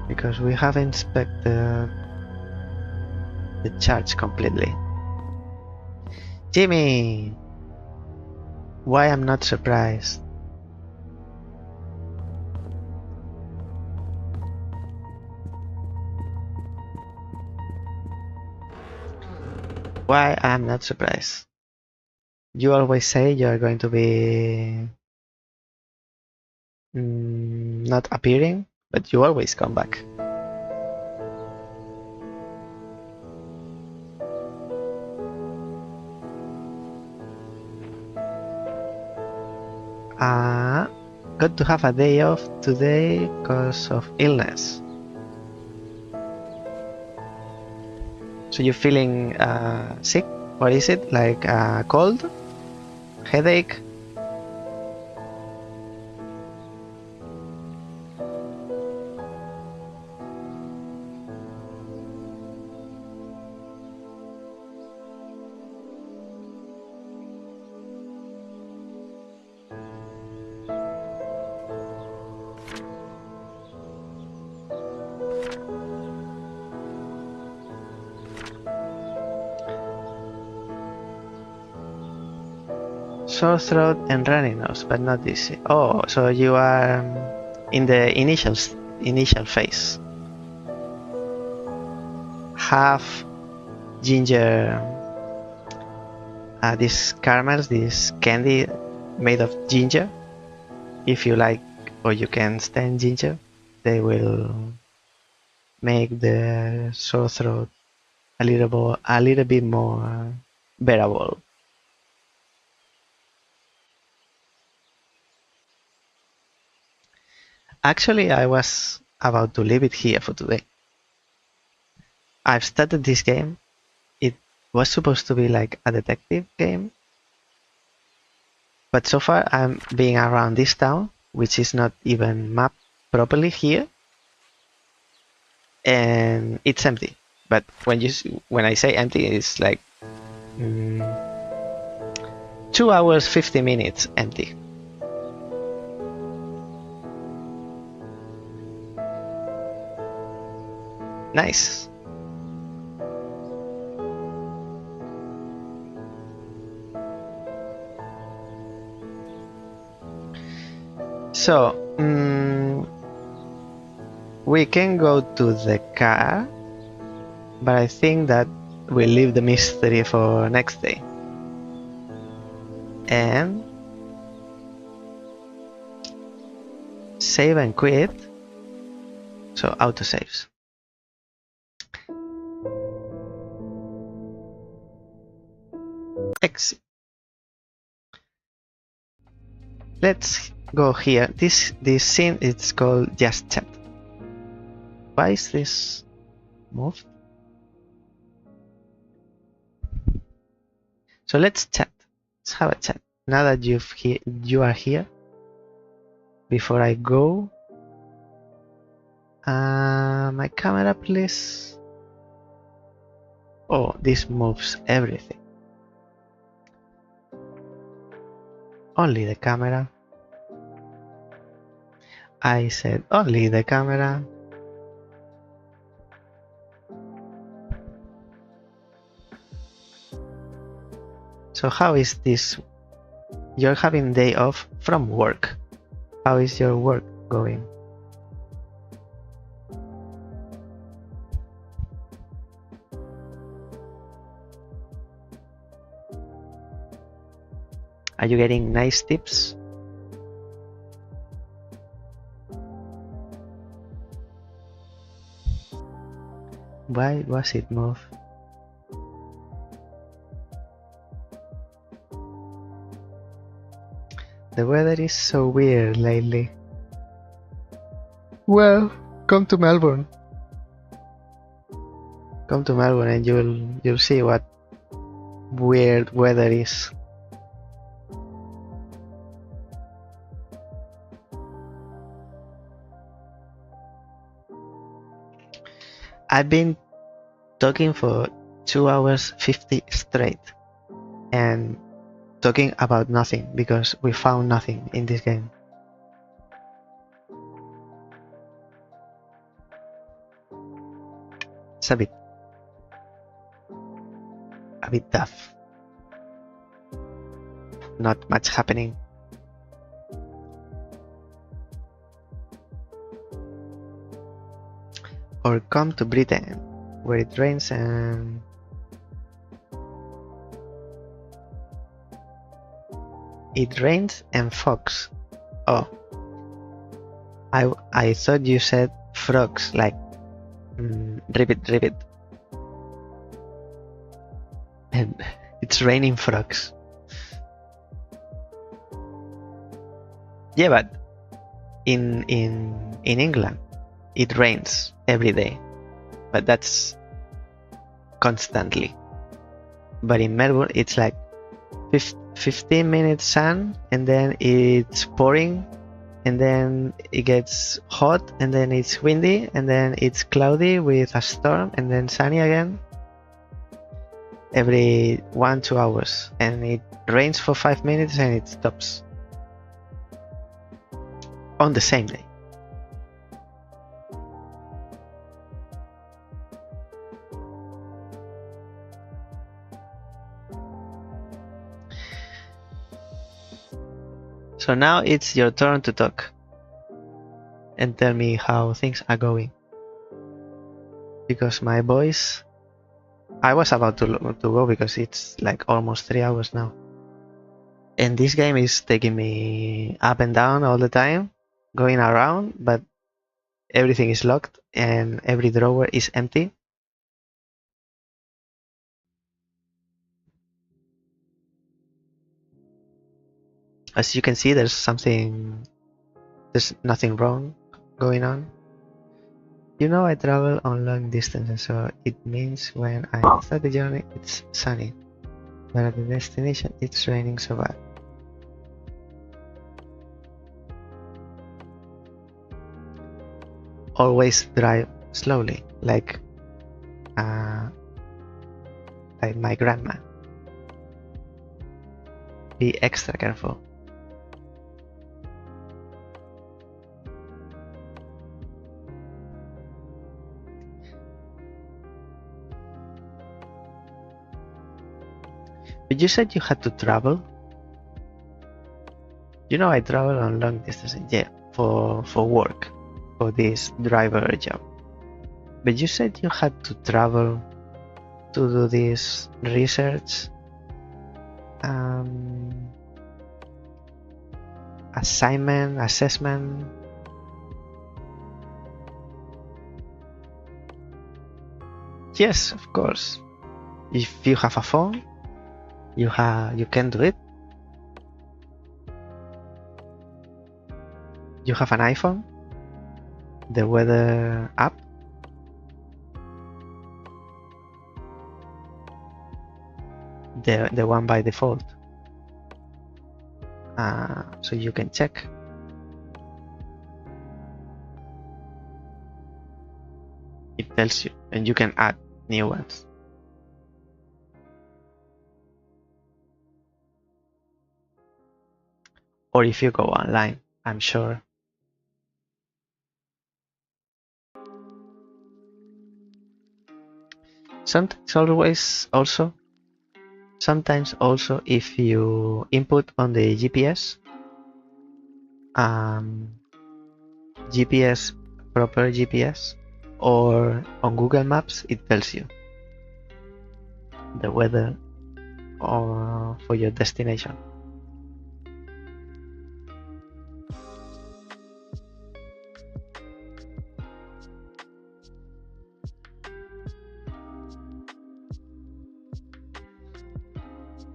because we haven't inspected the charge completely. Jimmy! Why I'm not surprised? Why I'm not surprised? You always say you are going to be not appearing, but you always come back. Got to have a day off today because of illness. So you're feeling sick? What is it? Like cold? Headache? Sore throat and runny nose, but not dizzy. Oh, so you are in the initial phase. Have ginger, these caramels, this candy made of ginger. If you like or you can stand ginger, they will make the sore throat a little bit more bearable. Actually, I was about to leave it here for today. I've started this game. It was supposed to be like a detective game, but so far I'm being around this town, which is not even mapped properly here, and it's empty. But when I say empty, it's like 2 hours 50 minutes empty. Nice. So we can go to the car, but I think that we'll leave the mystery for next day. And save and quit. So autosaves. Exit. Let's go here. This scene is called Just Chat. Why is this moved? So let's chat. Let's have a chat. Now that you are here, before I go, my camera, please. Oh, this moves everything. Only the camera. I said only the camera. So how is this? You're having day off from work. How is your work going? Are you getting nice tips? Why was it moved? The weather is so weird lately. Well, come to Melbourne. Come to Melbourne and you'll see what weird weather is. I've been talking for 2 hours 50 straight and talking about nothing because we found nothing in this game. It's a bit tough. not much happening. Or come to Britain, where it rains and fogs. Oh, I thought you said frogs, like ribbit, and it's raining frogs. Yeah, but in England it rains every day, but that's constantly. But in Melbourne it's like 15 minutes sun, and then it's pouring, and then it gets hot, and then it's windy, and then it's cloudy with a storm, and then sunny again every 1-2 hours, and it rains for 5 minutes and it stops on the same day. So now it's your turn to talk and tell me how things are going, because my voice, I was about to go because it's like almost 3 hours now, and this game is taking me up and down all the time, going around, but everything is locked and every drawer is empty. As you can see, there's nothing wrong going on. You know, I travel on long distances, so it means when I start the journey it's sunny, but at the destination it's raining so bad. Always drive slowly, like my grandma. Be extra careful. But you said you had to travel. You know, I travel on long distances, yeah, for work, for this driver job. But you said you had to travel to do this research assessment. Yes, of course. If you have a phone, you can do it. You have an iPhone, the weather app. The one by default. So you can check. It tells you, and you can add new ones. Or if you go online, I'm sure. Sometimes also if you input on the GPS, proper GPS, or on Google Maps, it tells you the weather or for your destination.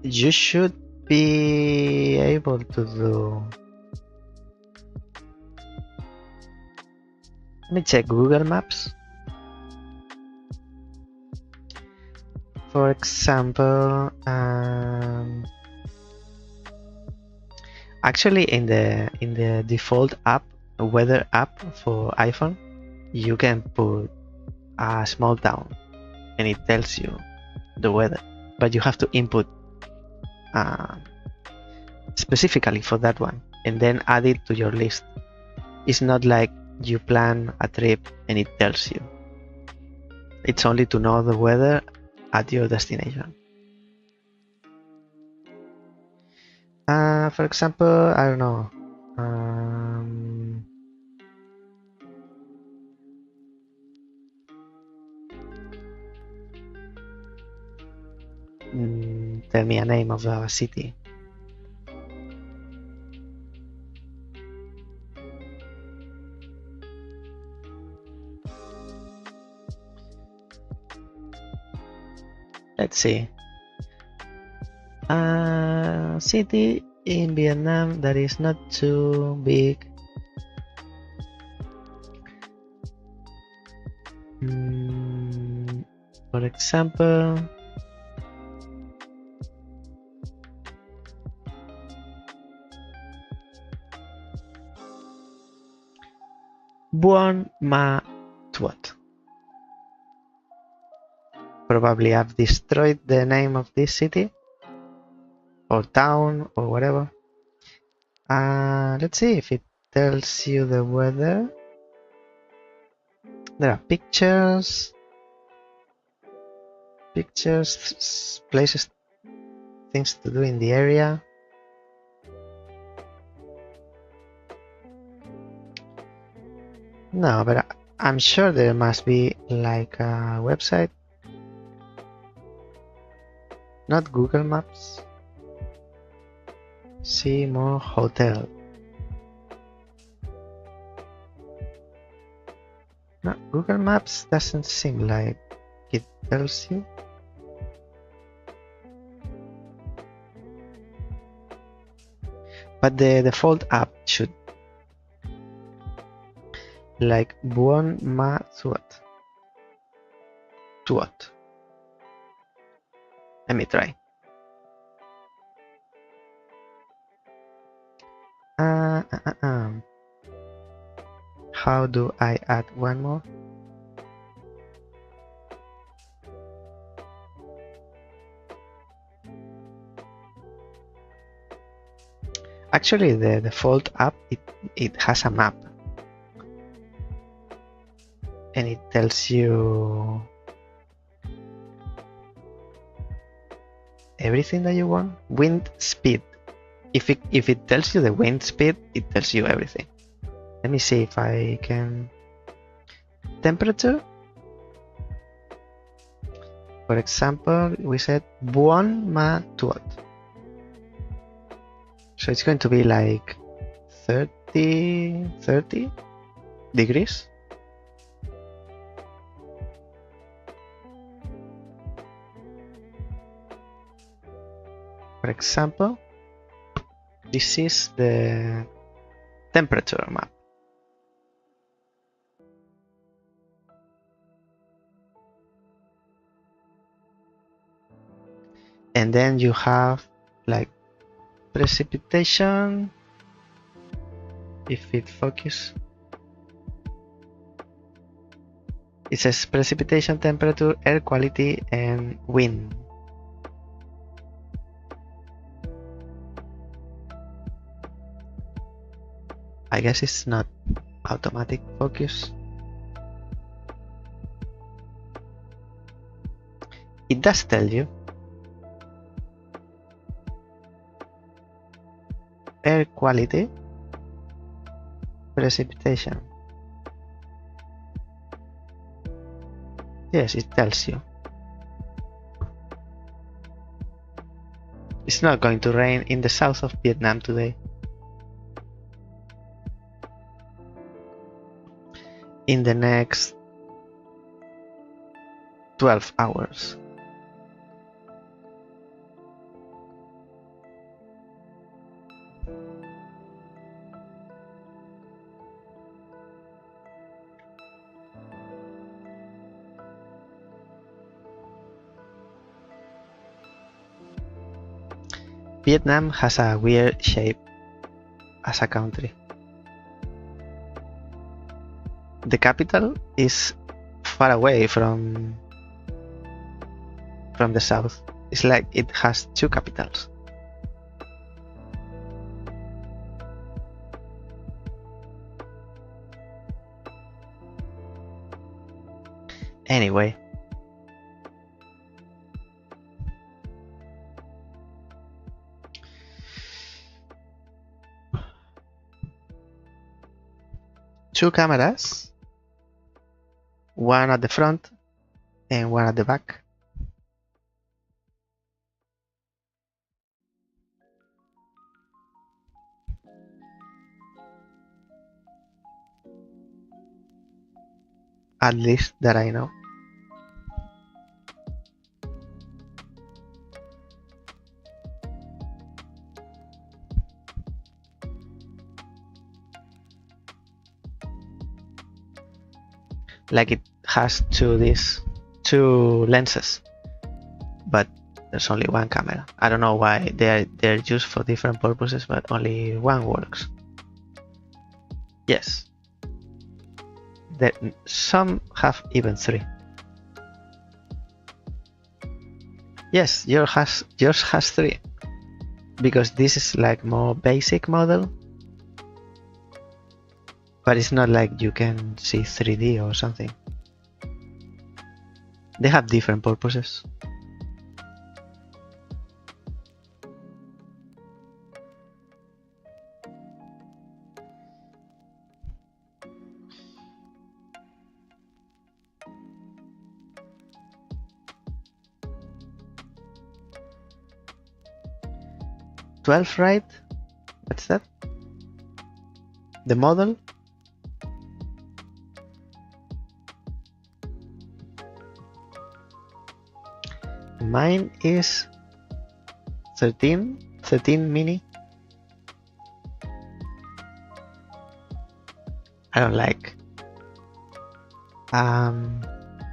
You should be able to do. Let me check Google Maps. For example, actually in the default app, weather app for iPhone, you can put a small town and it tells you the weather, but you have to input specifically for that one and then add it to your list. It's not like you plan a trip and it tells you. It's only to know the weather at your destination. For example, I don't know. Tell me a name of a city. Let's see. A city in Vietnam that is not too big. For example, Buon Ma Tuot. Probably I've destroyed the name of this city or town or whatever. Let's see if it tells you the weather. There are pictures, places, things to do in the area. No, but I'm sure there must be like a website. Not Google Maps. See more hotel. No, Google Maps doesn't seem like it tells you. But the default app should. Like Buon Ma Tuot. Tuot. Let me try. How do I add one more? Actually, the default app, it has a map. And it tells you everything that you want. Wind speed. If it tells you the wind speed, it tells you everything. Let me see if I can. Temperature. For example, we said Buon Ma Tuot. So it's going to be like 30 degrees. For example, this is the temperature map. And then you have like precipitation, if it focuses. It says precipitation, temperature, air quality, and wind. I guess it's not automatic focus. It does tell you. Air quality, precipitation. Yes, it tells you. It's not going to rain in the south of Vietnam today. In the next 12 hours. Vietnam has a weird shape as a country. The capital is far away from the south. It's like it has two capitals. Anyway. two cameras, one at the front and one at the back. At least that I know. Like it has two lenses, but there's only one camera. I don't know why they're used for different purposes, but only one works. Yes. Some have even three. Yes, yours has three, because this is like more basic model, but it's not like you can see 3D or something. They have different purposes. $12, right? What's that? The model? Mine is 13 mini. I don't like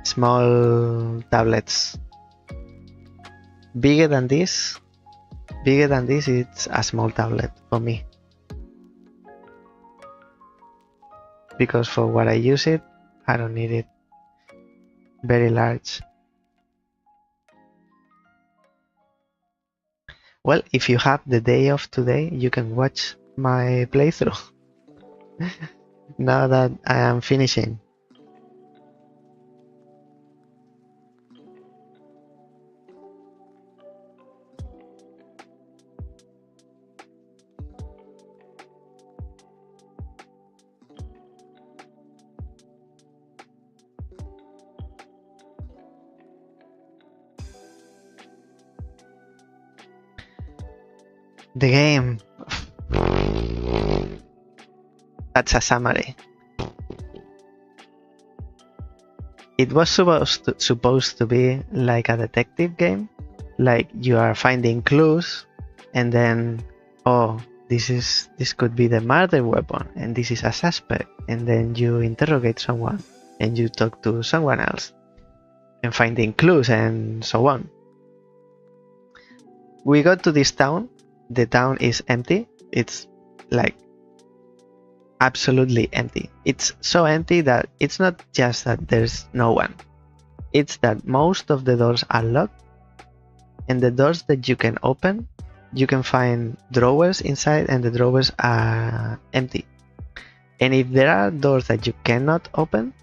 small tablets. Bigger than this, it's a small tablet for me. Because for what I use it, I don't need it very large. Well, if you have the day off today, you can watch my playthrough. Now that I am finishing. The game. That's a summary. It was supposed to be like a detective game, like you are finding clues, and then this could be the murder weapon, and this is a suspect, and then you interrogate someone, and you talk to someone else, and finding clues, and so on. We got to this town. The town is empty. It's like absolutely empty. It's so empty that it's not just that there's no one. It's that most of the doors are locked, and the doors that you can open, you can find drawers inside, and the drawers are empty. And if there are doors that you cannot open,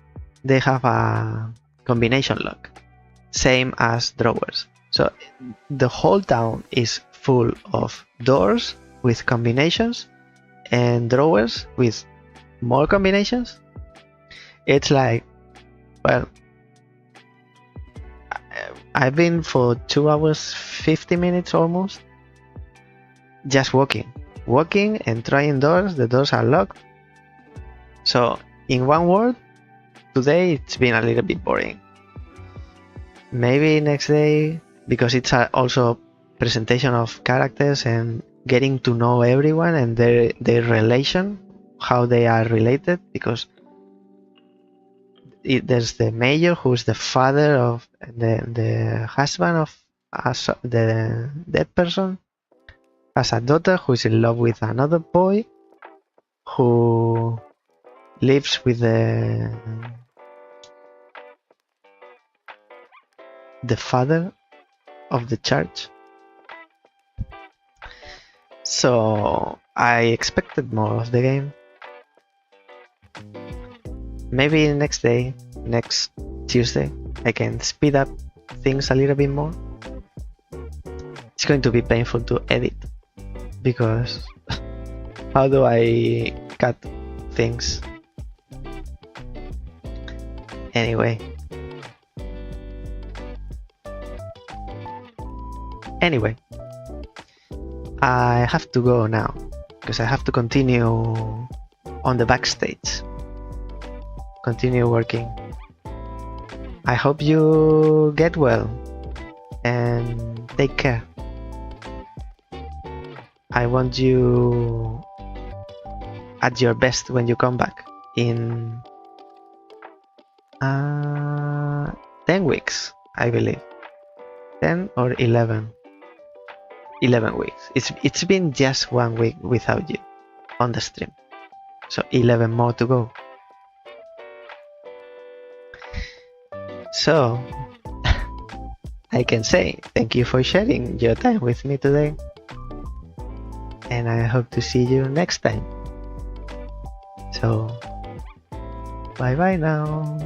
they have a combination lock, same as drawers. So the whole town is full of doors with combinations and drawers with more combinations. It's like, well, I've been for 2 hours 50 minutes almost just walking and trying doors. The doors are locked. So in one word, today it's been a little bit boring. Maybe next day, because it's also presentation of characters and getting to know everyone and their relation, how they are related, because there's the mayor who's the father of the husband of the dead person, has a daughter who is in love with another boy who lives with the father of the church. So I expected more of the game. Maybe next Tuesday, I can speed up things a little bit more. It's going to be painful to edit, because how do I cut things? Anyway. Anyway. I have to go now because I have to continue on the backstage. Continue working. I hope you get well and take care. I want you at your best when you come back in 10 weeks, I believe. 10 or 11. 11 weeks. It's been just 1 week without you on the stream. So 11 more to go. So I can say thank you for sharing your time with me today. And I hope to see you next time. So bye bye now.